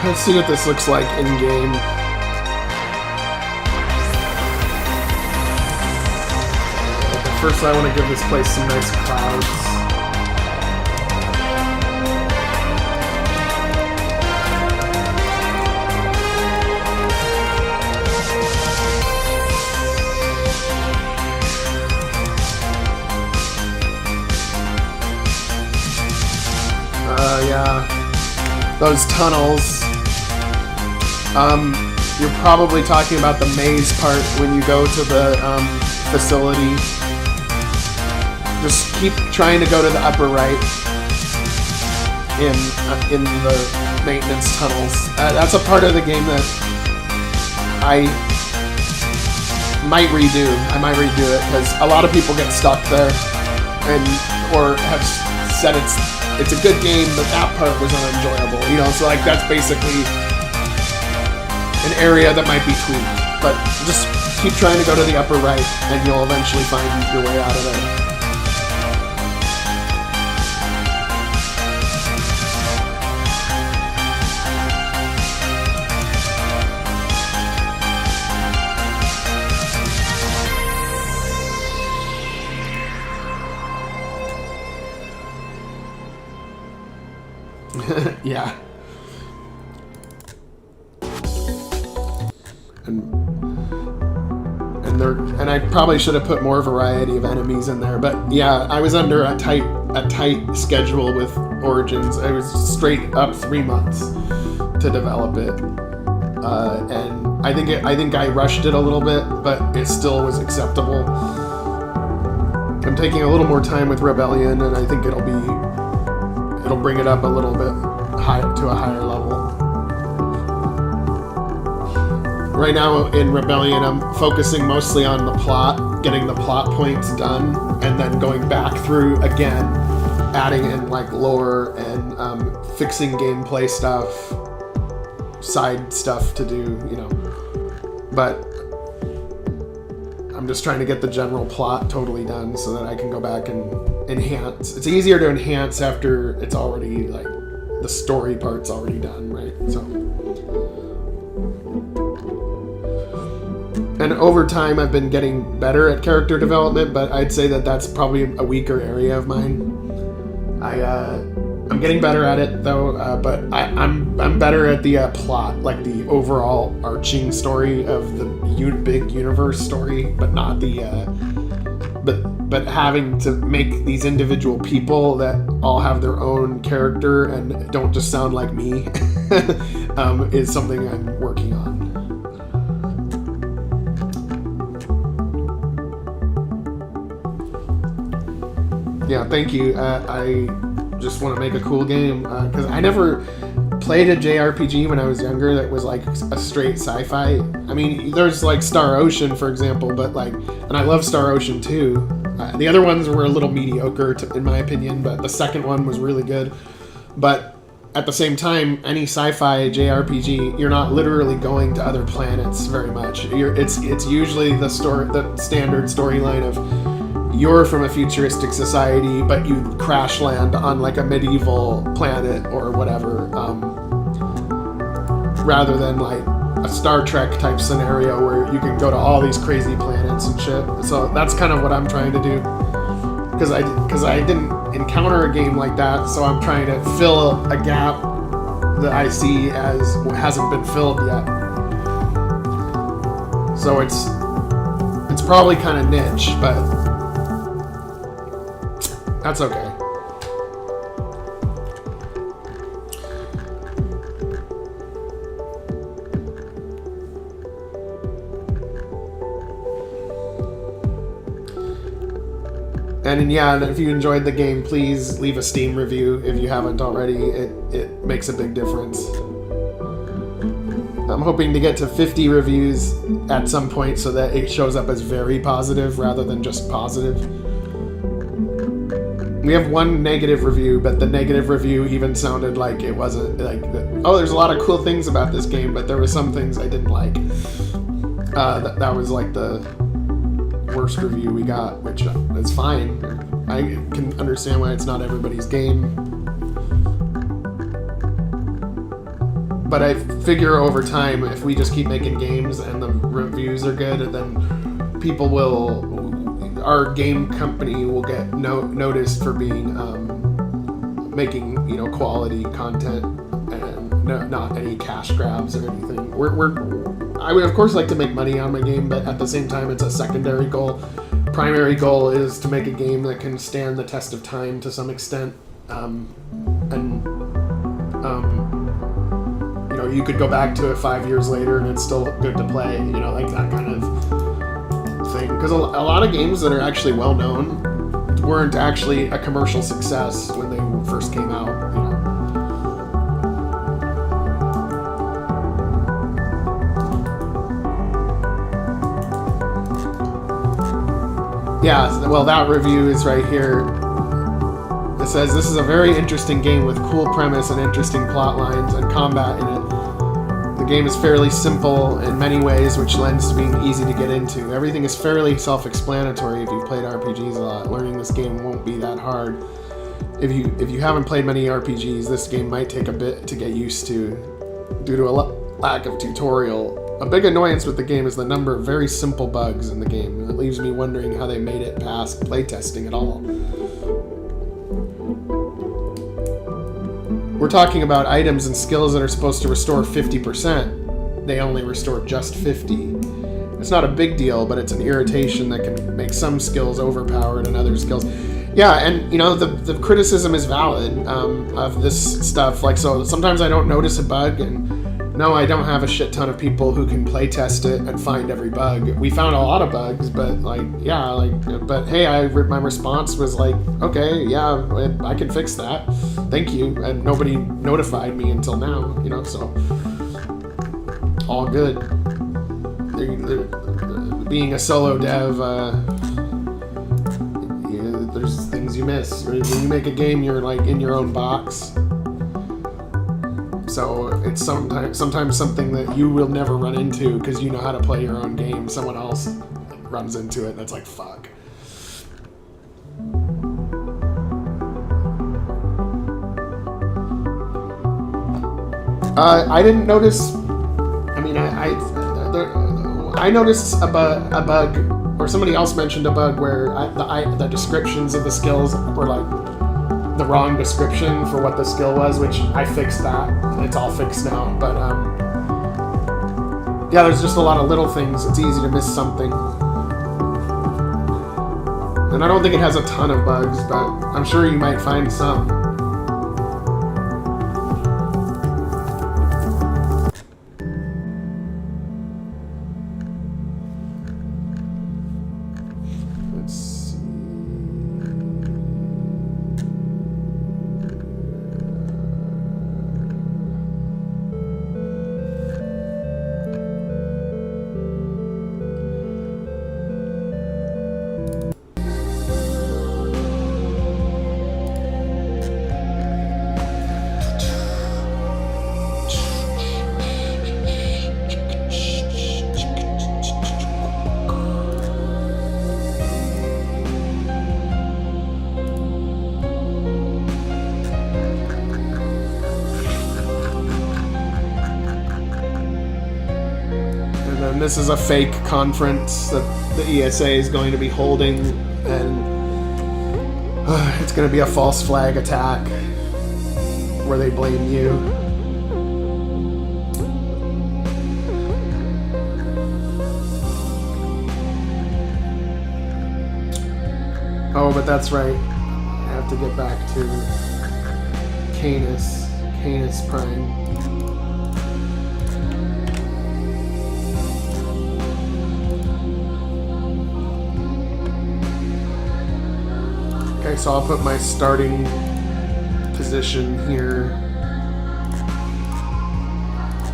Let's see what this looks like in game. First, I want to give this place some nice clouds. Yeah, those tunnels. You're probably talking about the maze part when you go to the facility. Just keep trying to go to the upper right in the maintenance tunnels. That's a part of the game that I might redo. I might redo it because a lot of people get stuck there or have said it's a good game, but that part was unenjoyable. You know, so like that's basically an area that might be tweaked. But just keep trying to go to the upper right, and you'll eventually find your way out of there. Yeah. And I probably should have put more variety of enemies in there, but yeah, I was under a tight schedule with Origins. I was straight up 3 months to develop it, and I think I rushed it a little bit, but it still was acceptable. I'm taking a little more time with Rebellion, and I think it'll bring it up a little bit to a higher level. Right now in Rebellion, I'm focusing mostly on the plot, getting the plot points done, and then going back through again, adding in like lore and fixing gameplay stuff, side stuff to do, you know. But I'm just trying to get the general plot totally done so that I can go back and enhance. It's easier to enhance after it's already, like, the story part's already done, right? So, and over time I've been getting better at character development, but I'd say that that's probably a weaker area of mine. I'm getting better at it though, but I'm better at the plot, like the overall arching story of the big universe story, but not the but having to make these individual people that all have their own character and don't just sound like me is something I'm working on. Yeah, thank you. I just want to make a cool game because I never played a JRPG when I was younger that was like a straight sci-fi. I mean, there's like Star Ocean, for example, but like, and I love Star Ocean too. The other ones were a little mediocre in my opinion, but the second one was really good. But at the same time, any sci-fi JRPG, you're not literally going to other planets very much. It's usually the standard storyline of you're from a futuristic society, but you crash land on like a medieval planet or whatever, rather than like a Star Trek type scenario where you can go to all these crazy planets and shit. So that's kind of what I'm trying to do, because I didn't encounter a game like that, so I'm trying to fill a gap that I see as hasn't been filled yet. So it's probably kind of niche, but that's okay. And yeah, if you enjoyed the game, please leave a Steam review if you haven't already. It makes a big difference. I'm hoping to get to 50 reviews at some point so that it shows up as very positive rather than just positive. We have one negative review, but the negative review even sounded like it wasn't like, oh, there's a lot of cool things about this game, but there were some things I didn't like. That was like the worst review we got, which is fine. I can understand why it's not everybody's game. But I figure over time, if we just keep making games and the reviews are good, then people will... Our game company will get noticed for being making quality content and not any cash grabs or anything. I would of course like to make money on my game, but at the same time it's a secondary goal. Primary goal is to make a game that can stand the test of time to some extent, you could go back to it 5 years later and it's still good to play, like that kind of thing. Because a lot of games that are actually well known weren't actually a commercial success when they first came out, Yeah, well, that review is right here. It says, this is a very interesting game with cool premise and interesting plot lines and combat in it. The game is fairly simple in many ways, which lends to being easy to get into. Everything is fairly self-explanatory if you've played RPGs a lot. Learning this game won't be that hard. If you haven't played many RPGs, this game might take a bit to get used to due to a lack of tutorial. A big annoyance with the game is the number of very simple bugs in the game, and it leaves me wondering how they made it past playtesting at all. We're talking about items and skills that are supposed to restore 50%. They only restore just 50. It's not a big deal, but it's an irritation that can make some skills overpowered and other skills. Yeah, and the criticism is valid of this stuff. Like, so sometimes I don't notice a bug, and no, I don't have a shit ton of people who can play test it and find every bug. We found a lot of bugs, but but hey, my response was like, okay, yeah, I can fix that. Thank you. And nobody notified me until now, so all good. Being a solo dev, there's things you miss. When you make a game, you're like in your own box. So it's sometimes something that you will never run into because you know how to play your own game. Someone else runs into it and it's like, fuck. I didn't notice. I mean, I noticed a bug, or somebody else mentioned a bug where the descriptions of the skills were like the wrong description for what the skill was, which I fixed that. It's all fixed now. But yeah, there's just a lot of little things. It's easy to miss something. And I don't think it has a ton of bugs, but I'm sure you might find some. This is a fake conference that the ESA is going to be holding, and it's going to be a false flag attack where they blame you. Oh, but that's right. I have to get back to Infernis Prime. Okay, so I'll put my starting position here.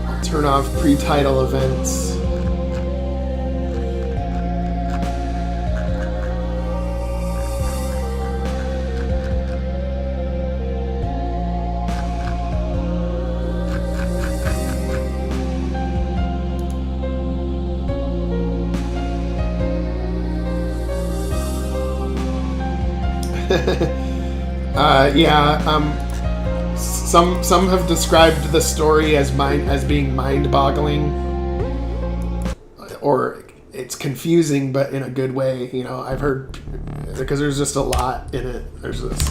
I'll turn off pre-title events. Some have described the story as being mind-boggling, or it's confusing, but in a good way. You know, I've heard, because there's just a lot in it. There's this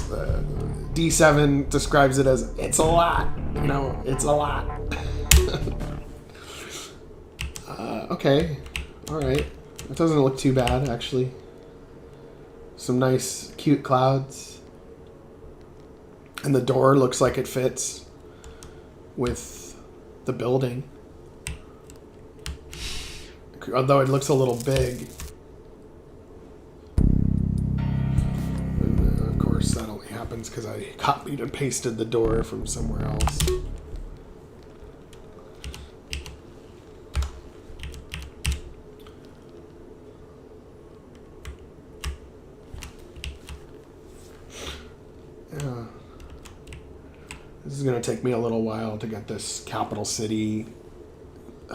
D7 describes it as it's a lot. You know, it's a lot. Okay, all right. It doesn't look too bad, actually. Some nice, cute clouds. And the door looks like it fits with the building. Although it looks a little big. And of course, that only happens because I copied and pasted the door from somewhere else. Yeah. This is going to take me a little while to get this capital city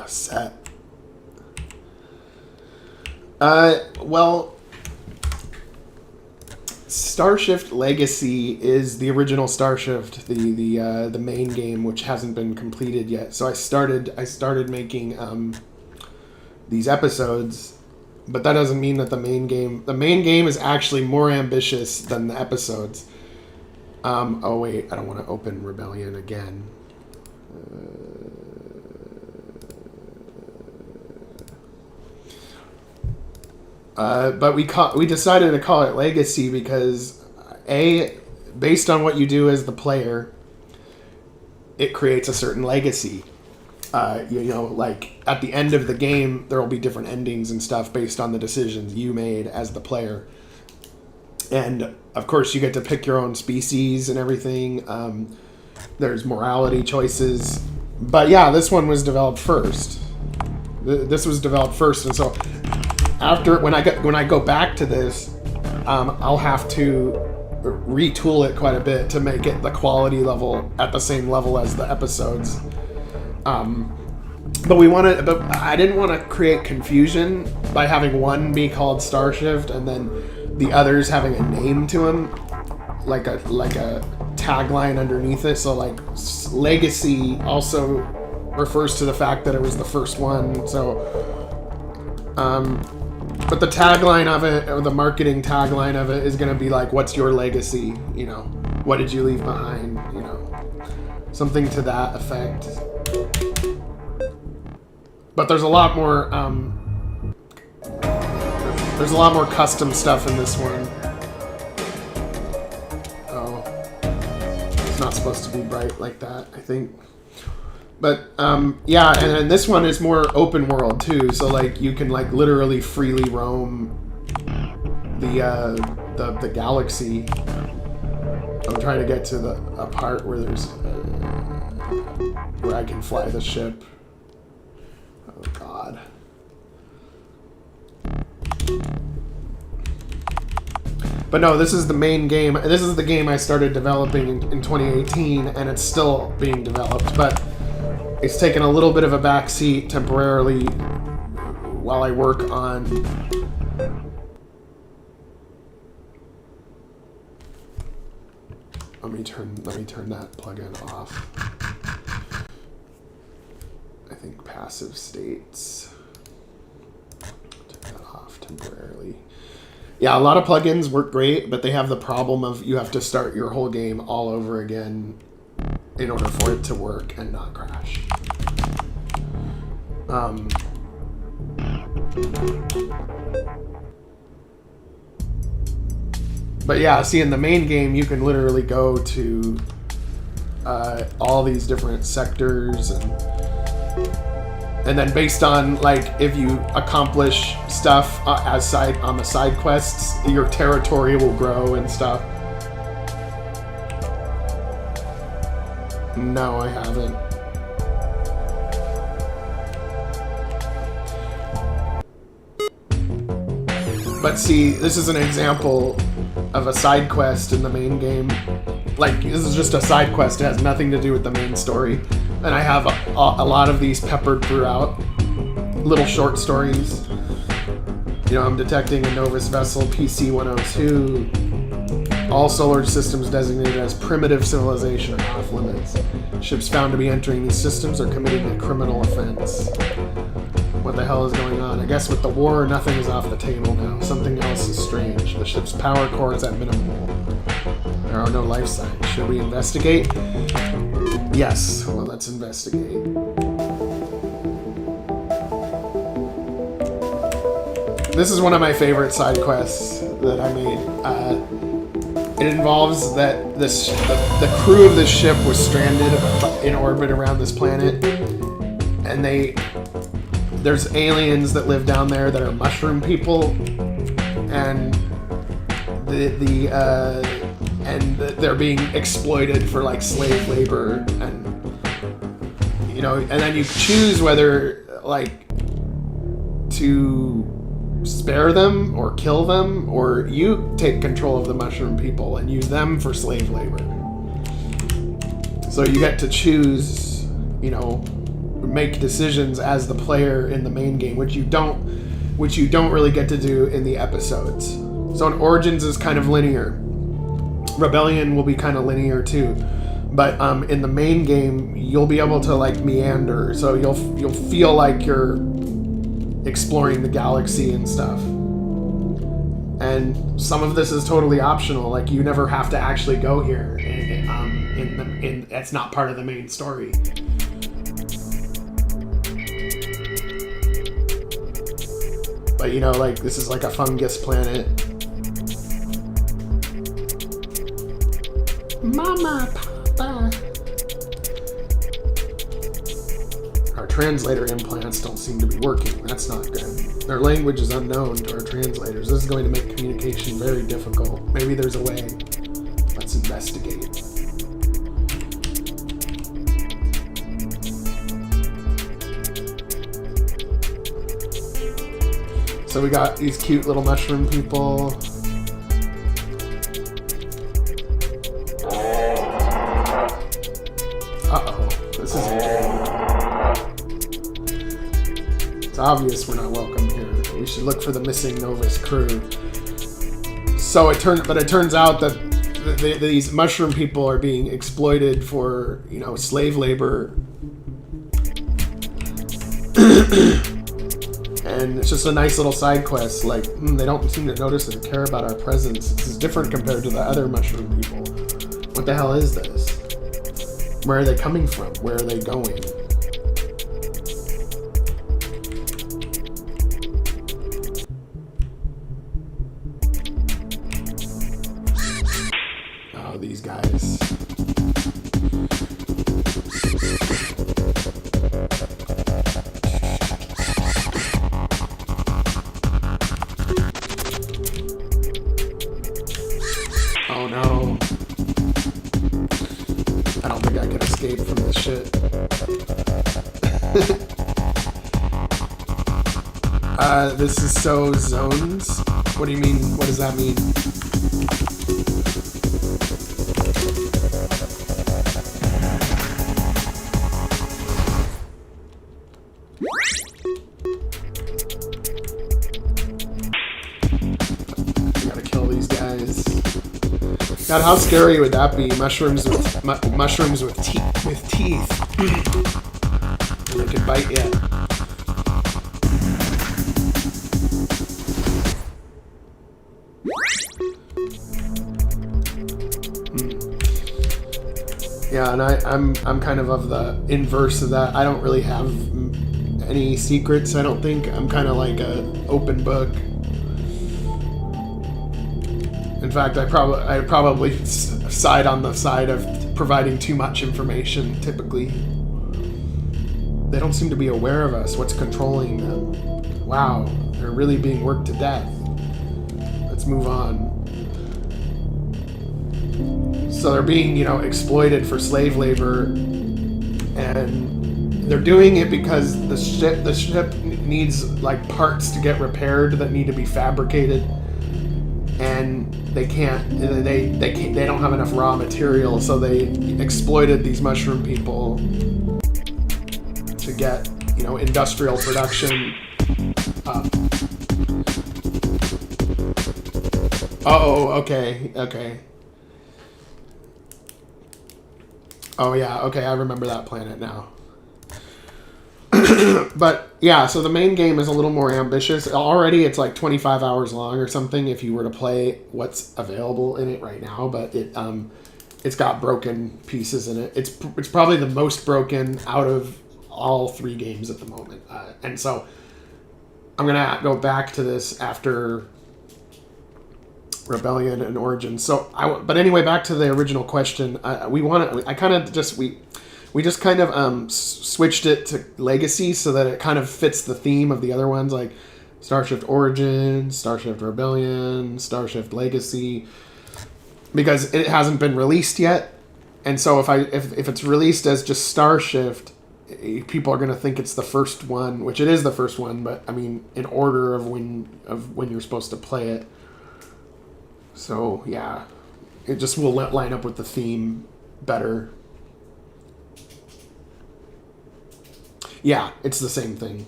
set. Well, Starshift Legacy is the original Starshift, the main game, which hasn't been completed yet. So I started making these episodes, but that doesn't mean that the main game is actually more ambitious than the episodes. Oh wait, I don't want to open Rebellion again. But we decided to call it Legacy because based on what you do as the player, it creates a certain legacy. You know, like at the end of the game, there will be different endings and stuff based on the decisions you made as the player. And of course, you get to pick your own species and everything. There's morality choices, but yeah, this one was developed first. This was developed first, and so after when I go back to this, I'll have to retool it quite a bit to make it the quality level at the same level as the episodes. But I didn't want to create confusion by having one be called Starshift and then the others having a name to them, like a tagline underneath it. So like legacy also refers to the fact that it was the first one. So, but the tagline of it, or the marketing tagline of it, is going to be like, "What's your legacy? You know, what did you leave behind? You know, something to that effect." But there's a lot more. There's a lot more custom stuff in this one. Oh, it's not supposed to be bright like that, I think. But yeah, and then this one is more open world too. So like you can like literally freely roam the galaxy. I'm trying to get to a part where there's where I can fly the ship. Oh God. But no, this is the main game. This is the game I started developing in 2018, and it's still being developed, but it's taken a little bit of a backseat temporarily while I work on let me turn that plugin off. I think passive states. Turn that off temporarily. Yeah, a lot of plugins work great, but they have the problem of you have to start your whole game all over again in order for it to work and not crash. But yeah, see, in the main game, you can literally go to all these different sectors, and then based on like if you accomplish stuff on the side quests, your territory will grow and stuff. No, I haven't. But see, this is an example of a side quest in the main game. Like, this is just a side quest. It has nothing to do with the main story. And I have a lot of these peppered throughout. Little short stories. You know, I'm detecting a Novus vessel, PC-102. All solar systems designated as primitive civilization are off limits. Ships found to be entering these systems are committing a criminal offense. What the hell is going on? I guess with the war, nothing is off the table now. Something else is strange. The ship's power core is at minimum. There are no life signs. Should we investigate? Yes. Well, let's investigate. This is one of my favorite side quests that I made. It involves that the crew of this ship was stranded in orbit around this planet, and there's aliens that live down there that are mushroom people, and they're being exploited for like slave labor, and you know, and then you choose whether like to spare them or kill them, or you take control of the mushroom people and use them for slave labor. So you get to choose, you know, make decisions as the player in the main game, which you don't really get to do in the episodes. So in Origins is kind of linear. Rebellion will be kind of linear too, but in the main game you'll be able to like meander. So you'll feel like you're exploring the galaxy and stuff. And some of this is totally optional. Like you never have to actually go here. It's not part of the main story. But you know, like this is like a fungus planet. Mama, Papa. Our translator implants don't seem to be working. That's not good. Their language is unknown to our translators. This is going to make communication very difficult. Maybe there's a way. Let's investigate. So we got these cute little mushroom people. Uh-oh, this isn't good. It's obvious we're not welcome here. We should look for the missing Novus crew. So it turns out that these mushroom people are being exploited for, you know, slave labor. And it's just a nice little side quest. Like, they don't seem to notice or care about our presence. This is different compared to the other mushroom people. What the hell is this? Where are they coming from? Where are they going? Oh, these guys. Oh no. I don't think I can escape from this shit. This is so zones. What do you mean? What does that mean? I gotta kill these guys. God, how scary would that be? Mushrooms with teeth. They could bite you. Yeah, and I'm kind of the inverse of that. I don't really have any secrets. I don't think. I'm kind of like a open book. In fact, I probably side on the side of providing too much information. Typically, they don't seem to be aware of us. What's controlling them? Wow, they're really being worked to death. Let's move on. So they're being, you know, exploited for slave labor, and they're doing it because the ship needs like parts to get repaired that need to be fabricated, and they don't have enough raw material, so they exploited these mushroom people to get, you know, industrial production up. Oh, okay. Oh yeah, okay, I remember that planet now. But yeah, so the main game is a little more ambitious. Already it's like 25 hours long or something if you were to play what's available in it right now, but it's got broken pieces in it. It's probably the most broken out of all 3 games at the moment. And so I'm going to go back to this after Rebellion and Origins. But anyway, back to the original question. We just kind of switched it to Legacy so that it kind of fits the theme of the other ones, like Starshift Origins, Starshift Rebellion, Starshift Legacy, because it hasn't been released yet. And so if it's released as just Starshift, people are going to think it's the first one, which it is the first one, but I mean in order of when you're supposed to play it. So yeah, it just will line up with the theme better. Yeah, it's the same thing.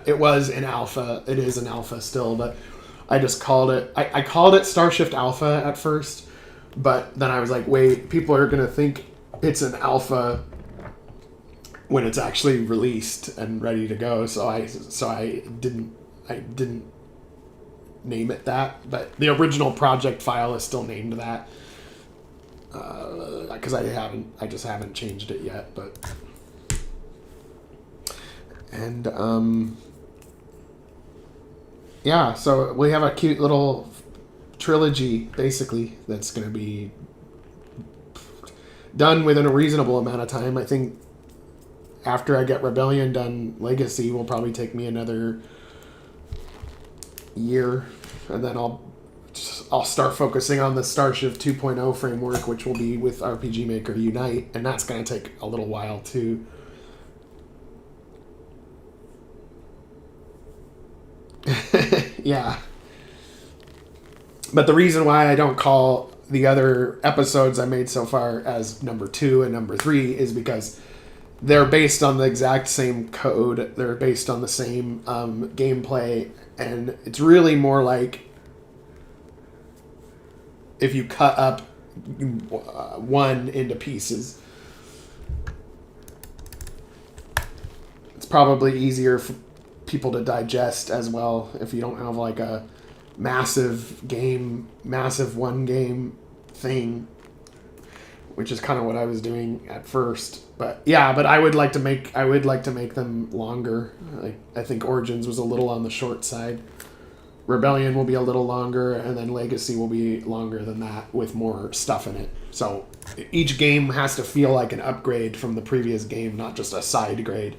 It was in alpha. It is an alpha still, but I just called it. I called it Starshift Alpha at first, but then I was like, wait, people are gonna think it's an alpha when it's actually released and ready to go. So I didn't name it that, but the original project file is still named that because I just haven't changed it yet. But yeah, so we have a cute little trilogy basically that's going to be done within a reasonable amount of time. I think after I get Rebellion done, Legacy will probably take me another year, and then I'll start focusing on the Starshift 2.0 framework, which will be with rpgmaker Unite, and that's going to take a little while too. Yeah. But the reason why I don't call the other episodes I made so far as number 2 and number 3 is because they're based on the exact same code. They're based on the same gameplay, and it's really more like if you cut up one into pieces. It's probably easier for people to digest as well if you don't have like a massive one game thing, which is kind of what I was doing at first. But yeah, but I would like to make them longer. I think Origins was a little on the short side. Rebellion will be a little longer, and then Legacy will be longer than that with more stuff in it. So each game has to feel like an upgrade from the previous game, not just a side grade.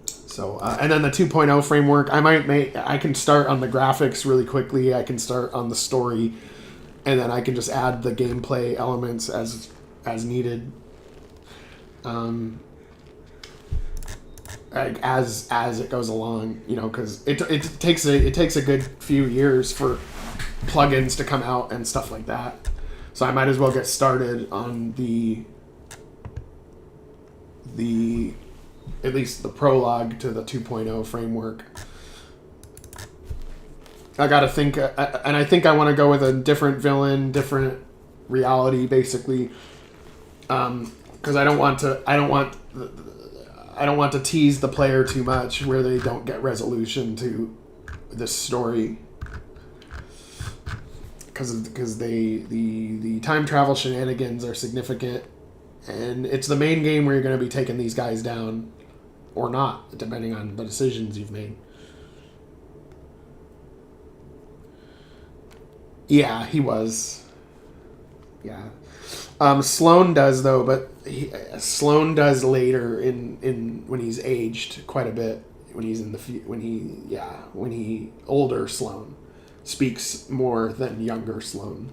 So and then the 2.0 framework, I can start on the graphics really quickly. I can start on the story, and then I can just add the gameplay elements as needed. As it goes along, you know, because it takes a good few years for plugins to come out and stuff like that. So I might as well get started on at least the prologue to the 2.0 framework. I gotta think, and I think I want to go with a different villain, different reality, basically, because I don't want to tease the player too much where they don't get resolution to this story, because the time travel shenanigans are significant, and it's the main game where you're going to be taking these guys down or not, depending on the decisions you've made. Yeah, he was. Yeah. Sloan does though, but Sloan does later in when he's aged quite a bit. When he's when he older Sloan speaks more than younger Sloan.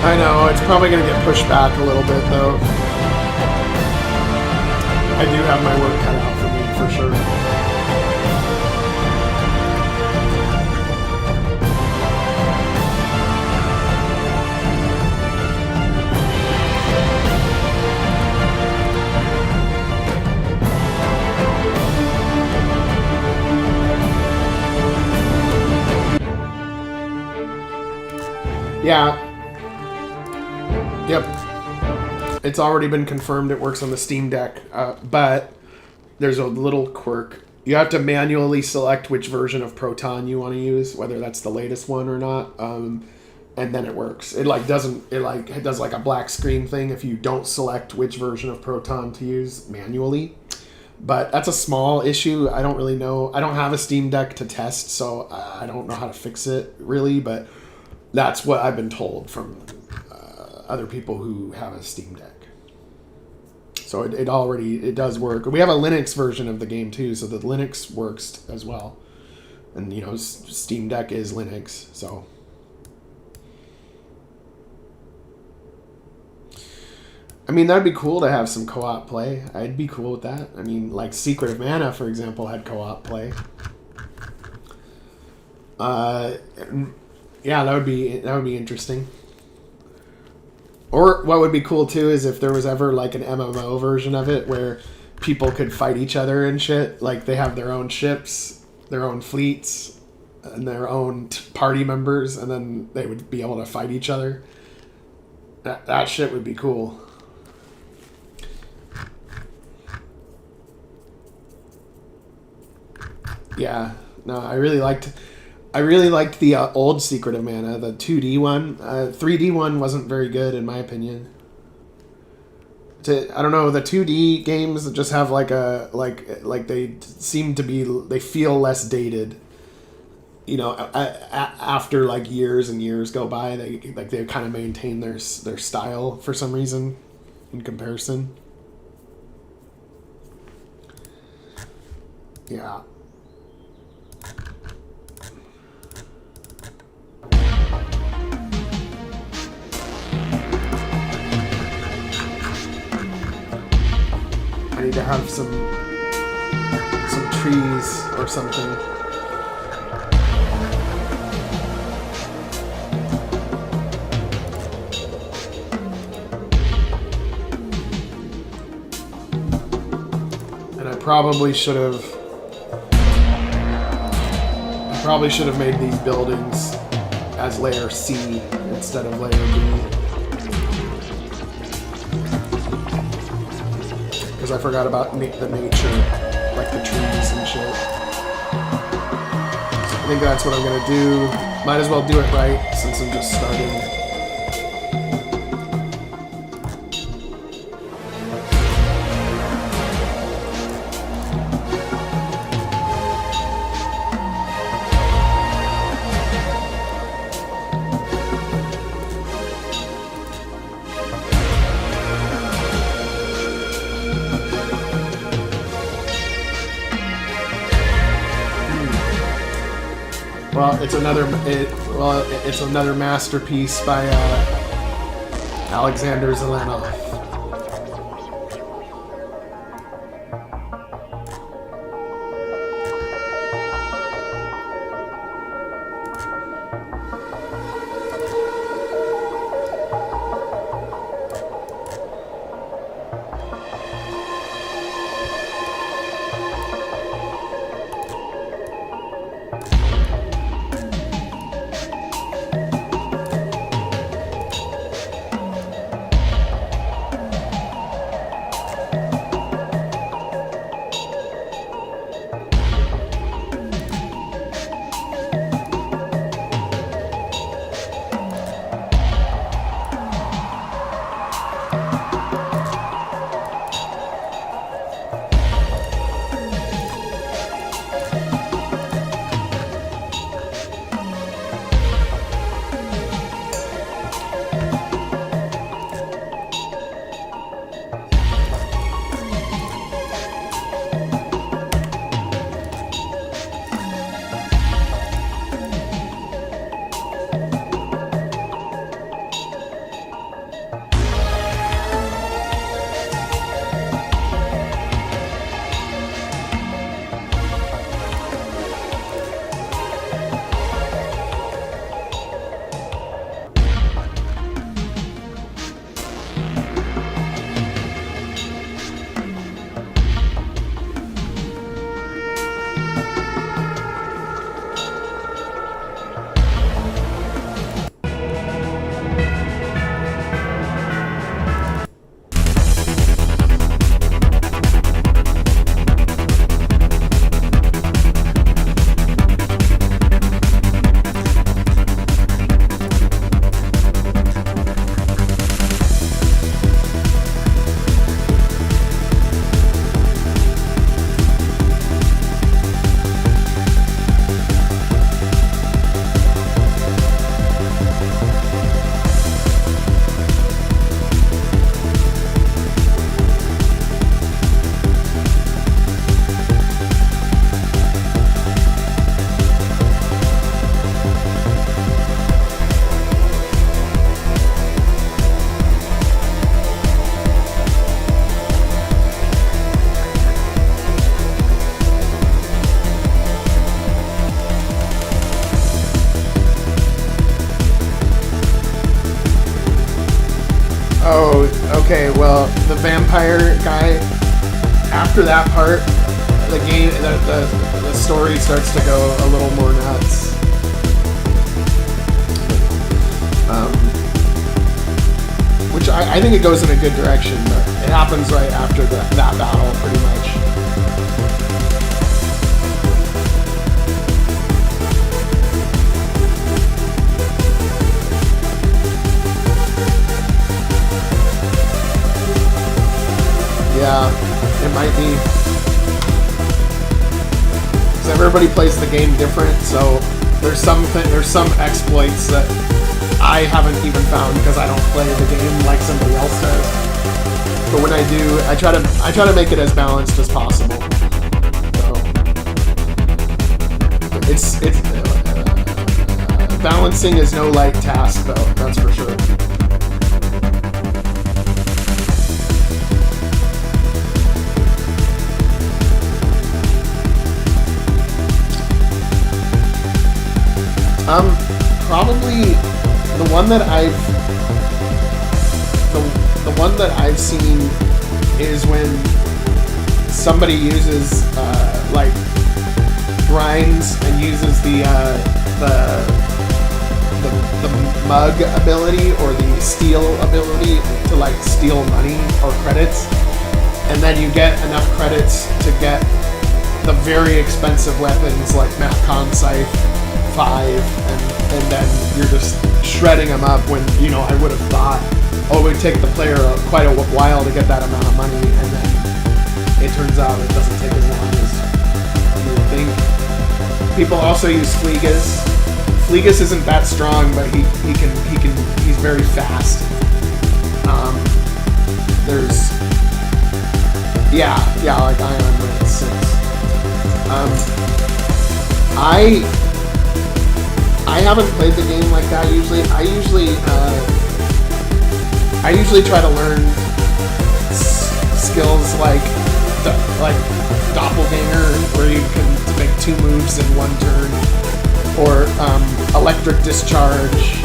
I know, it's probably going to get pushed back a little bit, though. I do have my work cut out for me, for sure. Yeah. Yep. It's already been confirmed it works on the Steam Deck, but there's a little quirk. You have to manually select which version of Proton you want to use, whether that's the latest one or not, and then it works. It does like a black screen thing if you don't select which version of Proton to use manually. But that's a small issue. I don't really know. I don't have a Steam Deck to test, so I don't know how to fix it really. But that's what I've been told from other people who have a Steam Deck. So it does work. We have a Linux version of the game too, so the Linux works as well. And you know, Steam Deck is Linux, so. I mean, that'd be cool to have some co-op play. I'd be cool with that. I mean, like Secret of Mana, for example, had co-op play. Yeah, that would be interesting. Or what would be cool too is if there was ever like an MMO version of it where people could fight each other and shit. Like they have their own ships, their own fleets, and their own party members, and then they would be able to fight each other. That shit would be cool. Yeah, no, I really liked the old Secret of Mana, the 2D one. 3D one wasn't very good in my opinion. I don't know, the 2D games just have like they seem to be, they feel less dated. You know, after like years and years go by, they kind of maintain their style for some reason in comparison. Yeah. I need to have some trees or something. And I probably should have made these buildings as layer C instead of layer B. Because I forgot about the nature, like the trees and shit. So I think that's what I'm gonna do. Might as well do it right since I'm just starting. Well, it's another masterpiece by Alexander Zelenov. Oh, okay, well, the vampire guy, after that part, the game, the story starts to go a little more nuts. Which I think it goes in a good direction, but it happens right after that battle, pretty much. Yeah, it might be. Because everybody plays the game different, so there's some exploits that I haven't even found because I don't play the game like somebody else does. But when I do, I try to make it as balanced as possible. So it's balancing is no light task, though. That's for sure. Probably the one that I've seen is when somebody uses like grinds and uses the mug ability or the steal ability to like steal money or credits, and then you get enough credits to get the very expensive weapons like Mapcon Scythe 5, and then you're just shredding them up when, you know, I would have thought, oh, it would take the player quite a while to get that amount of money, and then it turns out it doesn't take as long as you would think. People also use Fleegus. Fleegus isn't that strong, but he's very fast. There's like Ion Red 6. I haven't played the game like that usually. I usually try to learn skills like Doppelganger, where you can make 2 moves in 1 turn, or Electric Discharge.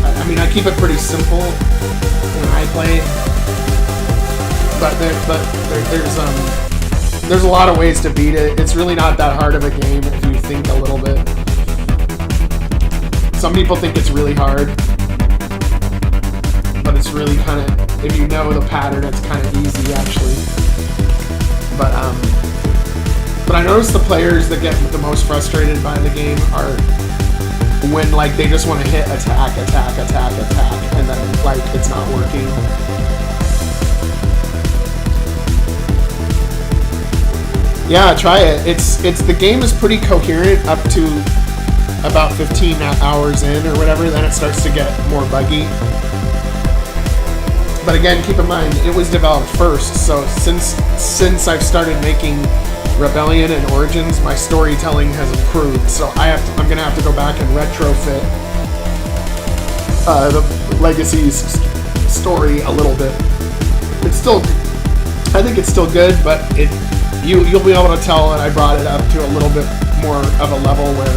I mean, I keep it pretty simple when I play, but there's a lot of ways to beat it. It's really not that hard of a game if you think a little bit. Some people think it's really hard, but it's really kind of, if you know the pattern, it's kind of easy actually. But I notice the players that get the most frustrated by the game are when like they just want to hit attack, and then like it's not working. Yeah, try it. It's the game is pretty coherent up to about 15 hours in or whatever, then it starts to get more buggy. But again, keep in mind, it was developed first, so since I've started making Rebellion and Origins, my storytelling has improved, so I'm gonna have to go back and retrofit the Legacy's story a little bit. I think it's still good, but you'll be able to tell that I brought it up to a little bit more of a level where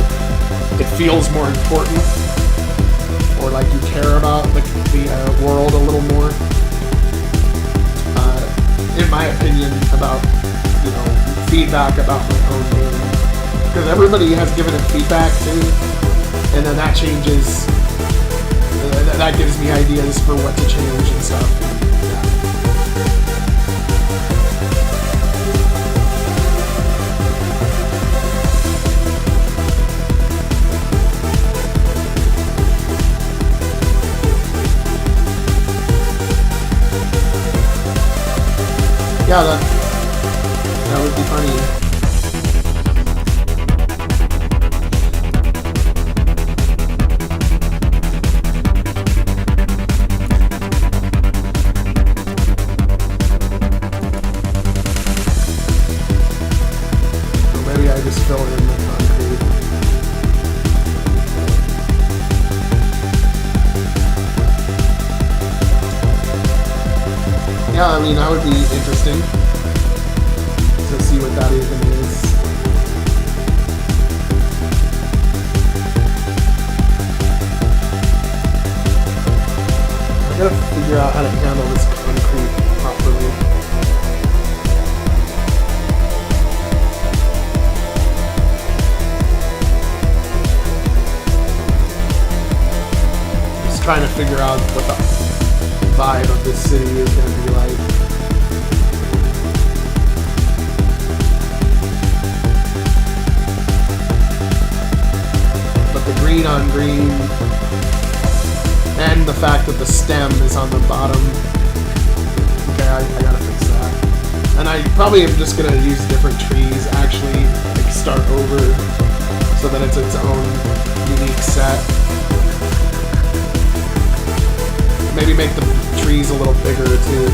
it feels more important, or like you care about the world a little more. In my opinion, about, you know, feedback about my own game, because everybody has given it feedback too, and then that changes. That gives me ideas for what to change and stuff. Yeah, that would be funny. Or maybe I just fill it in the concrete. Yeah, I mean, that would be interesting to see what that even is. gotta figure out how to handle this concrete properly. Just trying to figure out what the vibe of this city is gonna be like. But the green on green, and the fact that the stem is on the bottom. Okay, I gotta fix that. And I probably am just gonna use different trees, actually, like start over, so that it's its own unique set. Maybe make the trees a little bigger too.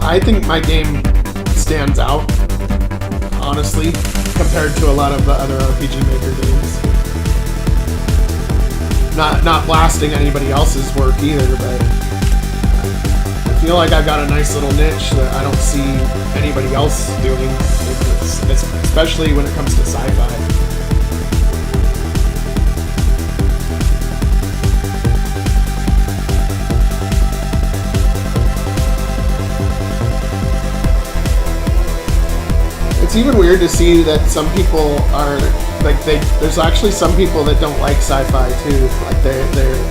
I think my game stands out, honestly, compared to a lot of the other RPG Maker games. Not blasting anybody else's work either, but I feel like I've got a nice little niche that I don't see anybody else doing, especially when it comes to sci-fi. It's even weird to see that some people are like there's actually some people that don't like sci-fi too. Like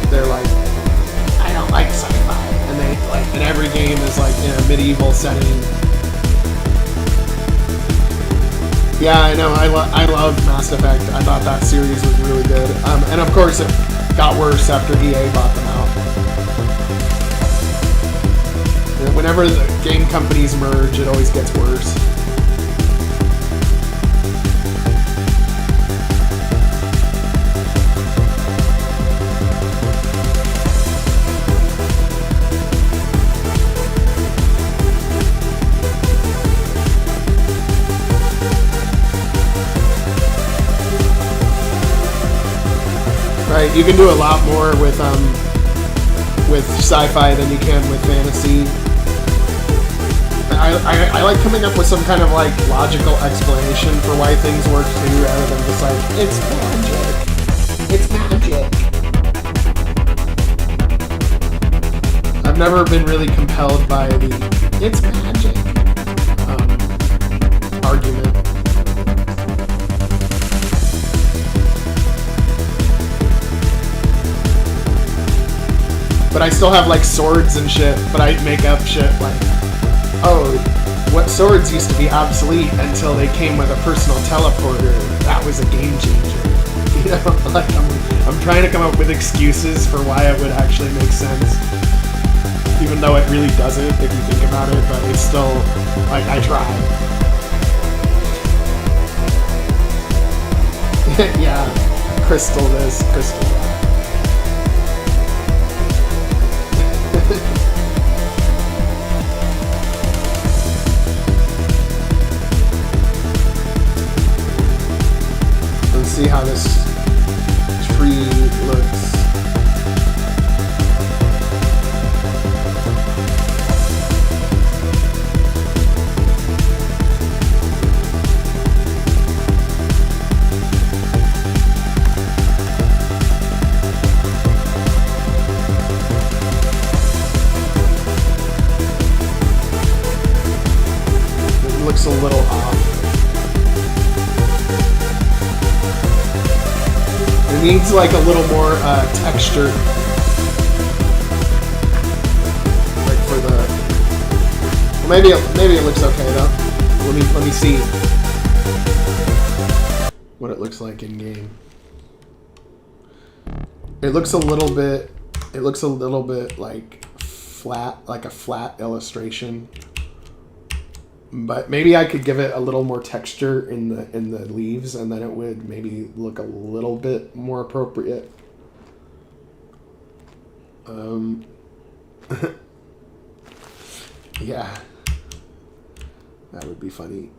they're like, I don't like sci-fi, and they like, and every game is like in a medieval setting. Yeah, I know. I love Mass Effect. I thought that series was really good. And of course it got worse after EA bought them out. Whenever the game companies merge, it always gets worse. Right, you can do a lot more with sci-fi than you can with fantasy. I like coming up with some kind of like logical explanation for why things work too, rather than just like, it's magic. It's magic. I've never been really compelled by the it's magic argument. But I still have like swords and shit, but I make up shit like, oh, what swords used to be obsolete until they came with a personal teleporter. That was a game changer. You know, like I'm trying to come up with excuses for why it would actually make sense. Even though it really doesn't if you think about it, but it's still, like, I try. Yeah, crystal this, crystal that. Let's see how this tree looks. Looks a little off. It needs like a little more texture. Like for the. Well, maybe it looks okay though. Let me see what it looks like in game. It looks a little bit. It looks a little bit like flat, like a flat illustration. But maybe I could give it a little more texture in the leaves, and then it would maybe look a little bit more appropriate. Yeah, that would be funny.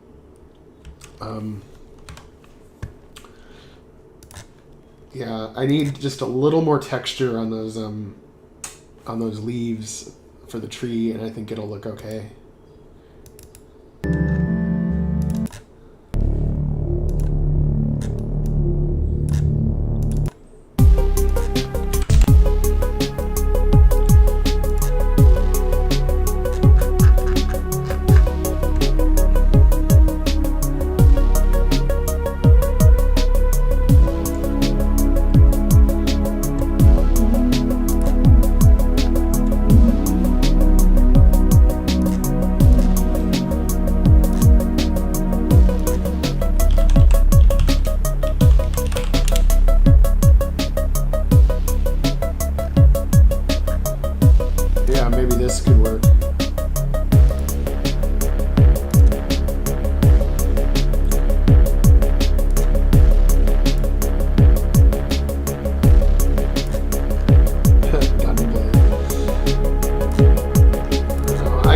Yeah, I need just a little more texture on those leaves for the tree, and I think it'll look okay.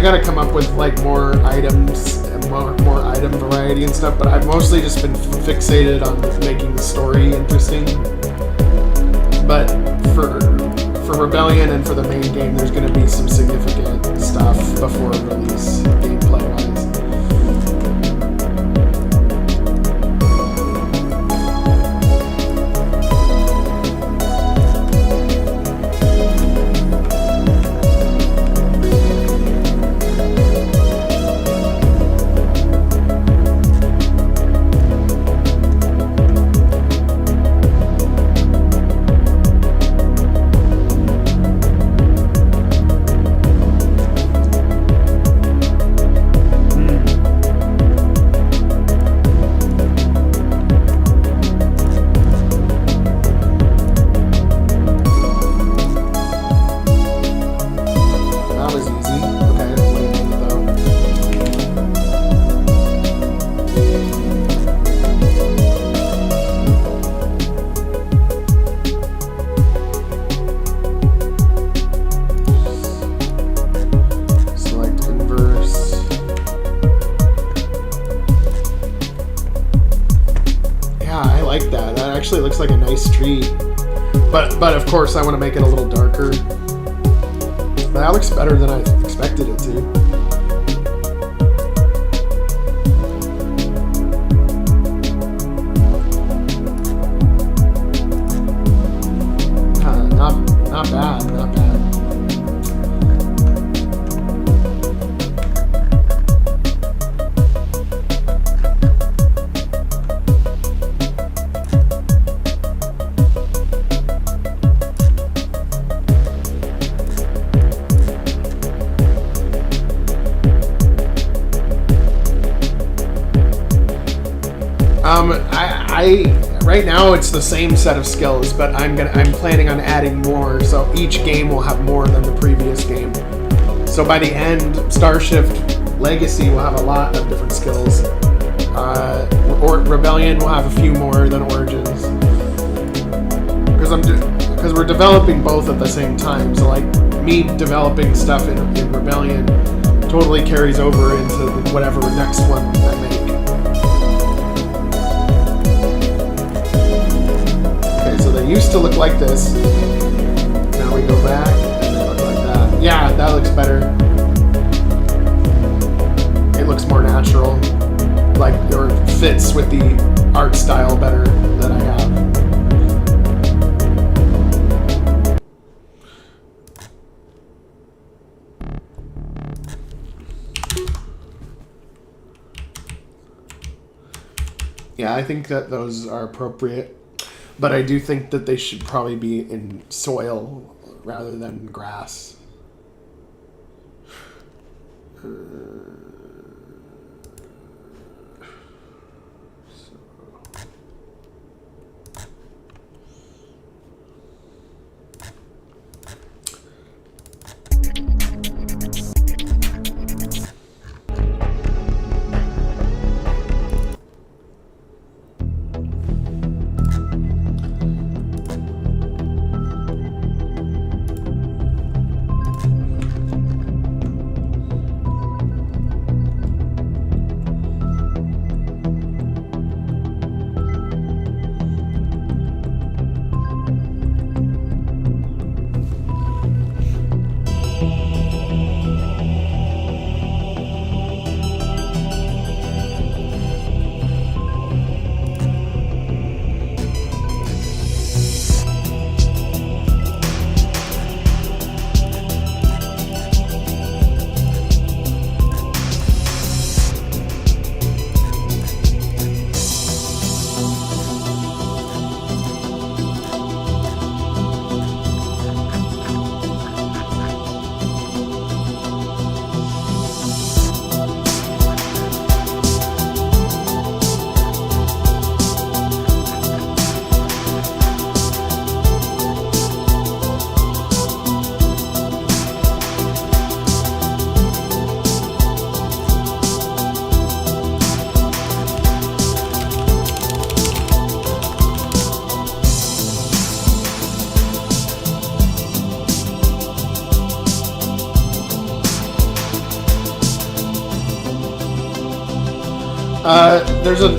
Gotta come up with like more items and more item variety and stuff, but I've mostly just been fixated on making the story interesting. But for Rebellion and for the main game, there's gonna be some significant stuff before release, gameplay-wise. Actually looks like a nice tree, but of course I want to make it a little darker. But that looks better than I expected it to. Not bad, not bad. Right now it's the same set of skills, but I'm planning on adding more, so each game will have more than the previous game. So by the end, Starshift Legacy will have a lot of different skills. Or Rebellion will have a few more than Origins. Because we're developing both at the same time, so like me developing stuff in Rebellion totally carries over into whatever next one I make. Okay, so they used to look like this. Now we go back and they look like that. Yeah, that looks better. It looks more natural. Like, or fits with the art style better that I have. Yeah, I think that those are appropriate, but I do think that they should probably be in soil rather than grass.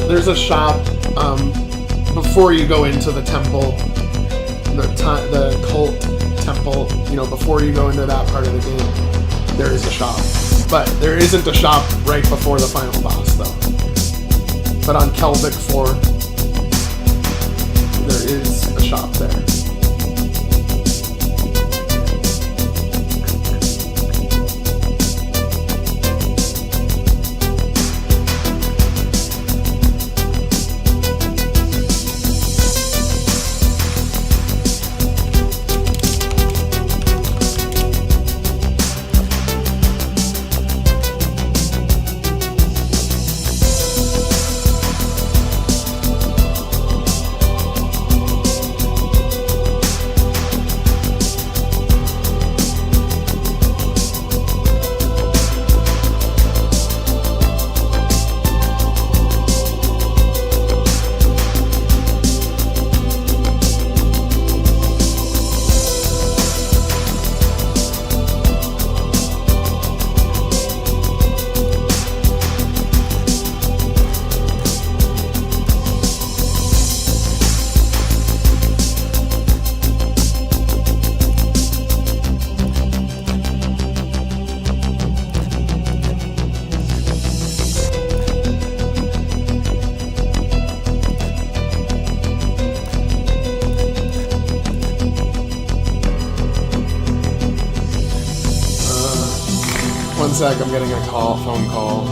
There's a shop before you go into the temple, the cult temple. You know, before you go into that part of the game, there is a shop, but there isn't a shop right before the final boss, though. But on Kelvic 4, there is a shop there. One sec, I'm getting a phone call.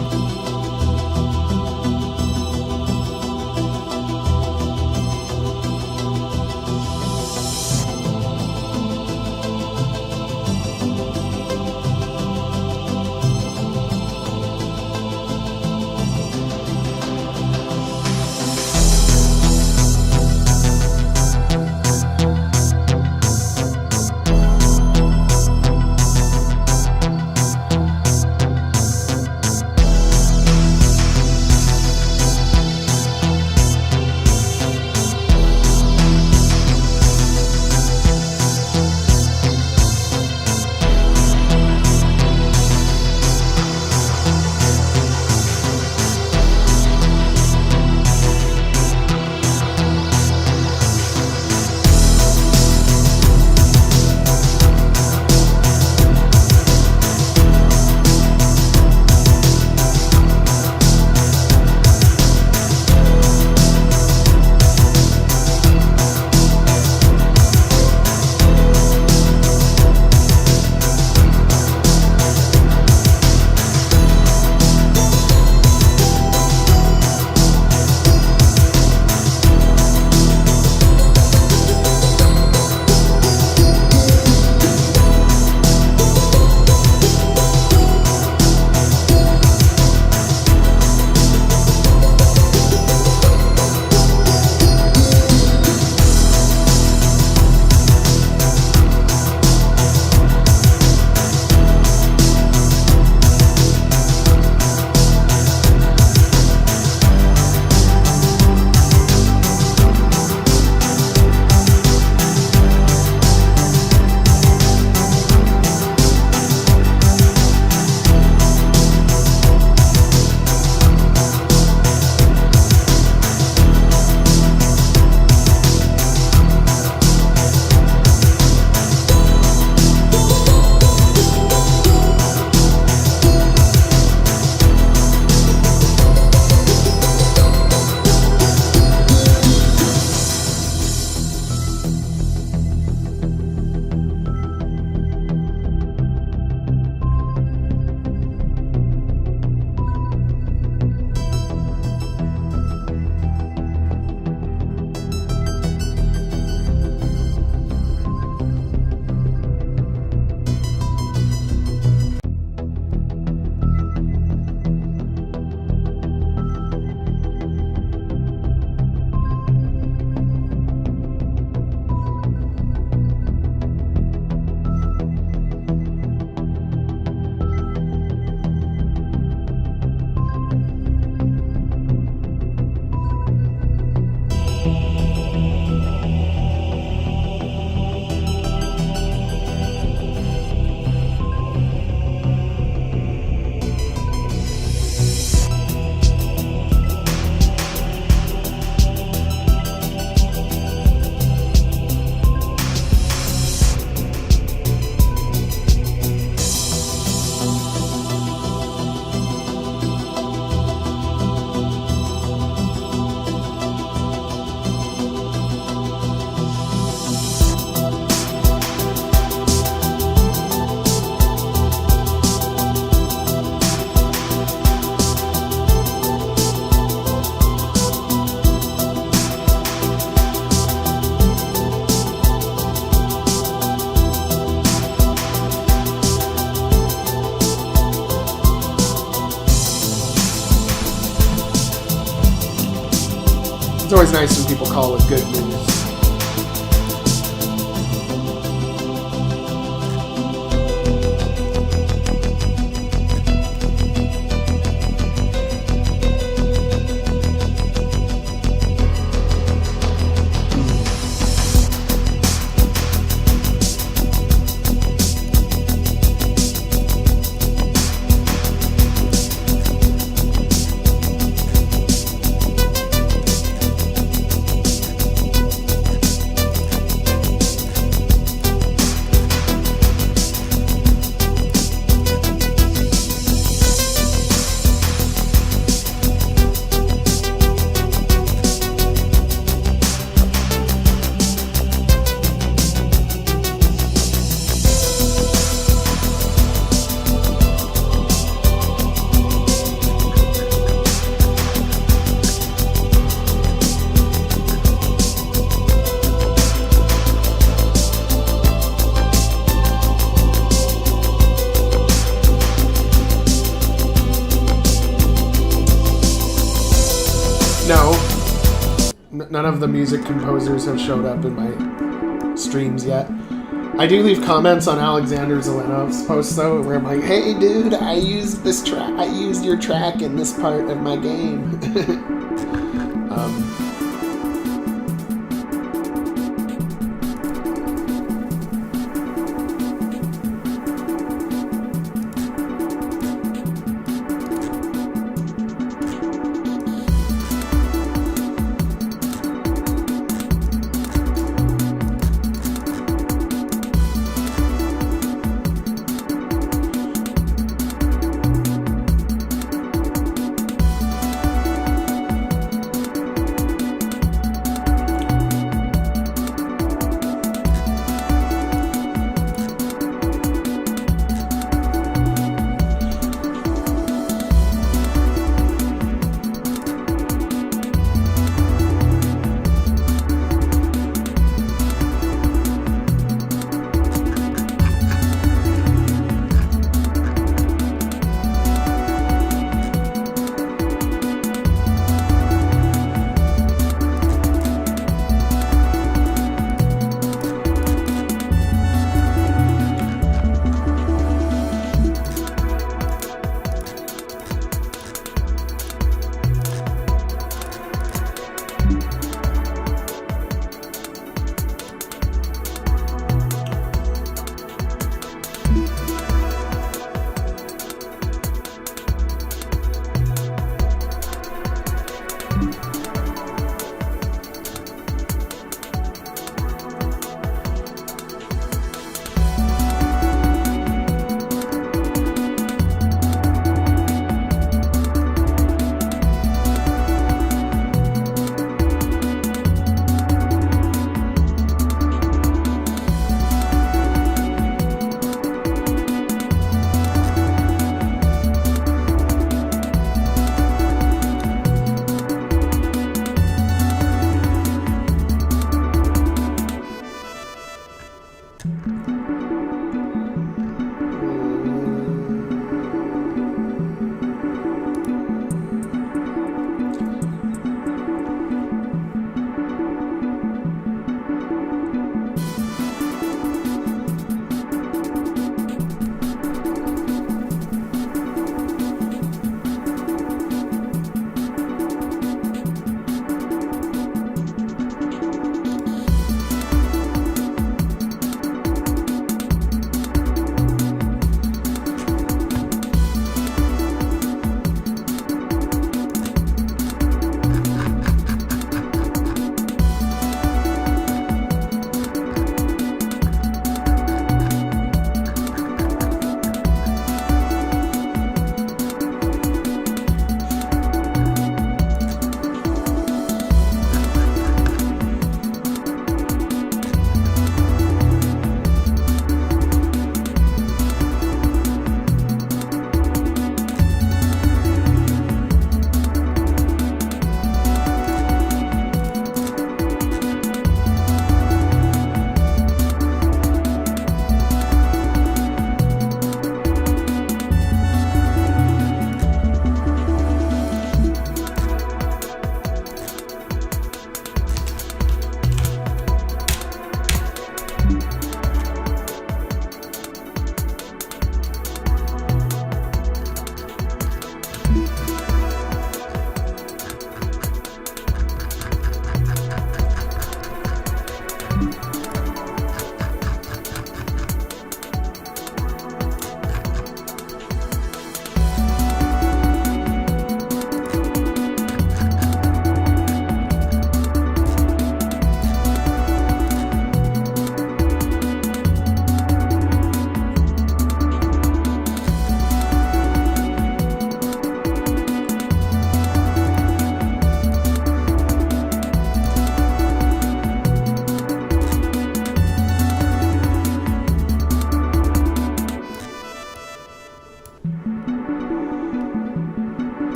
It's always nice when people call it good news. None of the music composers have showed up in my streams yet. I do leave comments on Alexander Zelenov's posts though, where I'm like, "Hey, dude, I used this track. I used your track in this part of my game."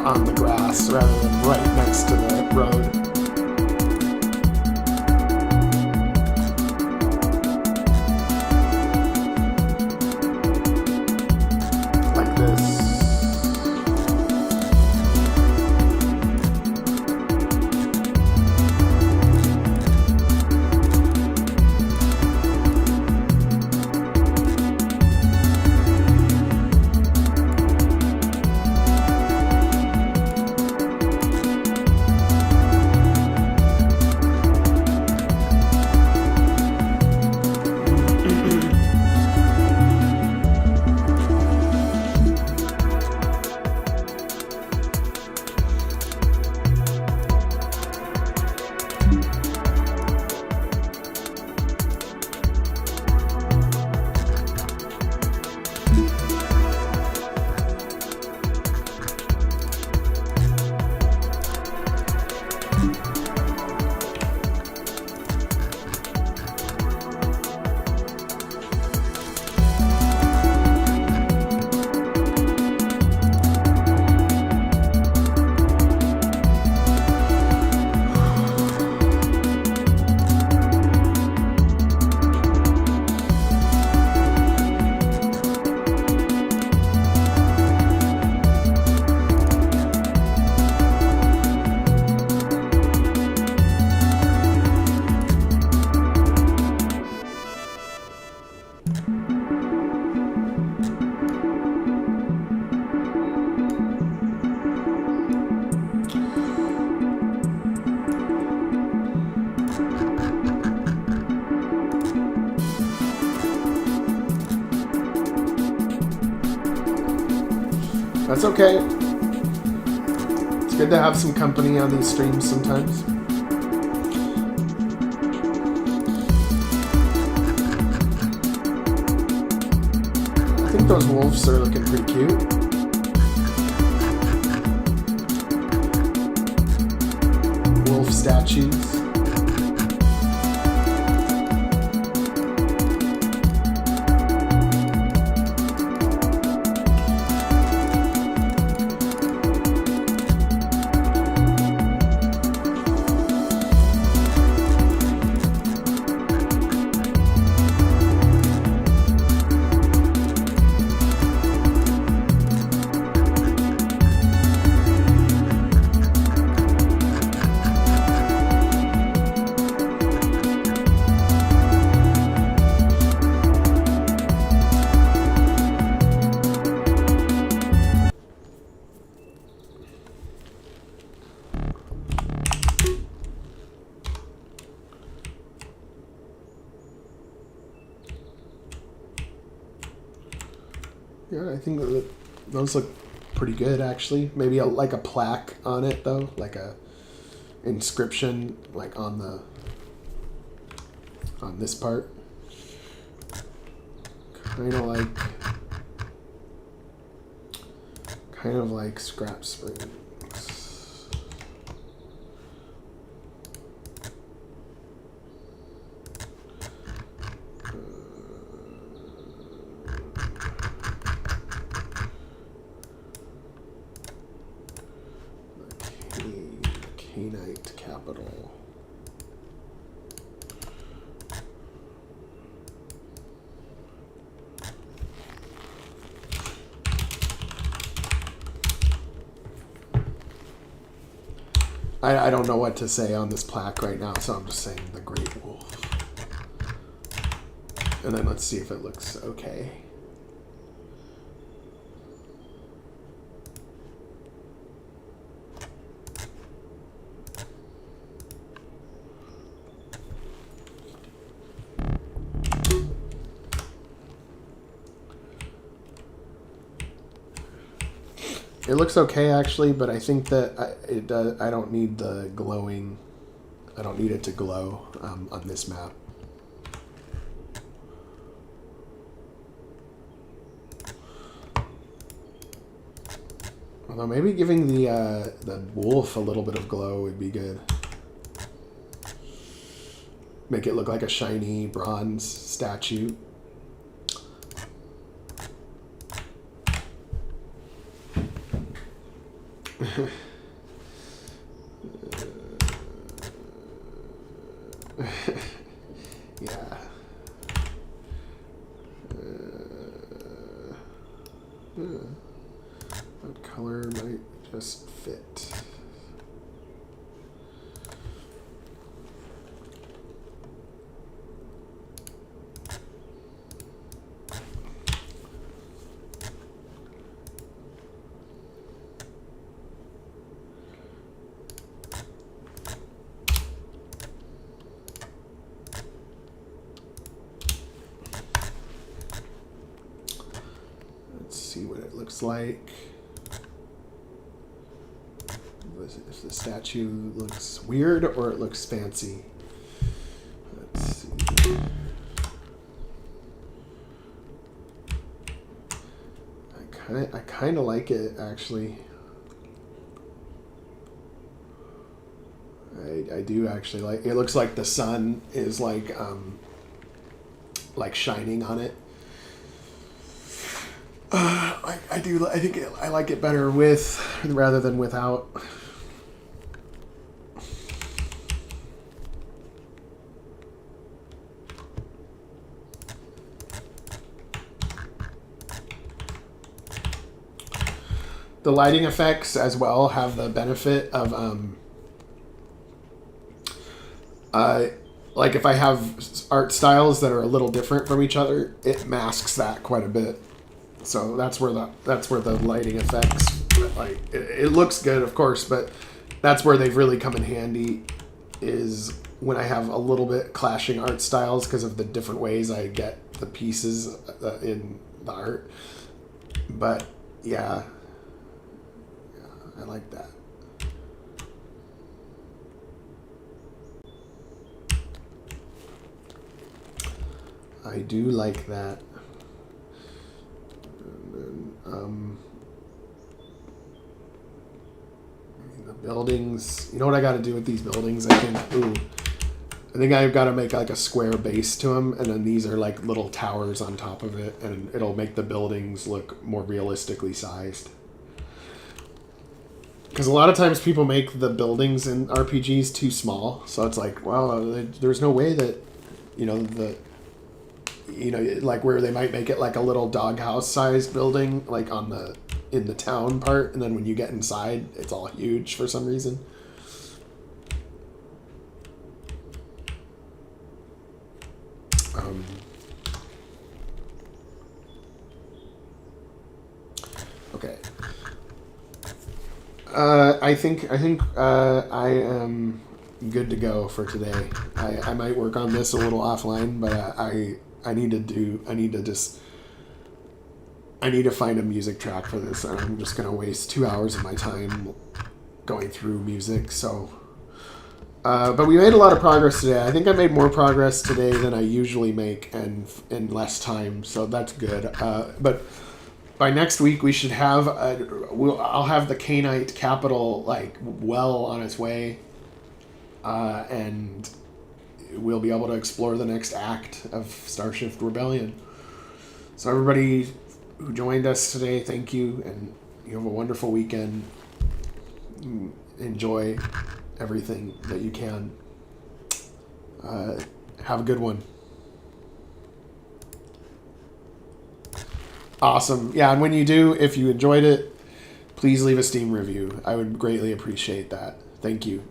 on the grass rather than right next to the road. Like this. That's okay. It's good to have some company on these streams sometimes. I think those wolves are looking pretty cute. Wolf statues. Yeah, I think that those look pretty good, actually. Maybe like a plaque on it, though, like a inscription, like on this part. Kind of like Scrap Springs. Capital. I don't know what to say on this plaque right now, so I'm just saying the Great Wolf. And then let's see if it looks okay. It looks okay, actually, but I think that I don't need the glowing. I don't need it to glow on this map. Although maybe giving the wolf a little bit of glow would be good. Make it look like a shiny bronze statue. Yeah. What color might just fit? See what it looks like. If the statue looks weird or it looks fancy. Let's see. I kind of like it, actually. I do actually like it. Looks like the sun is like shining on it. I do. I think I like it better with rather than without. The lighting effects as well have the benefit of like if I have art styles that are a little different from each other, it masks that quite a bit. So that's where the lighting effects, like it looks good, of course, but that's where they've really come in handy, is when I have a little bit clashing art styles because of the different ways I get the pieces in the art. But yeah, I like that. I do like that. The buildings. You know what I got to do with these buildings? I think I've got to make like a square base to them, and then these are like little towers on top of it, and it'll make the buildings look more realistically sized. Because a lot of times people make the buildings in RPGs too small, so it's like, well, there's no way that, like where they might make it like a little doghouse sized building, like in the town part, and then when you get inside, it's all huge for some reason. Okay. I think I am good to go for today. I might work on this a little offline, but I need to find a music track for this, and I'm just gonna waste 2 hours of my time going through music. So, but we made a lot of progress today. I think I made more progress today than I usually make, and in less time. So that's good. But by next week, we should have I'll have the Cainite capital like well on its way, and we'll be able to explore the next act of Starshift Rebellion. So everybody who joined us today, thank you, and you have a wonderful weekend. Enjoy everything that you can. Have a good one. Awesome. Yeah, and when you do, if you enjoyed it, please leave a Steam review. I would greatly appreciate that. Thank you.